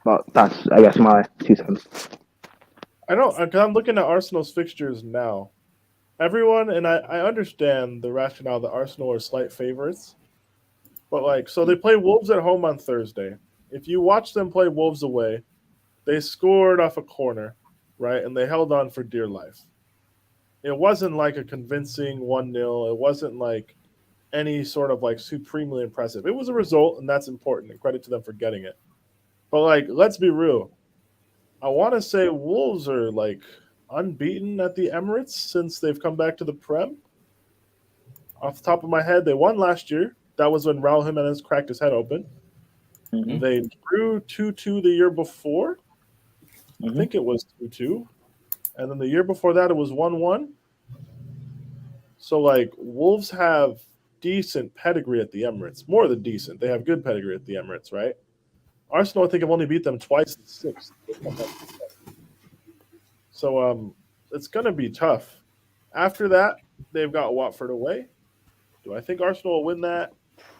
But that's, I guess, my 2 cents. I don't, because I'm looking at Arsenal's fixtures now. Everyone, and I understand the rationale that Arsenal are slight favorites, but so they play Wolves at home on Thursday. If you watch them play Wolves away, they scored off a corner, right? And they held on for dear life. It wasn't like a convincing 1-0. It wasn't like any sort of supremely impressive. It was a result, and that's important, and credit to them for getting it. But let's be real. I want to say Wolves are unbeaten at the Emirates since they've come back to the Prem. Off the top of my head, they won last year. That was when Raul Jimenez cracked his head open. Mm-hmm. They drew 2-2 the year before. Mm-hmm. I think it was 2-2. And then the year before that, it was 1-1. So, Wolves have decent pedigree at the Emirates. More than decent. They have good pedigree at the Emirates, right? Arsenal, I think, have only beat them twice in 6. So it's going to be tough. After that, they've got Watford away. Do I think Arsenal will win that?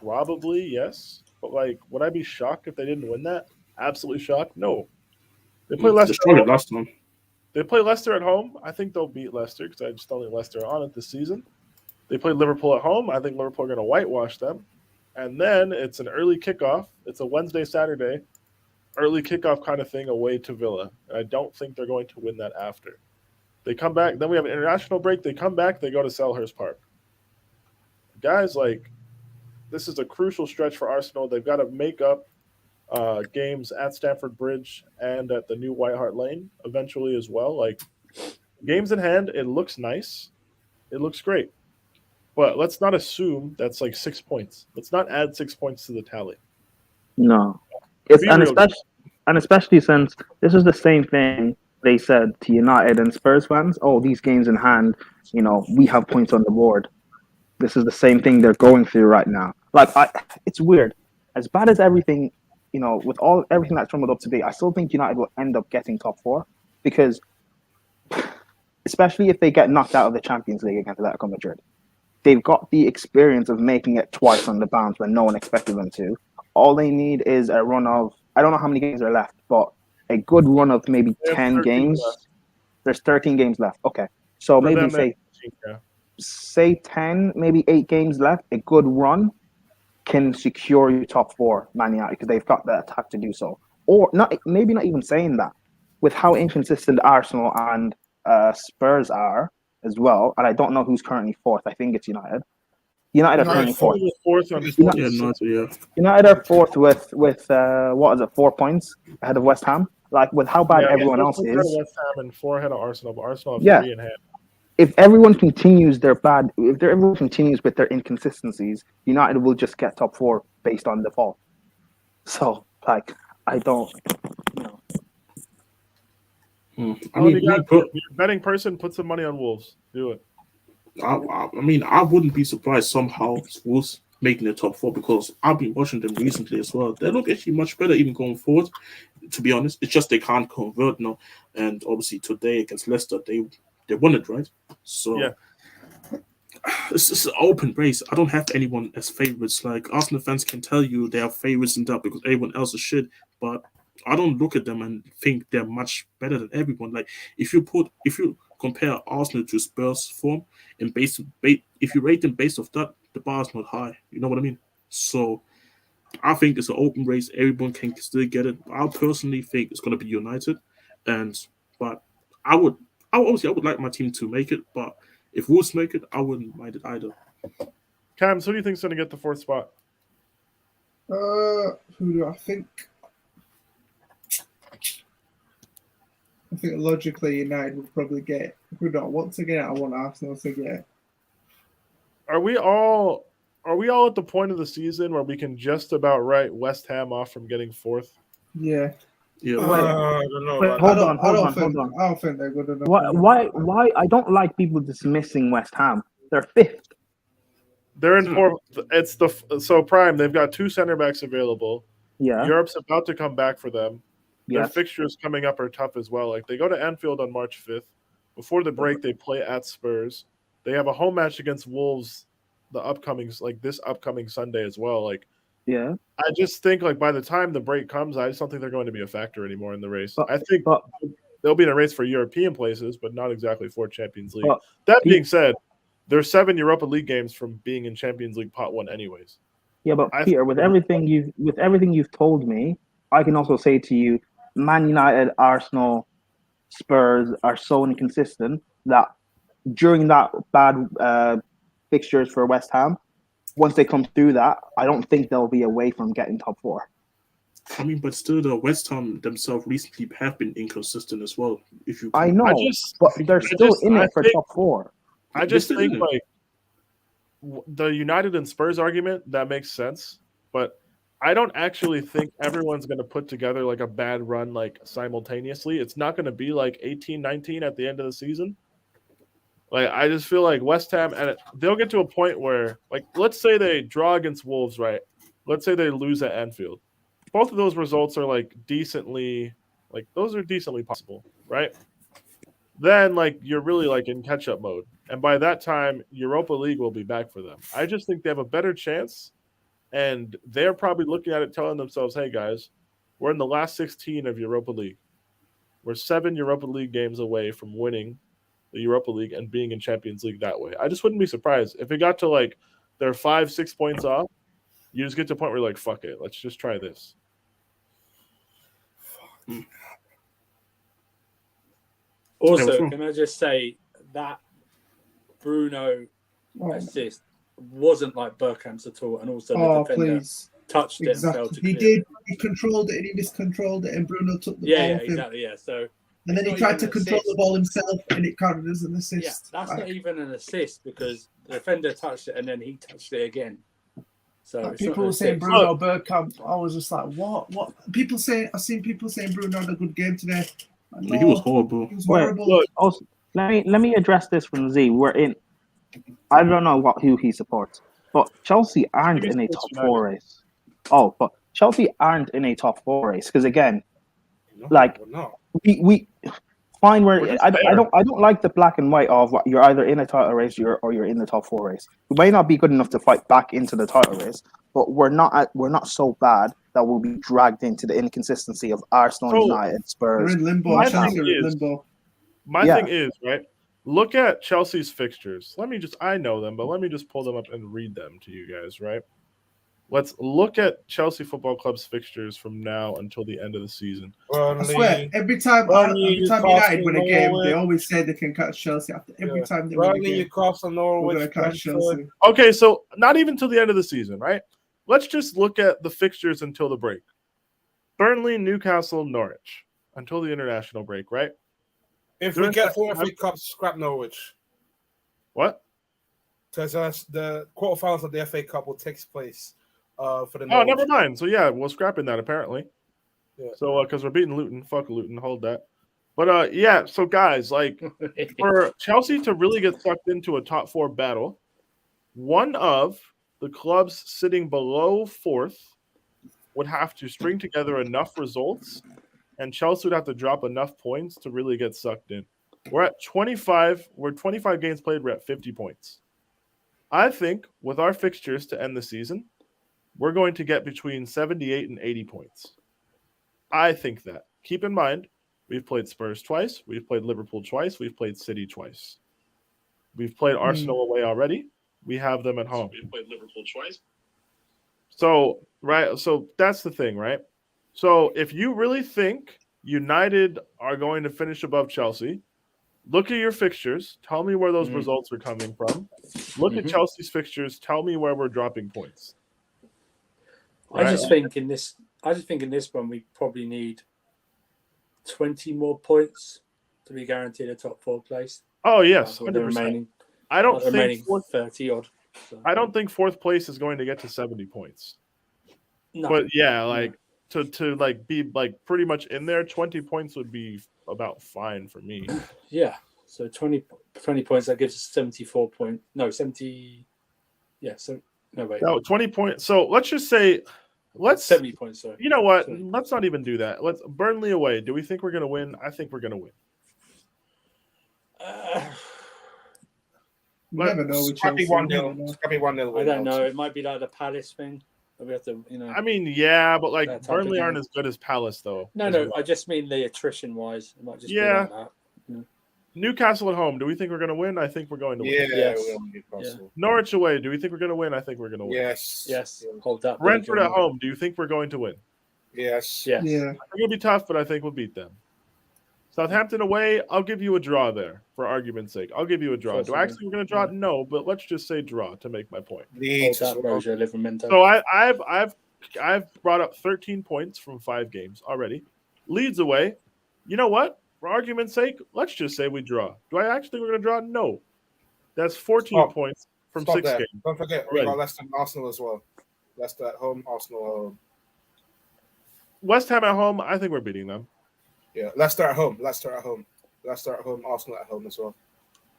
Probably, yes. But, would I be shocked if they didn't win that? Absolutely shocked? No. They play Leicester. They struggled last time. They play Leicester at home. I think they'll beat Leicester because I just don't think Leicester are on it this season. They play Liverpool at home. I think Liverpool are going to whitewash them. And then it's an early kickoff. It's a Wednesday, Saturday, early kickoff kind of thing away to Villa. And I don't think they're going to win that after. They come back. Then we have an international break. They come back. They go to Selhurst Park. Guys, this is a crucial stretch for Arsenal. They've got to make up games at Stamford Bridge and at the new White Hart Lane eventually as well. Games in hand, it looks nice. It looks great. But let's not assume that's 6 points. Let's not add 6 points to the tally. No. Especially since this is the same thing they said to United and Spurs fans. Oh, these games in hand, we have points on the board. This is the same thing they're going through right now. It's weird. As bad as everything, with everything that's rumbled up to be, I still think United will end up getting top 4 because, especially if they get knocked out of the Champions League against Atletico Madrid, they've got the experience of making it twice on the bounce when no one expected them to. All they need is a run of, I don't know how many games are left, but a good run of maybe 10 games. Left. There's 13 games left. Okay. So maybe say 10, maybe 8 games left. A good run can secure you top 4, Man United, because they've got the attack to do so. Or maybe not even saying that. With how inconsistent Arsenal and Spurs are as well, and I don't know who's currently 4th. I think it's United. United are currently 4th. United are 4th with what is it, 4 points ahead of West Ham. With how bad everyone else is. West Ham and 4 ahead of Arsenal, but Arsenal have 3 in hand. If everyone continues everyone continues with their inconsistencies, United will just get top 4 based on default. So, I don't. I mean, your betting person, put some money on Wolves. Do it. I wouldn't be surprised somehow Wolves making the top 4 because I've been watching them recently as well. They look actually much better even going forward. To be honest, it's just they can't convert now. And obviously today against Leicester, they won it, right? So yeah. It's an open race. I don't have anyone as favorites. Arsenal fans can tell you they are favorites in that because everyone else is shit. But I don't look at them and think they're much better than everyone. If you compare Arsenal to Spurs form and if you rate them based off that, the bar is not high. You know what I mean? So I think it's an open race. Everyone can still get it. I personally think it's going to be United, but I would like my team to make it. But if Wolves make it, I wouldn't mind it either. Cam, who do you think is going to get the 4th spot? Who do I think? I think logically United will probably get. Once again, I want Arsenal to get. Are we all at the point of the season where we can just about write West Ham off from getting 4th? Yeah. Yeah. I don't know. Hold on. I don't think they're good enough. Why? I don't like people dismissing West Ham. They're 5th. They're in 4th. So Prime. They've got 2 center backs available. Yeah. Europe's about to come back for them. Their Yes. fixtures coming up are tough as well. They go to Anfield on March 5th. Before the break, they play at Spurs. They have a home match against Wolves this upcoming Sunday as well. Yeah. I just think by the time the break comes, I just don't think they're going to be a factor anymore in the race. I think they'll be in a race for European places, but not exactly for Champions League. That being said, there's 7 Europa League games from being in Champions League pot 1 anyways. Yeah, but Peter, with everything you've told me, I can also say to you, Man United, Arsenal, Spurs are so inconsistent that during that bad fixtures for West Ham, once they come through that, I don't think they'll be away from getting top 4. I mean, but still, the West Ham themselves recently have been inconsistent as well. I know, but they're still in it for top 4. I just think the United and Spurs argument that makes sense, but I don't actually think everyone's going to put together a bad run simultaneously. It's not going to be 18-19 at the end of the season. I just feel like West Ham, and they'll get to a point where, let's say they draw against Wolves, right? Let's say they lose at Anfield. both of those results are like decently, like those are decently possible, right? Then like you're really like in catch-up mode, and by that time Europa League will be back for them. I just think they have a better chance, and they're probably looking at it, telling themselves, "Hey guys, we're in the last 16 of Europa League. We're 7 Europa League games away from winning the Europa League and being in Champions League that way." I just wouldn't be surprised if it got to like they're 5-6 points off. You just get to a point where you're like, "Fuck it, let's just try this." Also, can I just say that Bruno assist wasn't like Bergkamp's at all, and also the defender touched it and fell to He clear. did. He controlled it and he miscontrolled it, and Bruno took the ball. Yeah, off him. exactly. Yeah, so And then he tried to control the ball himself, and it counted as an assist. Yeah, that's not even an assist because the defender touched it and then he touched it again. So like people were saying Bruno Bergkamp. I was just like, what? People say I've seen people saying Bruno had a good game today. No, he was horrible. He was horrible. Look, also, let me address this from Z. We're in. I don't know who he supports, but Chelsea aren't in a top 4 race. Oh, but Chelsea aren't in a top 4 race because again, we fine. I don't like the black and white of what you're either in a title race or you're in the top 4 race. We may not be good enough to fight back into the title race, but we're not so bad that we'll be dragged into the inconsistency of Arsenal, United, Spurs. We're in limbo. My thing is, right? Look at Chelsea's fixtures. I know them, but let me just pull them up and read them to you guys, right? Let's look at Chelsea Football Club's fixtures from now until the end of the season. I swear, every time United win a game, they always say they can catch Chelsea. After every time they win a game, Newcastle, Norwich, we're gonna catch Chelsea. Okay, so not even till the end of the season, right? Let's just look at the fixtures until the break. Burnley, Newcastle, Norwich until the international break, right? If we get 4 FA Cups, scrap Norwich. What? Because the quarterfinals of the FA Cup will take place for the Norwich. Oh, never mind. So, yeah, we're scrapping that, apparently. Yeah. So, because we're beating Luton. Fuck Luton. Hold that. But, yeah, so, guys, like, for Chelsea to really get sucked into a top 4 battle, one of the clubs sitting below 4th would have to string together enough results, and Chelsea would have to drop enough points to really get sucked in. We're at 25. We're 25 games played. We're at 50 points. I think with our fixtures to end the season, we're going to get between 78 and 80 points. I think that. Keep in mind, we've played Spurs twice. We've played Liverpool twice. We've played City twice. We've played Arsenal away already. We have them at home. We've played Liverpool twice. So, right. So that's the thing, right? So if you really think United are going to finish above Chelsea, look at your fixtures. Tell me where those results are coming from. Look at Chelsea's fixtures. Tell me where we're dropping points. Right? I just think in this one we probably need 20 more points to be guaranteed a top 4 place. Oh yes, the remaining. I don't think 30 odd. So. I don't think 4th place is going to get to 70 points. No. But yeah, like to like be like pretty much in there, 20 points would be about fine for me. Yeah. So 20 points, that gives us 74 points. No, 70. Yeah. So no, wait. No, 20 points. So let's just say 70 points. Sorry. You know what? 20. Let's not even do that. Let's Burnley away. Do we think we're going to win? I think we're going to win. You never know. Scrappy 1-0. Scrappy 1-0. I don't know. It might be like the Palace thing. We have to, I mean, yeah, but like Burnley aren't as good as Palace, though. No. I just mean the attrition wise. It might just be like that. Newcastle at home. Do we think we're going to win? I think we're going to win. Yeah, yes. Norwich away. Do we think we're going to win? I think we're going to win. Yes. Hold that. Brentford at home. Do you think we're going to win? Yes. Yeah. It's going to be tough, but I think we'll beat them. Southampton away. I'll give you a draw there for argument's sake. I'll give you a draw. Do I actually we're going to draw? No, but let's just say draw to make my point. So I've brought up 13 points from 5 games already. Leeds away. You know what? For argument's sake, let's just say we draw. Do I actually think we're going to draw? No. That's 14 points from 6 games. Don't forget, we got Leicester and Arsenal as well. Leicester at home, Arsenal at home. West Ham at home, I think we're beating them. Yeah, Leicester at home, Arsenal at home as well.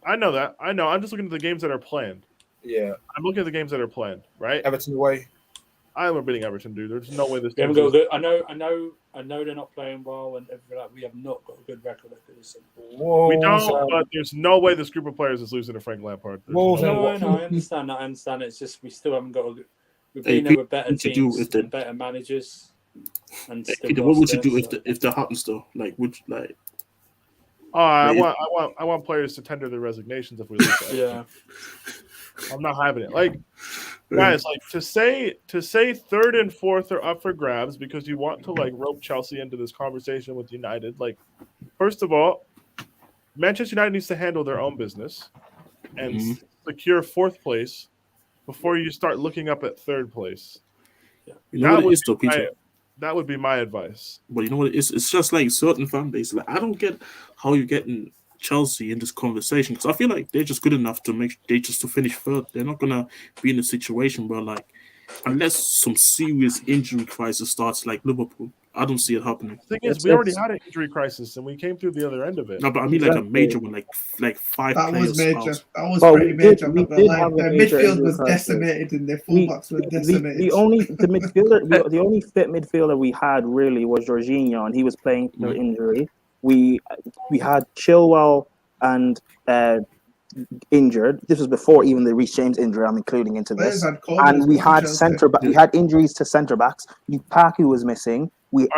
I know that. I'm just looking at the games that are planned. Yeah. I'm looking at the games that are planned, right? Everton away. I am beating Everton, dude. There's no way this. We haven't got a good. I know they're not playing well and everything like. We have not got a good record after this. We don't, but there's no way this group of players is losing to Frank Lampard. No, I understand that. I understand. It's just we still haven't got. We've been there with better teams and better managers. And Peter, what would you do if that happens though? Like, would you, like? I want players to tender their resignations if we lose. Yeah. I'm not having it. Like, guys, like to say third and fourth are up for grabs because you want to like rope Chelsea into this conversation with United. Like, first of all, Manchester United needs to handle their own business and secure fourth place before you start looking up at third place. Yeah. You know what it is, though, Peter? That would be my advice. But you know what it is? It's just like certain fan bases. Like, I don't get how you're getting Chelsea in this conversation because I feel like they're just good enough to finish third. They're not gonna be in a situation where, like, unless some serious injury crisis starts like Liverpool, I don't see it happening. The thing is, we already had an injury crisis and we came through the other end of it. No, but I mean like a major one, like 5 that players. Was major. Out. That was pretty major. I'm not gonna lie. Their midfield was decimated and their fullbacks were decimated. The only fit midfielder we had really was Jorginho, and he was playing through injury. We had Chilwell and injured. This was before even the Reece James injury. I'm including into this. And we had We had injuries to centre backs. Lukaku was missing. Which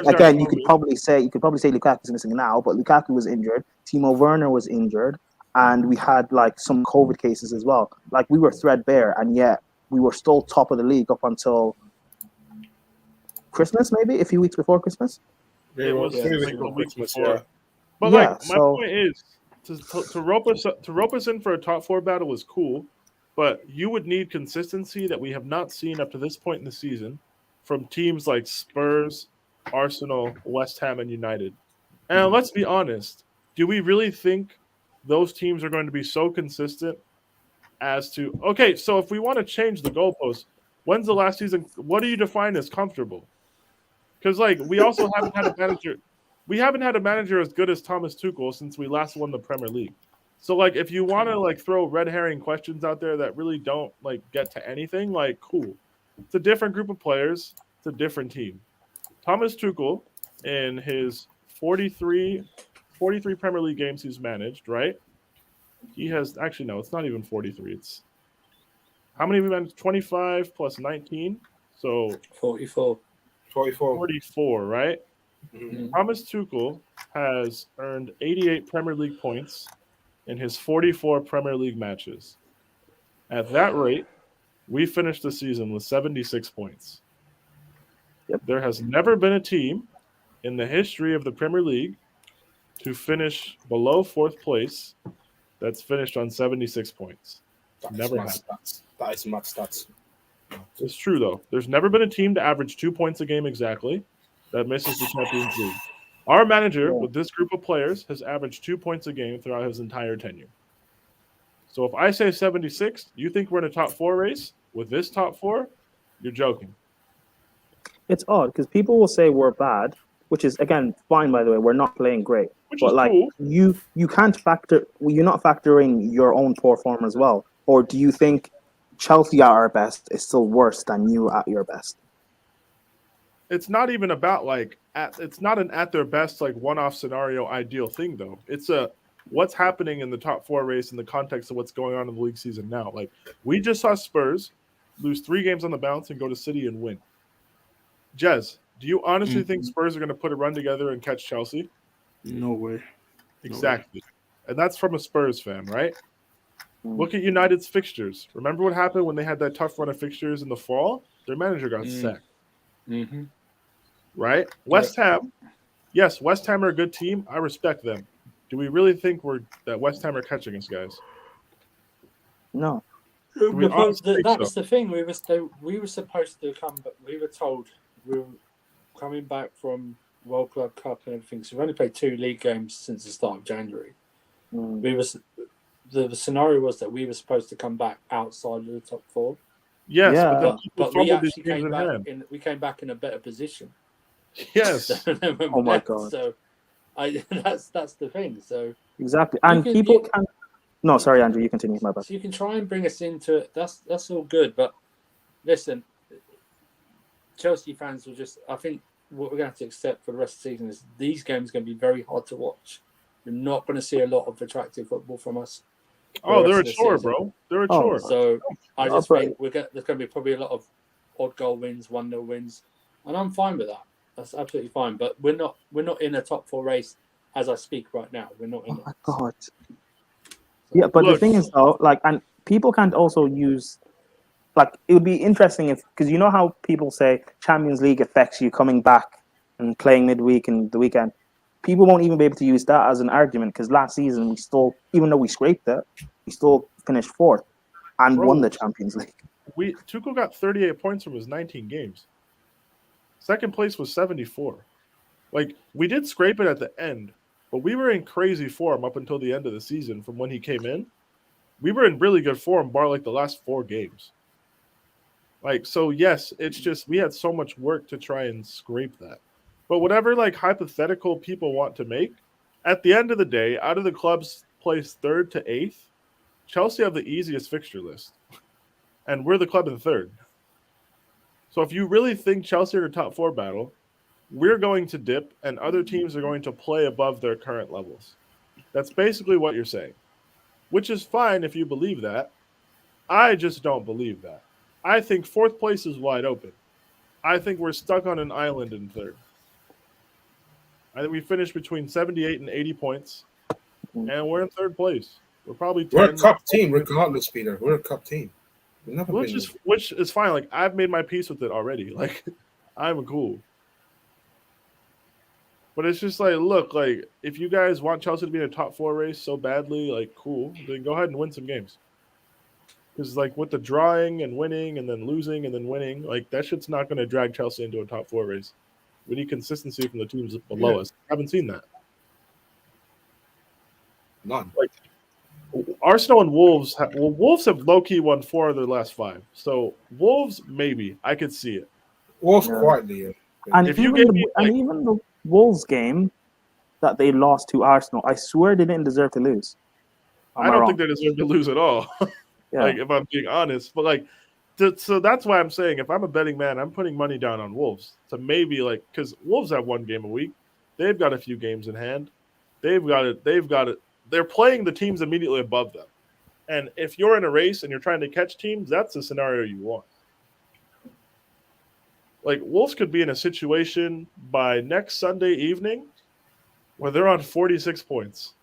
again, you could probably say Lukaku's missing now, but Lukaku was injured. Timo Werner was injured, and we had like some COVID cases as well. Like we were threadbare, and yet we were still top of the league up until Christmas, maybe a few weeks before Christmas. It was a week before. But my point is to rope us in for a top four battle is cool, but you would need consistency that we have not seen up to this point in the season from teams like Spurs, Arsenal, West Ham, and United. And let's be honest, do we really think those teams are going to be so consistent as to okay? So if we want to change the goalpost, when's the last season? What do you define as comfortable? Because like we also haven't had a manager. We haven't had a manager as good as Thomas Tuchel since we last won the Premier League. So, like, if you want to, like, throw red herring questions out there that really don't, like, get to anything, like, cool. It's a different group of players. It's a different team. Thomas Tuchel, in his 43 Premier League games he's managed, right? He has – actually, no, it's not even 43. It's – how many have we managed? 25 plus 19? So – 44. 44, right? Mm-hmm. Thomas Tuchel has earned 88 Premier League points in his 44 Premier League matches. At that rate, we finished the season with 76 points. Yep. There has never been a team in the history of the Premier League to finish below fourth place that's finished on 76 points. Never happened. That is mad stats. It's true, though. There's never been a team to average 2 points a game exactly that misses the Champions League. Our manager, with this group of players, has averaged 2 points a game throughout his entire tenure. So if I say 76, you think we're in a top four race with this top four? You're joking. It's odd because people will say we're bad, which is again fine. By the way, we're not playing great, but like cool. you can't factor. You're not factoring your own poor form as well. Or do you think Chelsea at our best is still worse than you at your best? It's not even about it's not an at their best like one-off scenario ideal thing though. It's a what's happening in the top four race in the context of what's going on in the league season now. Like we just saw Spurs lose 3 games on the bounce and go to City and win. Jez, do you honestly think Spurs are going to put a run together and catch Chelsea? No way. Exactly. And that's from a Spurs fan, right? Look at United's fixtures. Remember what happened when they had that tough run of fixtures in the fall? Their manager got sacked. Mm-hmm. Right? West Ham. Yes, West Ham are a good team. I respect them. Do we really think that West Ham are catching us, guys? No. That's the thing. We were supposed to come, but we were told we were coming back from World Club Cup and everything. So we've only played 2 league games since the start of January. The scenario was that we were supposed to come back outside of the top 4. Yes, yeah. but we actually came back in a better position. Yes. Oh my God. So that's the thing. So exactly, and people can. No, sorry, Andrew, you continue. My bad. So you can try and bring us into it. That's all good, but listen, Chelsea fans will just. I think what we're going to have to accept for the rest of the season is these games are going to be very hard to watch. You're not going to see a lot of attractive football from us. Oh, they're a chore, bro. They're a chore. So I just think there's going to be probably a lot of odd goal wins, 1-0 wins, and I'm fine with that. That's absolutely fine. But we're not in a top 4 race as I speak right now. We're not in. Oh my God. Yeah, but the thing is though, like, and people can't also use. Like, it would be interesting if, because you know how people say Champions League affects you coming back and playing midweek and the weekend. People won't even be able to use that as an argument because last season we still, even though we scraped it, we still finished 4th and won the Champions League. Tuchel got 38 points from his 19 games. Second place was 74. Like, we did scrape it at the end, but we were in crazy form up until the end of the season from when he came in. We were in really good form, bar like the last 4 games. Like, so yes, it's just we had so much work to try and scrape that. But whatever like hypothetical people want to make, at the end of the day, out of the clubs placed 3rd to 8th, Chelsea have the easiest fixture list. And we're the club in 3rd. So if you really think Chelsea are a top 4 battle, we're going to dip and other teams are going to play above their current levels. That's basically what you're saying. Which is fine if you believe that. I just don't believe that. I think 4th place is wide open. I think we're stuck on an island in 3rd. I think we finished between 78 and 80 points, and we're in 3rd place. We're probably 10. We're a cup team, regardless, Peter. We're a cup team. Which is fine. Like, I've made my peace with it already. Like, I'm cool. But it's just like, look, like, if you guys want Chelsea to be in a top 4 race so badly, like, cool, then go ahead and win some games. Because, like, with the drawing and winning and then losing and then winning, like, that shit's not going to drag Chelsea into a top 4 race. We need consistency from the teams below us. I haven't seen that. None. Like, Arsenal and Wolves, Wolves have low-key won 4 of their last 5. So, Wolves, maybe. I could see it. Wolves quietly, yeah. And if even you gave me, like, even the Wolves game that they lost to Arsenal, I swear they didn't deserve to lose. I don't think they deserve to lose at all. Like, if I'm being honest. But, like, so that's why I'm saying if I'm a betting man, I'm putting money down on Wolves to maybe, like, because Wolves have 1 game a week. They've got a few games in hand. They've got it. They're playing the teams immediately above them. And if you're in a race and you're trying to catch teams, that's the scenario you want. Like, Wolves could be in a situation by next Sunday evening where they're on 46 points.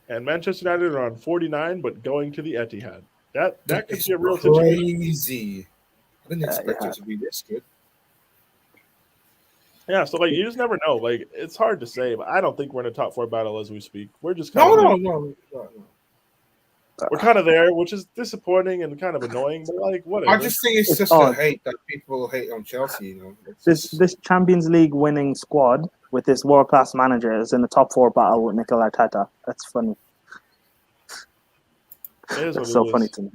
And Manchester United are on 49, but going to the Etihad. That could be a real situation. Crazy. I didn't expect it to be this good. Yeah, so, like, you just never know. Like, it's hard to say, but I don't think we're in a top 4 battle as we speak. We're just No. We're kind of there, which is disappointing and kind of annoying, but, like, whatever. I just think it's just a hate that people hate on Chelsea, you know. This Champions League winning squad with this world-class manager is in the top 4 battle with Mikel Arteta. That's funny. It's so funny to me.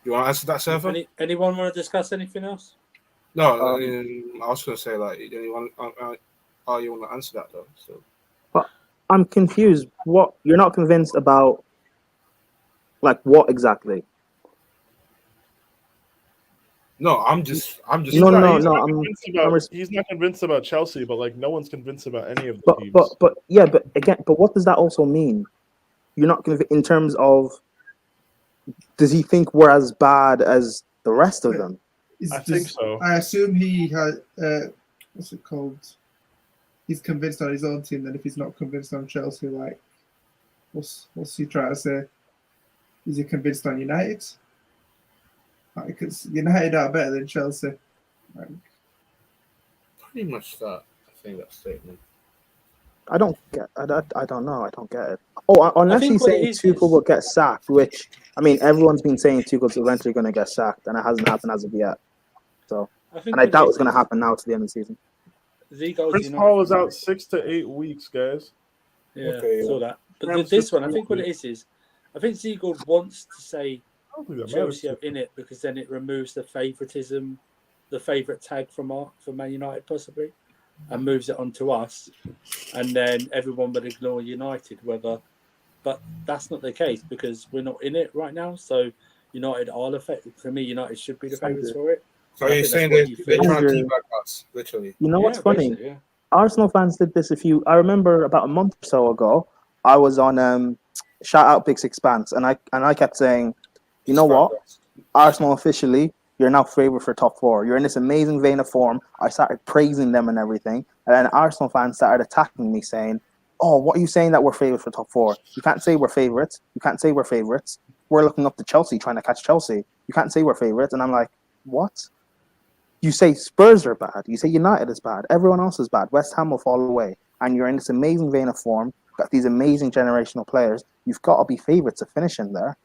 You want to answer that, Server? Anyone want to discuss anything else? No, I was going to say, like, anyone? You want to answer that though? So, but I'm confused. What you're not convinced about? Like, what exactly? No, I'm just. No. He's not convinced about Chelsea, but, like, no one's convinced about any of the teams. But what does that also mean? You're not convinced in terms of. Does he think we're as bad as the rest of them? I think so. I assume he has. What's it called? He's convinced on his own team. Then if he's not convinced on Chelsea, like, what's he trying to say? Is he convinced on United? Because United are better than Chelsea. Like, pretty much that. I think that statement. I don't know. I don't get it. Oh, unless he's saying Tuchel will get sacked, which, I mean, everyone's been saying Tuchel's eventually going to get sacked, and it hasn't happened as of yet. So, I doubt it's going to happen now to the end of the season. Chris Paul is out 6 to 8 weeks, guys. Yeah, saw that. But this one, I think what it is I think Ziegel wants to say Chelsea are in it because then it removes the favouritism, the favourite tag from Man United possibly, and moves it on to us, and then everyone would ignore United, whether but that's not the case because we're not in it right now. So United are the favourites. For me, United should be the favourites for it. So I you're think saying that's what you they're feel. trying to Andrew, teabag us, literally. You know what's Yeah, funny? basically, yeah. Arsenal fans did this I remember about a month or so ago, I was on shout out Big Six Pants, and I kept saying, you know what? Arsenal officially, you're now favourite for top four. You're in this amazing vein of form. I started praising them and everything. And then Arsenal fans started attacking me saying, oh, what are you saying that we're favourites for top four? You can't say we're favourites. You can't say we're favourites. We're looking up to Chelsea, trying to catch Chelsea. You can't say we're favourites. And I'm like, what? You say Spurs are bad. You say United is bad. Everyone else is bad. West Ham will fall away. And you're in this amazing vein of form. Got these amazing generational players. You've got to be favourites to finish in there.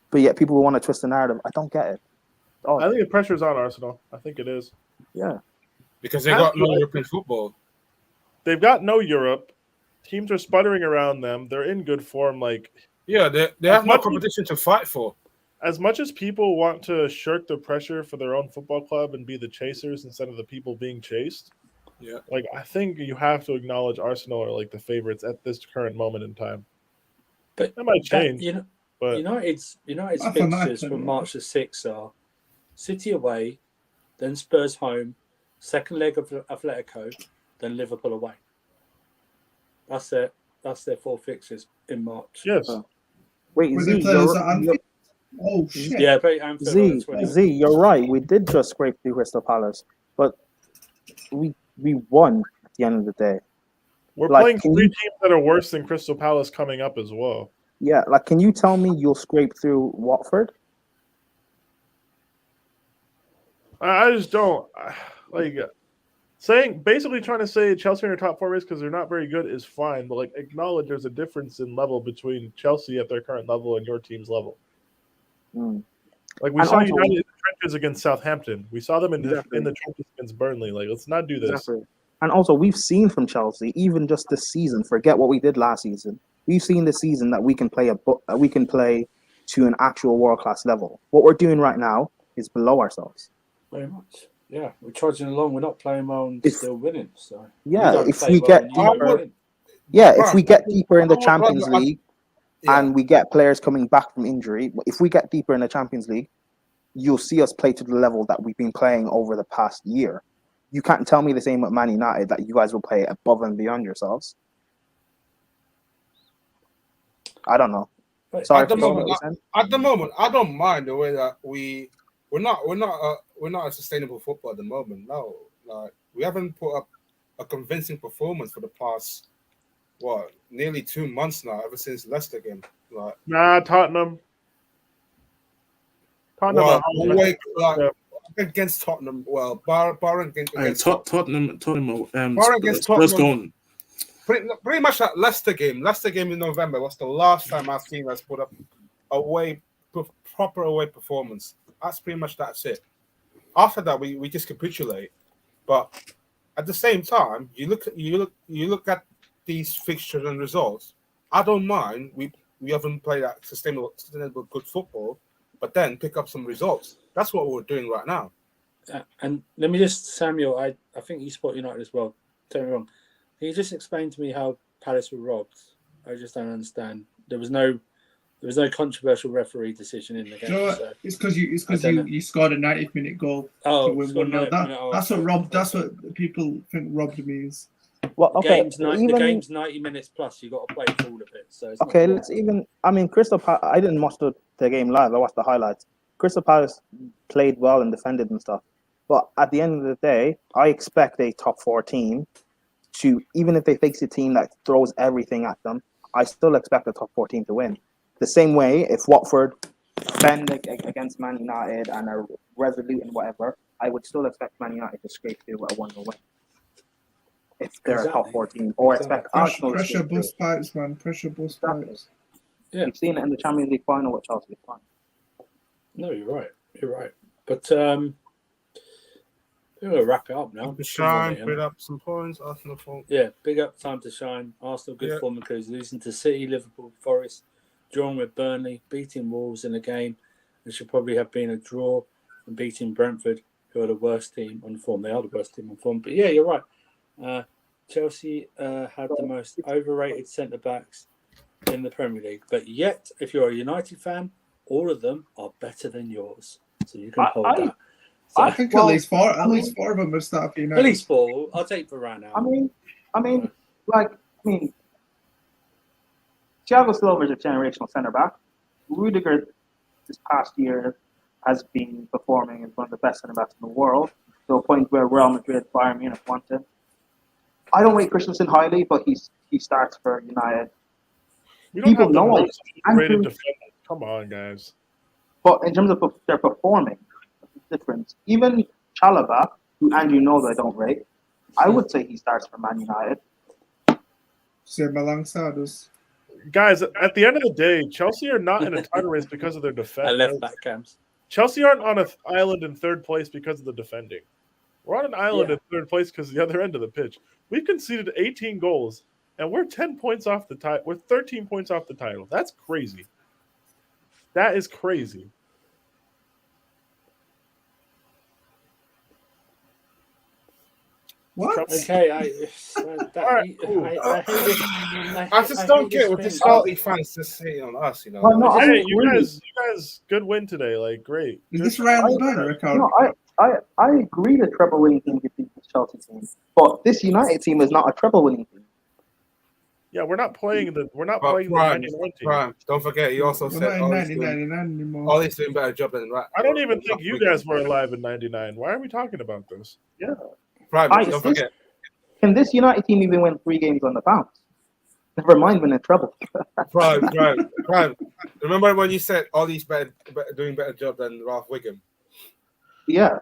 But yet people want to twist the narrative. I don't get it. Oh, I think the pressure's on Arsenal. I think it is. yeah. Because they got no European football. They've got no Europe. Teams are sputtering around them. They're in good form. Like, yeah, they have no competition to fight for. As much as people want to shirk the pressure for their own football club and be the chasers instead of the people being chased, yeah, like I think you have to acknowledge Arsenal are like the favorites at this current moment in time. But that might change. But United's fixtures from March the 6th are City away, then Spurs home, second leg of Atletico, then Liverpool away. That's their 4 fixtures in March. Yes. Wait, Oh shit! Yeah, Z, you're right. We did just scrape through Crystal Palace, but we won at the end of the day. We're playing 3 teams that are worse than Crystal Palace coming up as well. Yeah, like, can you tell me you'll scrape through Watford? I just don't like basically trying to say Chelsea in your top 4 race because they're not very good is fine, but like acknowledge there's a difference in level between Chelsea at their current level and your team's level. Like we saw United in the trenches against Southampton. We saw them in the trenches against Burnley. Like, let's not do this. Exactly. And also, we've seen from Chelsea, even just this season. Forget what we did last season. We've seen this season that we can play to an actual world class level. What we're doing right now is below ourselves. Very much. Yeah, we're trudging along. We're not playing well and still winning. So yeah, if we get deeper, if we get deeper in the Champions League. Yeah. And we get players coming back from injury. If we get deeper in the Champions League, you'll see us play to the level that we've been playing over the past year. You can't tell me the same with Man United, that you guys will play above and beyond yourselves. I don't know. Sorry. At the moment, I don't mind the way that we're not a sustainable football at the moment. No, like we haven't put up a convincing performance for the past. Nearly 2 months now, ever since Leicester game. Like, Tottenham. Against Tottenham. Well, barring against Tottenham. Barring against Tottenham. Pretty much that Leicester game. Leicester game in November was the last time I've seen us put up proper away performance. That's it. After that, we just capitulate. But at the same time, you look at these fixtures and results. I don't mind. We haven't played that sustainable good football, but then pick up some results. That's what we're doing right now. And let me just, Samuel, I think you support United as well. Don't get me wrong. Can you just explain to me how Palace were robbed? I just don't understand. There was no controversial referee decision in the game. You know what? So it's because you scored a 90-minute goal to win 1-0. That's what people think robbed means. Well, okay. The game's 90 minutes plus. You got to play for all of it. So okay, Crystal Palace. I didn't watch the game live. I watched the highlights. Crystal Palace played well and defended and stuff. But at the end of the day, I expect a top 4 team to, even if they face a team that throws everything at them, I still expect a top 4 team to win. The same way, if Watford defend against Man United and are resolute and whatever, I would still expect Man United to scrape through a 1-0 win. If they're a top 4 team, or expect Arsenal. Pressure bust pipes, man. Pressure bust pipes. Yeah, you've seen it in the Champions League final with Chelsea. No, you're right. But we're gonna wrap it up now. Put up some points. Arsenal form. Yeah, big up. Time to shine. Arsenal good form because losing to City, Liverpool, Forest, drawing with Burnley, beating Wolves in a game that should probably have been a draw, and beating Brentford, who are the worst team on form. They are the worst team on form. But yeah, you're right. Chelsea had the most overrated centre backs in the Premier League. But yet, if you're a United fan, all of them are better than yours. So you can hold that. So, I think at least four of them would start for United. At least 4. I'll take Varane out. I mean, Thiago Silva is a generational centre back. Rudiger this past year has been performing as one of the best centre backs in the world, to a point where Real Madrid, Bayern Munich want him. I don't rate Christensen highly, but he starts for United. People know it. Rated defender. Come on, guys. But in terms of their performing, the difference. Even Chalobah, who Andrew knows I don't rate, I would say he starts for Man United. Same alongside us. Guys, at the end of the day, Chelsea are not in a title race because of their defense. I left back Cams. Chelsea aren't on an island in third place because of the defending. We're on an island in third place because of the other end of the pitch. We've conceded 18 goals, and we're 10 points off the title. We're 13 points off the title. That's crazy. That is crazy. What? Okay, I just don't get what this salty fans just saying on us, you know. Well, no, hey, you guys, good win today. Like, great. Is this Ryan Banner account? No, I agree the treble winning team could beat the Chelsea team, but this United team is not a treble winning team. Yeah, we're not playing the Prime, 99 team. Prime. Don't forget, he also said not in 99 anymore. Ollie's doing better job than Rat. I don't even think you guys were alive in 99. Why are we talking about this? Yeah. Prime, don't forget. Can this United team even win 3 games on the bounce? Never mind winning treble. Prime. Remember when you said Ollie's doing better job than Ralph Wiggum? Yeah.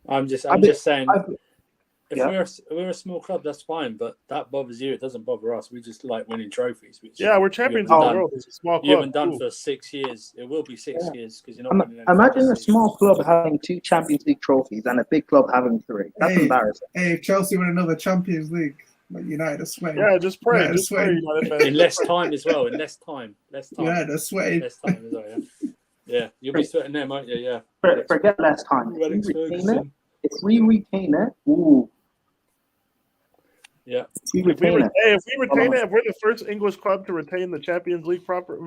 I'm just saying. If we're a small club, that's fine, but that bothers you. It doesn't bother us. We just like winning trophies. Which we're champions of the world. It's a small club. You haven't done for 6 years. It will be 6 years because you're not winning. Imagine a small club having 2 Champions League trophies and a big club having 3. That's embarrassing. Hey, if Chelsea win another Champions League, like United are sweating. Yeah, just pray. In less time as well. In less time. Yeah, they're sweating. Less time as well. Yeah, you'll be sweating them, won't you? Yeah. Forget less time. If we retain it, ooh. Yeah. If we retain it, if we're the first English club to retain the Champions League proper, I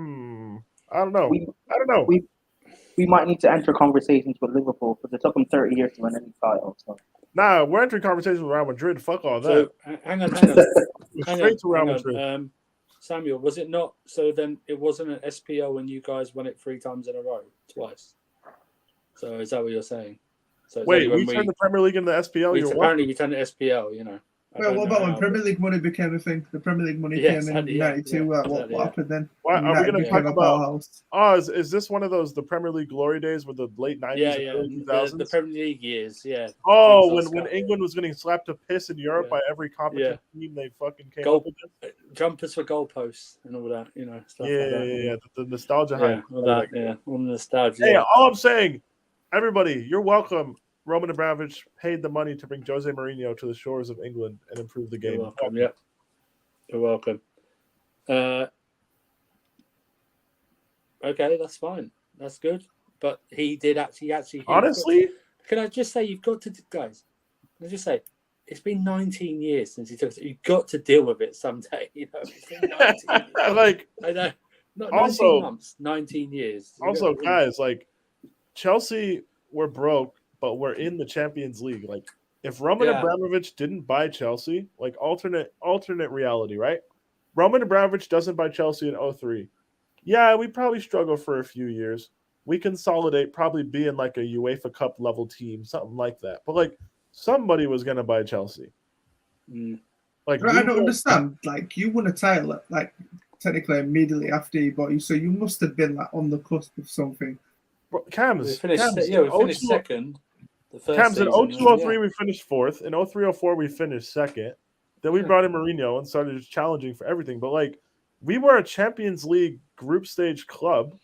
don't know. We might need to enter conversations with Liverpool because it took them 30 years to win any title. So. Nah, we're entering conversations with Real Madrid. Fuck all that. So, hang on. Straight to Real Madrid. Samuel, was it not? So then it wasn't an SPL when you guys won it 3 times in a row, twice. So is that what you're saying? So wait, we turned the Premier League into the SPL. Apparently, we turned the SPL. You know. Well, what about when Premier League money became a thing? The Premier League money came in 92. What happened then? What, are we going to talk about? Oh, is this one of those the Premier League glory days with the late 90s and early 2000s? The Premier League years, yeah. Oh, when England was getting slapped to piss in Europe by every competent team, they fucking came up with it. Jumpers for goalposts and all that, you know. Stuff yeah. The nostalgia hype. All that, all the nostalgia. Hey, all I'm saying, everybody, you're welcome. Roman Abramovich paid the money to bring Jose Mourinho to the shores of England and improve the game. You're welcome. Yep. You're welcome. Okay, that's fine. That's good. But he did actually. Honestly, can I just say you've got to, guys? Can I just say it's been 19 years since he took it. You've got to deal with it someday. You know, it's been 19 years. Like I know. Not 19 months, 19 years. Also, guys, like Chelsea were broke. But we're in the Champions League. Like, if Roman Abramovich didn't buy Chelsea, like alternate reality, right? Roman Abramovich doesn't buy Chelsea in 2003. Yeah, we probably struggle for a few years. We consolidate, probably be in like a UEFA Cup level team, something like that. But like, somebody was gonna buy Chelsea. Like, I don't understand. Like, you won a title, like technically immediately after you bought you, so you must have been like on the cusp of something. Cams, we finished second. Cams in 02-03 we finished 4th. In 03-04 we finished 2nd. Then we brought in Mourinho and started challenging for everything. But like, we were a Champions League group stage club.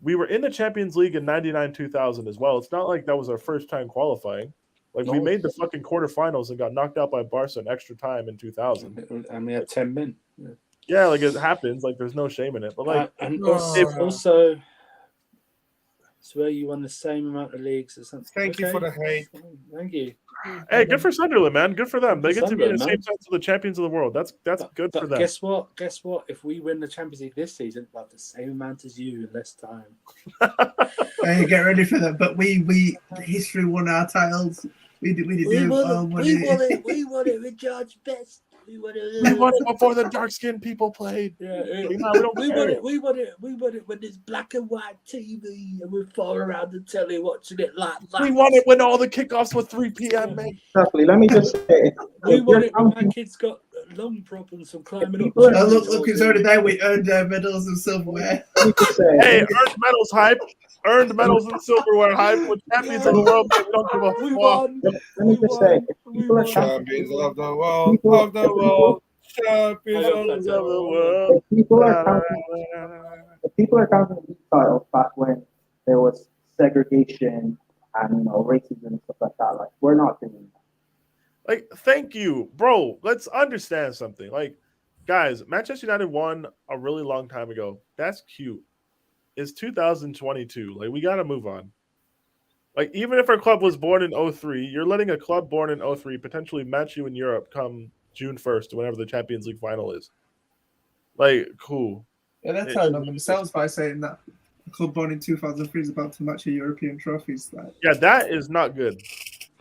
We were in the Champions League in 99-2000 as well. It's not like that was our first time qualifying. Like, we made the fucking quarterfinals and got knocked out by Barca in extra time in 2000. And we had 10 men. Yeah, like it happens. Like, there's no shame in it. But like, also. Swear you won the same amount of leagues as something. Thank you for the hate. Thank you. Hey, good for Sunderland, man. Good for them. They get to be in the Sunderland, same sense of the champions of the world. That's good for them. Guess what? Guess what? If we win the Champions League this season, we'll have the same amount as you in less time. Hey, get ready for that. But we history won our titles. We won it with George Best. We won it before the dark skinned people played. Yeah, we won it. We won it when it's black and white TV and we're falling around the telly watching it like that. We won it when all the kickoffs were 3 p.m. mate. Exactly. Let me just say, we won it when my kids got lung problems from climbing up. Look, it's already there. We earned medals and silverware. Hey, earned medals hype. Earned medals and silverware hype with champions of the world. We don't give a fuck. Let me just say, people are champions of the world. Champions of the world. People are counting these titles back when there was segregation and racism and stuff like that. Like, we're not doing that. Like, thank you, bro. Let's understand something. Like, guys, Manchester United won a really long time ago. That's cute. It's 2022. Like, we got to move on. Like, even if our club was born in 03, you're letting a club born in 03 potentially match you in Europe come June 1st, whenever the Champions League final is. Like, cool. Yeah, they're telling on themselves by saying that the club born in 2003 is about to match your European trophies. Like. Yeah, that is not good.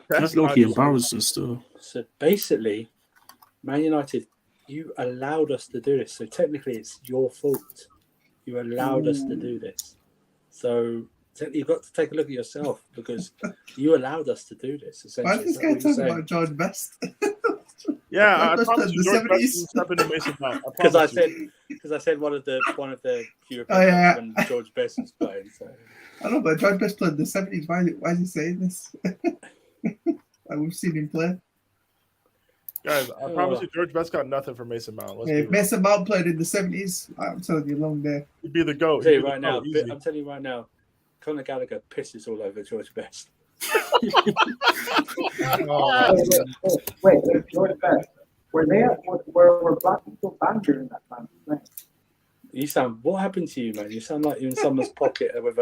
That's low-key embarrassing still. So basically, Man United, you allowed us to do this. So technically, it's your fault. You allowed us to do this. So you've got to take a look at yourself because you allowed us to do this. Why is this guy talking about George Best? Yeah, I promise you, George Best step into Mason Mount. Because I said one of the few when George Best was playing. So. I know, but George Best played in the 70s. Why is he saying this? We've seen him play. Guys, I promise you, George Best got nothing from Mason Mount. If Mason Mount played in the 70s, I'm telling you, long day. He'd be the GOAT. I'm telling you right now, Conor Gallagher pisses all over George Best. Wait, George Best. Were black people banned during that time? You sound. What happened to you, man? You sound like you're in someone's pocket with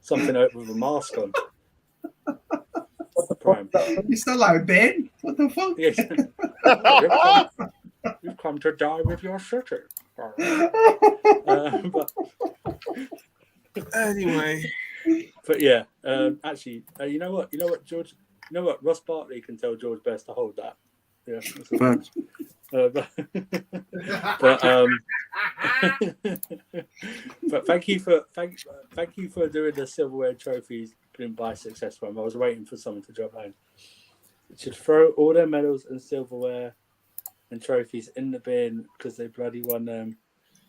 something with a mask on. Prime. You sound like Ben. What the fuck? Yes. You've come to die with your city. Anyway. But yeah, actually, you know what, George? You know what? Ross Barkley can tell George Best to hold that. Yeah. Facts. But thank you for doing the silverware trophies being by successful. I was waiting for someone to drop home. It should throw all their medals and silverware and trophies in the bin because they bloody won them.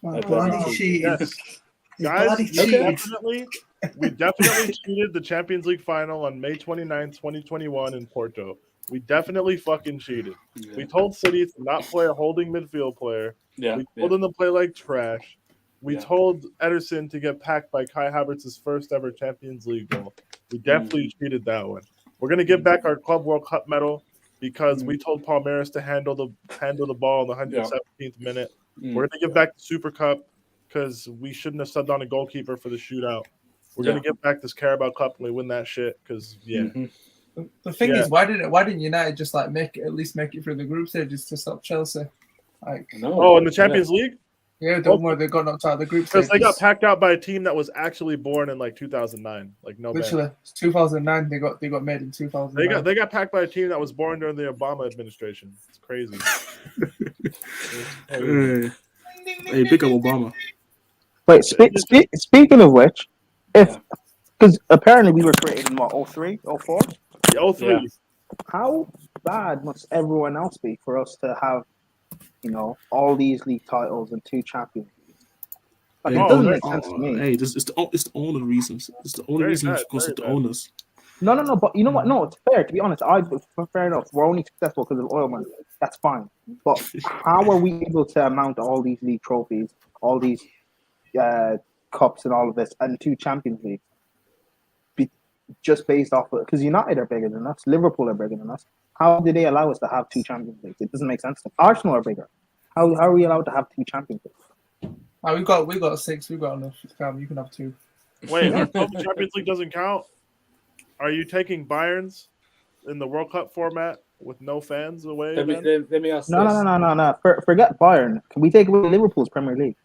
Yes. Guys, we definitely cheated the Champions League final on May 29th, 2021 in Porto. We definitely fucking cheated. Yeah. We told City to not play a holding midfield player. Yeah, we told them to play like trash. We told Ederson to get packed by Kai Havertz's first ever Champions League goal. We definitely cheated that one. We're gonna give back our Club World Cup medal because we told Palmeiras to handle the ball in the 117th minute. We're gonna give back the Super Cup because we shouldn't have subbed on a goalkeeper for the shootout. We're gonna give back this Carabao Cup when we win that shit because The thing is, why didn't United just like make it through the group stages to stop Chelsea? Like, in the Champions League? Yeah, the one where they got knocked out of the group stages. Because they got packed out by a team that was actually born in like 2009. Like literally, 2009 they got made in 2009. They got packed by a team that was born during the Obama administration. It's crazy. Hey, big up Obama. Wait, speaking of which, because apparently we were created in what, 03, 04? 03. Yeah. How bad must everyone else be for us to have, all these league titles and 2 Champions Leagues? Like, it doesn't make sense to me. Hey, it's the owner reasons. It's the only reason because of the owners. No, but you know what? No, it's fair. To be honest, fair enough. We're only successful because of oil money. That's fine. But how are we able to amount all these league trophies, all these cups and all of this, and 2 Champions Leagues? Just based off of, because United are bigger than us, Liverpool are bigger than us. How did they allow us to have 2 Champions Leagues? It doesn't make sense. Arsenal are bigger. How are we allowed to have 2 Champions Leagues? We got 6. We've got enough. You can have 2. Wait, our Champions League doesn't count? Are you taking Bayern's in the World Cup format with no fans away? Let me ask No, this. no. Forget Bayern. Can we take away Liverpool's Premier League?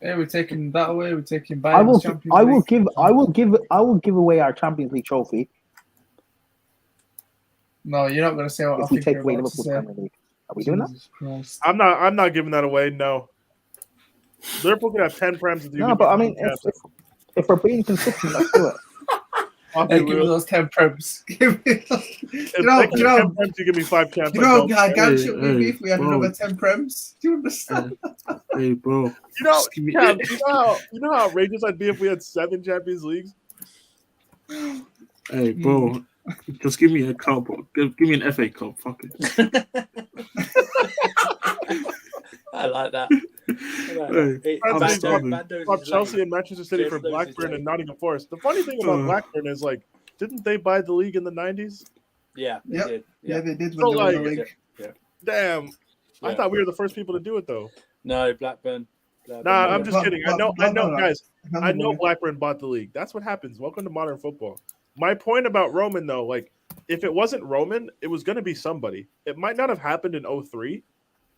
Yeah, we're taking that away. We're taking Bayern's Champions League. I will give away our Champions League trophy. No, you're not going to say what I If we think take you're away about to Liverpool's say. Premier League, are we doing that? Jesus Christ. I'm not giving that away. No. Liverpool can have 10 prems. No, but I mean, if we're being consistent, let's do it. Hey, give me those 10 preps. Give me those. You know, you give me 5 champs. You know, Ganship would be if we had another 10 prems. Do you understand? Hey, bro. You know how outrageous I'd be if we had 7 Champions Leagues? Hey, bro. Just give me a cup. Give me an FA Cup. Fuck it. I like that. Chelsea and Manchester City for Blackburn and Nottingham Forest. The funny thing about Blackburn is, like, didn't they buy the league in the 90s? Yeah, they did. Yeah, they did. So, like, the league. Damn. Yeah. I thought we were the first people to do it, though. No, Blackburn. Nah, I'm just kidding. I know, guys. I know Blackburn bought the league. That's what happens. Welcome to modern football. My point about Roman, though, like, if it wasn't Roman, it was going to be somebody. It might not have happened in 2003,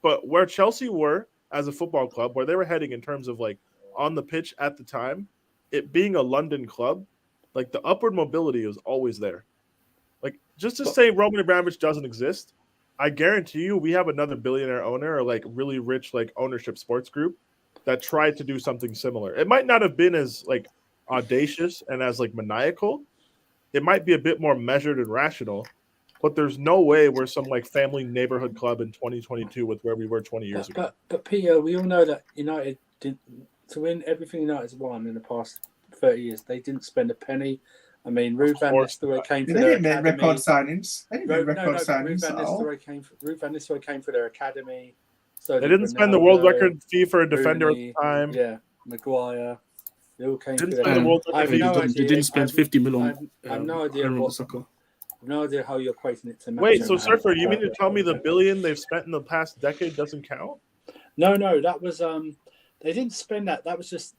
but where Chelsea were as a football club, where they were heading in terms of, like, on the pitch at the time, it being a London club, like, the upward mobility is always there. Like, just to say Roman Abramovich doesn't exist, I guarantee you we have another billionaire owner or, like, really rich, like, ownership sports group that tried to do something similar. It might not have been as, like, audacious and as, like, maniacal. It might be a bit more measured and rational, but there's no way we're some, like, family neighborhood club in 2022 with where we were 20 years ago. But Peter, we all know that United didn't, to win everything United's won in the past 30 years, they didn't spend a penny. I mean, Ruud van Nistelrooy came for their academy. They didn't make record signings. They didn't make record signings Ruud van Nistelrooy came for their academy. So they didn't spend the world record fee for a defender at the time. Yeah, Maguire. They all came They didn't spend 50 million. I have no idea how you're equating it to. Wait, so Surfer, you mean to tell me the billion they've spent in the past decade doesn't count? No, that was they didn't spend that. That was just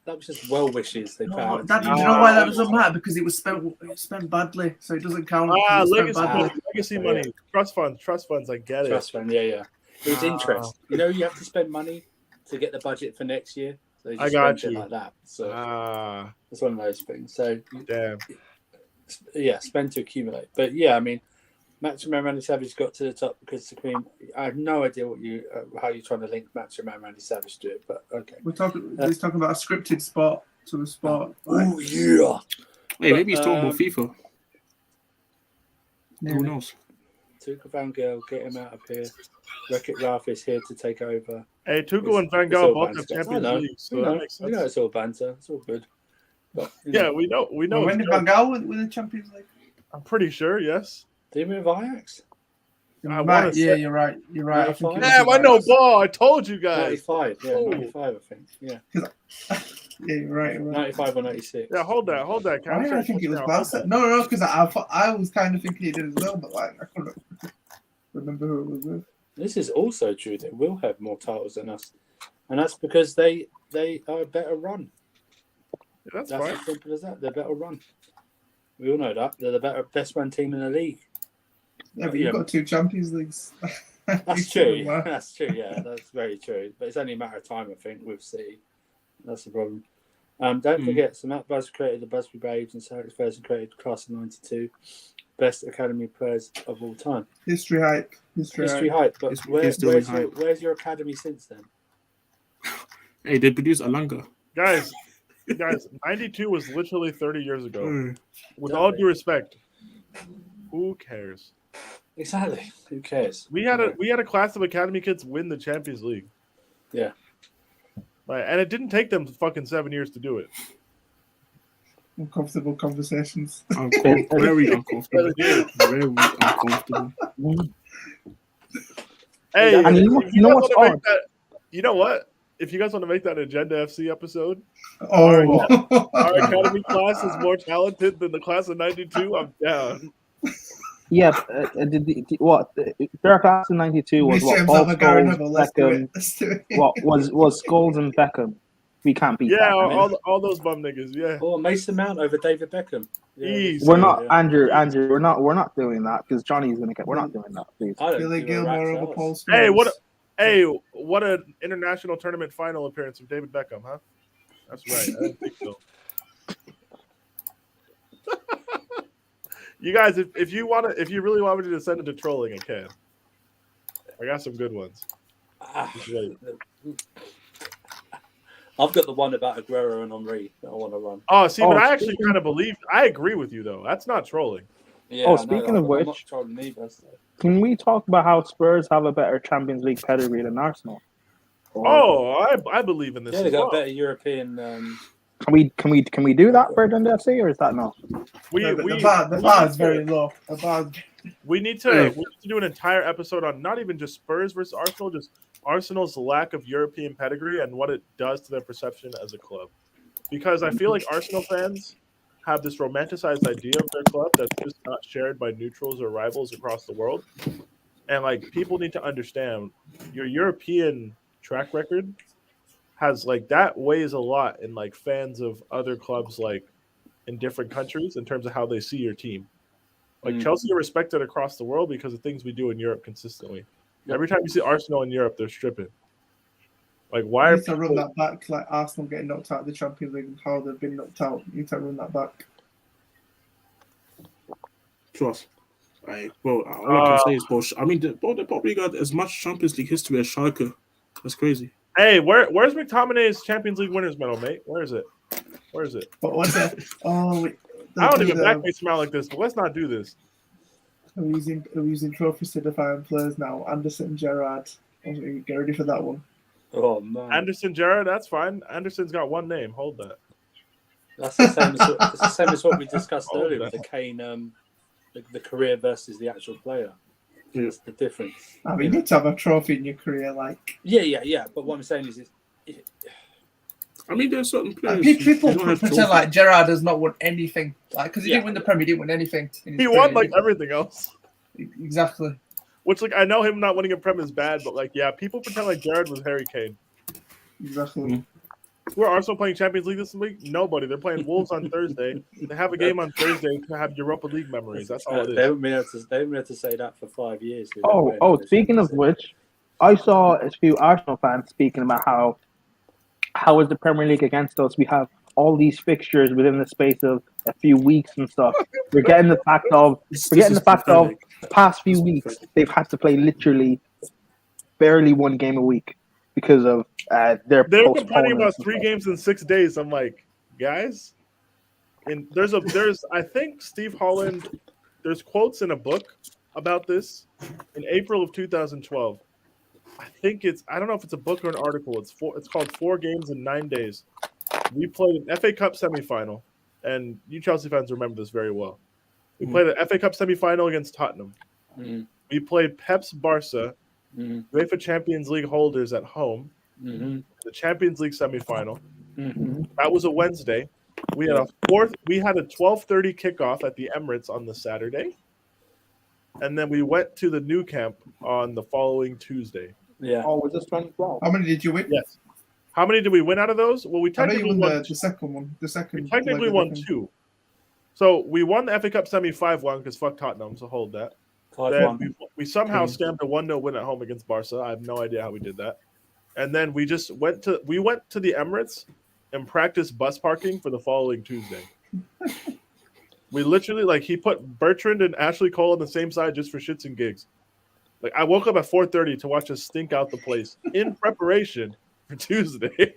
well wishes they put out. Do you know why that doesn't matter? Because it was spent badly, so it doesn't count. Legacy money, trust funds. I get it. Trust fund, yeah. It was interest. You know, you have to spend money to get the budget for next year. So you just spend it like that. So it's one of those things. So damn. Yeah, spend to accumulate. But yeah, I mean, Macho Man Randy Savage got to the top because the Queen. I have no idea how you're trying to link Macho Man Randy Savage to it, but okay. He's talking about a scripted sport to the sport. Oh yeah. Hey, maybe he's talking about FIFA. Yeah. Who knows? Tuchel Van Gaal, get him out of here. Wreck-It Ralph is here to take over. Hey, Tuchel and Van Gaal both have Champions League, so that makes sense. We know it's all banter. It's all good. But, yeah, we know. Well, when did Van Gaal win the Champions League? I'm pretty sure, yes. Did he move Ajax? You're right. Damn, I know ball. I told you guys. 95, yeah, 95, I think. Yeah. Yeah, you're right. 95 or 96. Yeah, hold that. Why did I think it was Barca? No, because I was kind of thinking he did as well, but like I couldn't remember who it was with. This is also true. They will have more titles than us, and that's because they are a better run. Yeah, that's as simple as that. They're better run. We all know that they're the best run team in the league. Yeah, but you've got 2 Champions Leagues. That's true. That's true. Yeah, that's very true. But it's only a matter of time, I think, with City. That's the problem. Don't forget, so Matt Buzz created the Busby Babes and Sarah Ferguson created Class of 92. Best academy players of all time. History hype. But where's your academy since then? Hey, they produced Alanga. Guys, 92 was literally 30 years ago. With all due respect, who cares? Exactly. Who cares? We had a class of academy kids win the Champions League. Yeah. Right, and it didn't take them fucking 7 years to do it. Uncomfortable conversations. Very uncomfortable. Very uncomfortable. Hey, and you know what's odd? You know what? If you guys want to make that Agenda FC episode, our academy class is more talented than the class of 92, I'm down. Yeah, their class in 92 was what? Paul Scholes, Beckham. Was Scholes and Beckham. We can't beat Yeah, that. all those bum niggas. Yeah. Oh, Mason Mount over David Beckham. Yeah, Easy. We're not, yeah. Andrew. We're not doing that because Johnny's gonna get. We're not doing that, please. I don't Billy give a Gilmore rat's over ass. Paul Scholes. What an international tournament final appearance of David Beckham, huh? That's right. I didn't think so. You guys, if you really want me to send it to trolling, I can. I got some good ones. I've got the one about Aguero and Henry that I want to run. Oh, see, but I actually kind of believe. I agree with you though. That's not trolling. Yeah, speaking of which, I'm not trolling either, so. Can we talk about how Spurs have a better Champions League pedigree than Arsenal? I believe in this. Yeah, they got a better European. Can we do that for Dundee, or is that no? The bar is very low. We need to do an entire episode on not even just Spurs versus Arsenal, just Arsenal's lack of European pedigree and what it does to their perception as a club. Because I feel like Arsenal fans have this romanticized idea of their club that's just not shared by neutrals or rivals across the world. And like people need to understand your European track record has like that weighs a lot in like fans of other clubs like in different countries in terms of how they see your team. Like Chelsea are respected across the world because of things we do in Europe consistently. Yep. Every time you see Arsenal in Europe, they're stripping. Like why you are need to run that back? Like Arsenal getting knocked out of the Champions League and how they've been knocked out. You need to run that back. Trust. All I can say is, I mean, they probably got as much Champions League history as Schalke. That's crazy. Hey, where's McTominay's Champions League winners medal, mate? Where is it? What was it? Oh, I don't even back may smell like this, but let's not do this. We're using trophies to define players now. Anderson, Gerrard. Get ready for that one. Oh man, Anderson, Gerrard, that's fine. Anderson's got one name. Hold that. That's the same as what we discussed earlier with the KANE, the career versus the actual player. That's the difference. I mean, you need to have a trophy in your career, like. Yeah. But what I'm saying is, I mean, there's certain players. People pretend like Gerrard has not won anything, like because he didn't win the Premier, he didn't win anything. He won like everything else. Exactly. Which, like, I know him not winning a Prem is bad, but like, yeah, people pretend like Gerrard was Harry Kane. Exactly. Who are Arsenal playing Champions League this week? Nobody. They're playing Wolves on Thursday. They have a game on Thursday to have Europa League memories. That's all it is. They haven't been able to say that for 5 years. Speaking of which, I saw a few Arsenal fans speaking about how is the Premier League against us? We have all these fixtures within the space of a few weeks and stuff. We're getting the fact of the past few weeks they've had to play literally barely one game a week because of their. They're complaining about 3 games in 6 days. I'm like, guys, and there's I think Steve Holland. There's quotes in a book about this in April of 2012. I don't know if it's a book or an article. It's called 4 Games in 9 Days. We played an FA Cup semifinal, and you Chelsea fans remember this very well. We played an FA Cup semifinal against Tottenham. We played Pep's Barca, UEFA Champions League holders at home, the Champions League semifinal. That was a Wednesday. We had a 12:30 kickoff at the Emirates on the Saturday, and then we went to the new camp on the following Tuesday. Yeah. Oh, was this 2012? How many did you win? Yes. How many did we win out of those? Well, we technically won the second one. We technically won 2. So we won the FA Cup semi 5-1 because fuck Tottenham, so hold that. Then we somehow stamped a 1-0 win at home against Barca. I have no idea how we did that. And then we went to the Emirates and practiced bus parking for the following Tuesday. We literally he put Bertrand and Ashley Cole on the same side just for shits and gigs. Like I woke up at 4:30 to watch us stink out the place in preparation for Tuesday.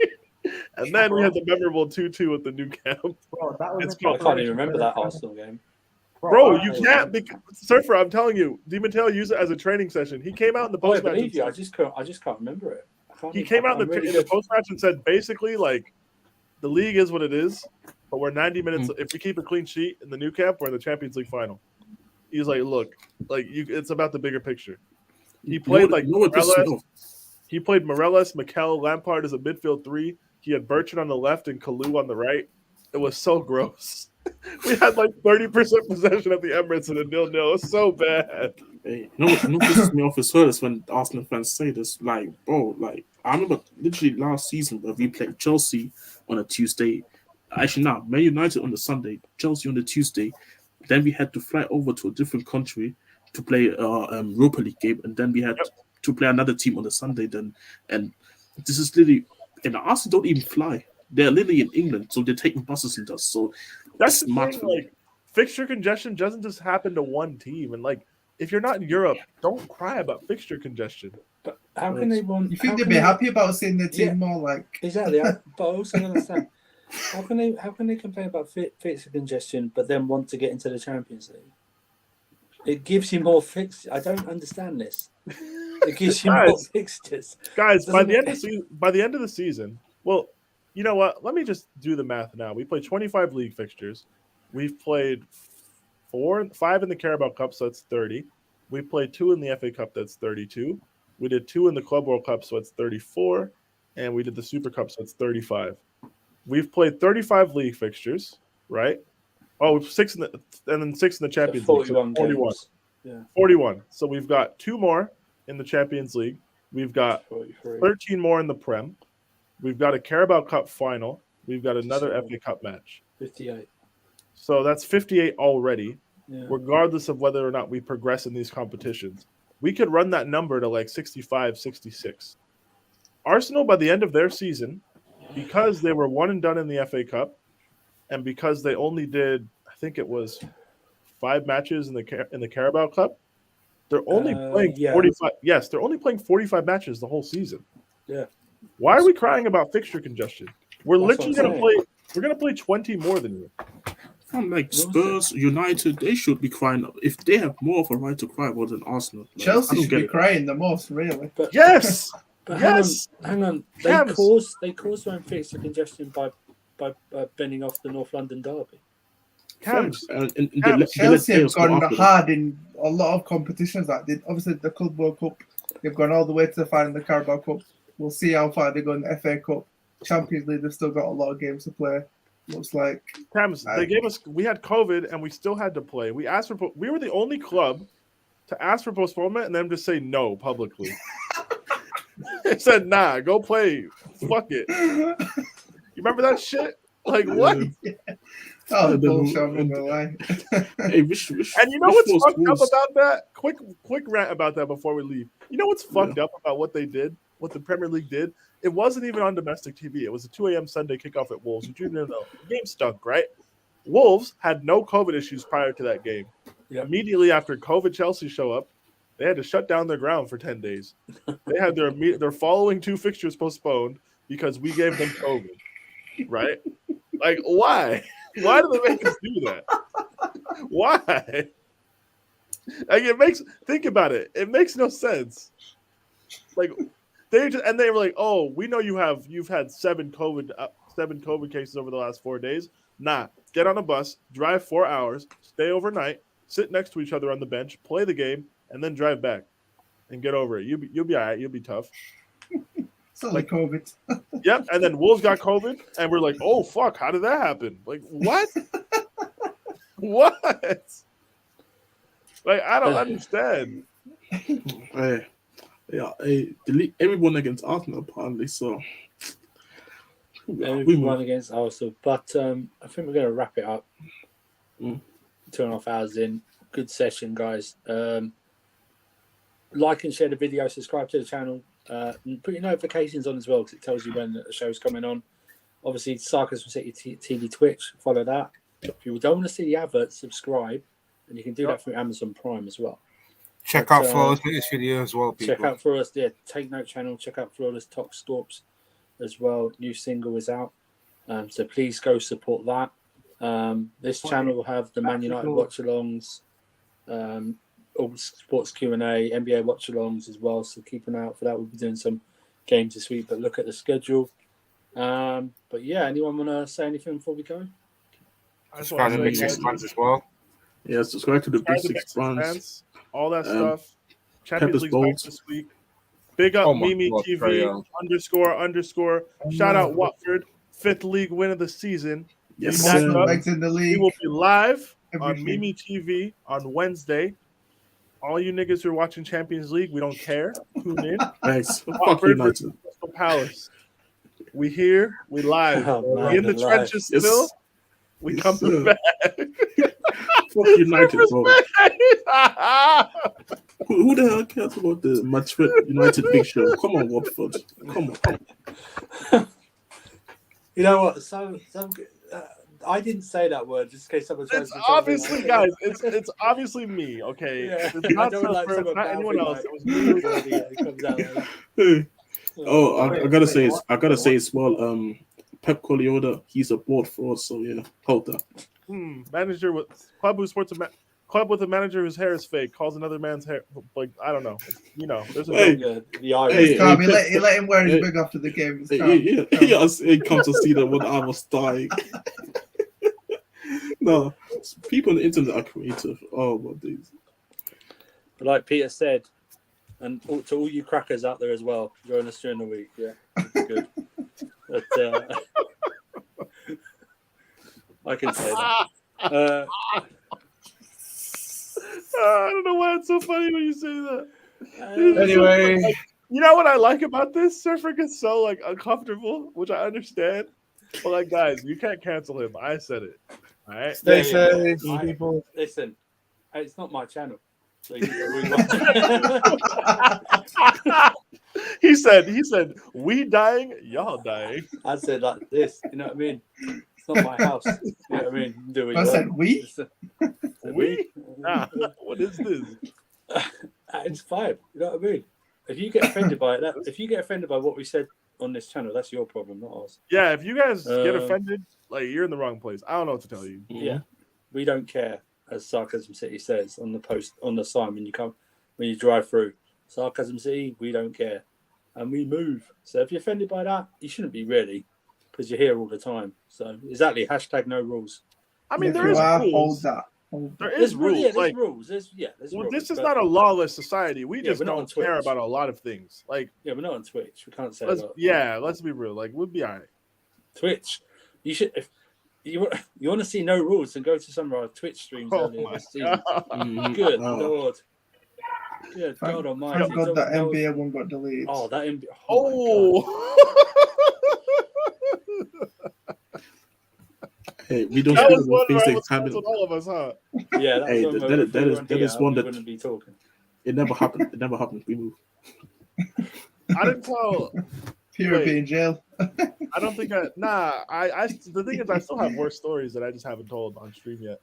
And then we had the memorable 2-2 at the new camp. Bro, I can't even remember that Arsenal game. Bro, you can't. Surfer, I'm telling you, DiMatteo used it as a training session. He came out in the post match. I just can't remember it. He came out in the post match and said basically the league is what it is, but we're 90 minutes. If we keep a clean sheet in the new camp, we're in the Champions League final. He's like, look, it's about the bigger picture. He played Morelos. He played Morelos, Mikel, Lampard as a midfield 3. He had Bertrand on the left and Kalou on the right. It was so gross. We had 30% possession at the Emirates and a 0-0. It was so bad. Hey, what pisses me off as well is when Arsenal fans say this. Like, bro, like I remember literally last season where we played Chelsea on a Tuesday. Actually, no, Man United on the Sunday, Chelsea on the Tuesday. Then we had to fly over to a different country to play Europa League game, and then we had to play another team on the Sunday. And this is literally, and Arsenal don't even fly. They're literally in England, so they're taking buses and stuff. So That's the smart thing. for me. Like, fixture congestion doesn't just happen to one team, and like, if you're not in Europe, don't cry about fixture congestion. But how can they want? You think they'd be happy about seeing their team more like exactly? But I also don't understand how can they complain about fixture congestion, but then want to get into the Champions League? It gives you more fixtures. I don't understand this. It gives you more fixtures, guys. By the end of the season, well, you know what? Let me just do the math now. We played 25 league fixtures. We've played 5 in the Carabao Cup, so that's 30. We played 2 in the FA Cup, that's 32. We did 2 in the Club World Cup, so that's 34. And we did the Super Cup, so it's 35. We've played 35 league fixtures, right? Oh, 6 and then 6 in the Champions League. So 41. Yeah. 41. So we've got 2 more in the Champions League. We've got 13 more in the Prem. We've got a Carabao Cup final. We've got another FA Cup match. 58. So that's 58 already, Yeah. regardless of whether or not we progress in these competitions. We could run that number to like 65, 66. Arsenal, by the end of their season, because they were one and done in the FA Cup, and because they only did, I think it was 5 matches in the Carabao Cup, they're only playing 45. Yes, they're only playing 45 matches the whole season. Yeah. Why are we crying about fixture congestion? We're That's literally what I'm going to play. We're going to play 20 more than you. Like Spurs, United, they should be crying. If they have more of a right to cry more than Arsenal, like, Chelsea should be crying the most, really. But, yes, but yes. Hang on. They caused their own fixture congestion by bending off the North London derby. Chelsea have gone hard in a lot of competitions. Like obviously the Club World Cup, they've gone all the way to the final in the Carabao Cup. We'll see how far they go in the FA Cup. Champions League, they've still got a lot of games to play. Looks like they gave us. We had COVID and we still had to play. We asked for. We were the only club to ask for postponement and then just say no publicly. They said, "Nah, go play. Fuck it." You remember that shit? Like what? Yeah. Oh, bullshit! I'm not gonna lie. Hey, and you know what's fucked up about that? Quick rant about that before we leave. You know what's fucked up about what they did? What the Premier League did? It wasn't even on domestic TV. It was a 2 a.m. Sunday kickoff at Wolves. You didn't know. The game stunk, right? Wolves had no COVID issues prior to that game. Yeah. Immediately after COVID Chelsea show up, they had to shut down their ground for 10 days. They had their following 2 fixtures postponed because we gave them COVID, right? Like, why? Why do they make us do that? Why? Like, think about it. It makes no sense. Like, they were like, "Oh, we know you've had 7 COVID cases over the last 4 days. Nah, get on a bus, drive 4 hours, stay overnight, sit next to each other on the bench, play the game, and then drive back and get over it. You'll be all right. You'll be tough." It's like COVID. Yep. And then Wolves got COVID, and we're like, "Oh fuck, how did that happen? Like what? What? Like I don't understand." Everyone against Arsenal apparently. So we won against Arsenal, but I think we're going to wrap it up. 2.5 hours in, good session, guys. Like and share the video, subscribe to the channel, put your notifications on as well because it tells you when the show's coming on. Obviously, Sarcasm City TV Twitch, follow that. If you don't want to see the adverts, subscribe, and you can do that through Amazon Prime as well. Check out Flawless latest video as well, people. Check out Flawless, Take Note channel. Check out Flawless Talk Storps as well. New single is out, so please go support that. This channel will have the Man United watch-alongs, all sports Q&A, NBA watch-alongs as well. So keep an eye out for that. We'll be doing some games this week, but look at the schedule. But yeah, anyone want to say anything before we go? Subscribe to the Big Six fans as well. Yeah, subscribe to the Big Six fans. All that stuff. Champions League back this week. Big up Mimi TV __. Shout out Watford, 5th league win of the season. Yes, in the league. We will be live on Mimi TV on Wednesday. all you niggas who are watching Champions League, we don't care. Tune in. Thanks. Fuck Watford United. versus Crystal Palace. We here. We live. Oh, man, we in the live. trenches Yes. still. We Yes, come sir. back. Fuck United, bro. Who the hell cares about the Madrid United big show? Come on, Watford. Come on. You know what? Some I didn't say that word just in case someone tries It's to tell me obviously, that. guys. It's obviously me. Okay, Yeah. it's not I don't like Silver, it's someone not anyone mouthing else. like- It was me. It comes out like that. Hey. Oh, I Wait, gotta wait, say, what? I gotta say as well. Pep Guardiola, he's a board fraud. So yeah, hold that. Manager with club who sports club with a manager whose hair is fake calls another man's hair like I don't know. You know, there's a Hey. joke. Yeah, the Irish. Hey, Calm, hey, he let him wear his hey. wig after the game. It's Hey, calm. he comes to see that when I was dying. No, people on the internet are creative. Oh my days. But like Peter said, and to all you crackers out there as well, join us during the week. Yeah, it's good. But, I can say that. I don't know why it's so funny when you say that. Anyway, Like, you know what I like about this? Surfer gets so like uncomfortable, which I understand. But like, guys, you can't cancel him. I said it. All right. stay Yeah, safe, yeah. people. Listen, it's not my channel. So you he said, we dying, y'all dying. I said like this. You know what I mean? It's not my house. You know what I mean? Do what you I said want. we? We? Nah, what is this? It's fine. You know what I mean? If you get offended by it, if you get offended by what we said on this channel, that's your problem, not ours. Yeah, if you guys get offended, like you're in the wrong place. I don't know what to tell you. Yeah, we don't care, as Sarcasm City says on the post on the sign when you drive through. Sarcasm City, we don't care, and we move. So if you're offended by that, you shouldn't be really, because you're here all the time. So exactly, hashtag no rules. I mean, If there you is are, rules. hold that. There There's is rules. there's like, rules. There's well, rules. this is but- not a lawless society. We Yeah, just we're not on don't care Twitch. about a lot of things. Like, Yeah, we're not on Twitch. We can't say let's that. let's be real. Like, we'll be all right. Twitch. You should if you want to see no rules, then go to some of our Twitch streams Oh earlier my this season. Mhm. Good Oh. Lord. Good God Almighty. Thank God that No- NBA one got deleted. Oh, that NBA. Hey, we don't That speak was about one things where I that was happen. canceled all of us, huh? Yeah, that's Hey, one that where is- if that we is- weren't that here, is one we that- wouldn't be talking. It never happened. It never happened. We move. I didn't tell. Fear of wait. being in jail. I don't think I. Nah, I. The thing is, I still have worse stories that I just haven't told on stream yet.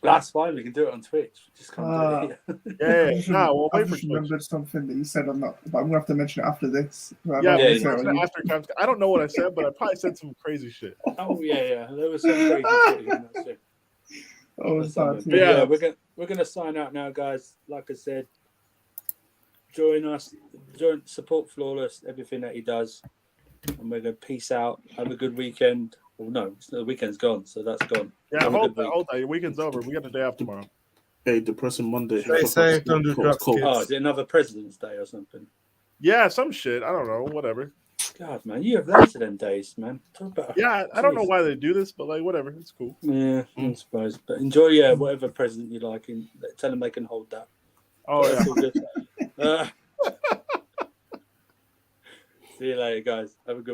That's fine. We can do it on Twitch. Just can't do it here. Yeah, I just, nah, we'll I wait for just Twitch. remembered something that you said on that, but I'm gonna have to mention it after this. I Yeah, don't yeah, wanna we say it on mentioned you. after comes. I don't know what I said, but I probably said some crazy shit. Oh yeah. There was some crazy shit in that shit. Oh, That's sad. something. But Yeah. yeah, we're gonna sign out now, guys. Like I said, join us, support Flawless, everything that he does, and we're gonna peace out. Have a good weekend. Well, no, the weekend's gone, so that's gone. Yeah, Have a hold good that. week. Hold that. Your weekend's over. We got the day off tomorrow. Hey, Depressing Monday. Stay safe, don't do drugs, Cold. kids. Oh, is it another President's Day or something? Yeah, some shit. I don't know. Whatever. God, man, you have loads of them days, man. Talk about. Yeah, I don't know Jeez. why they do this, but like, whatever. It's cool. Yeah, I suppose. But enjoy, whatever president you like, and tell them they can hold that. Oh That's yeah. all good. See you later, guys. Have a good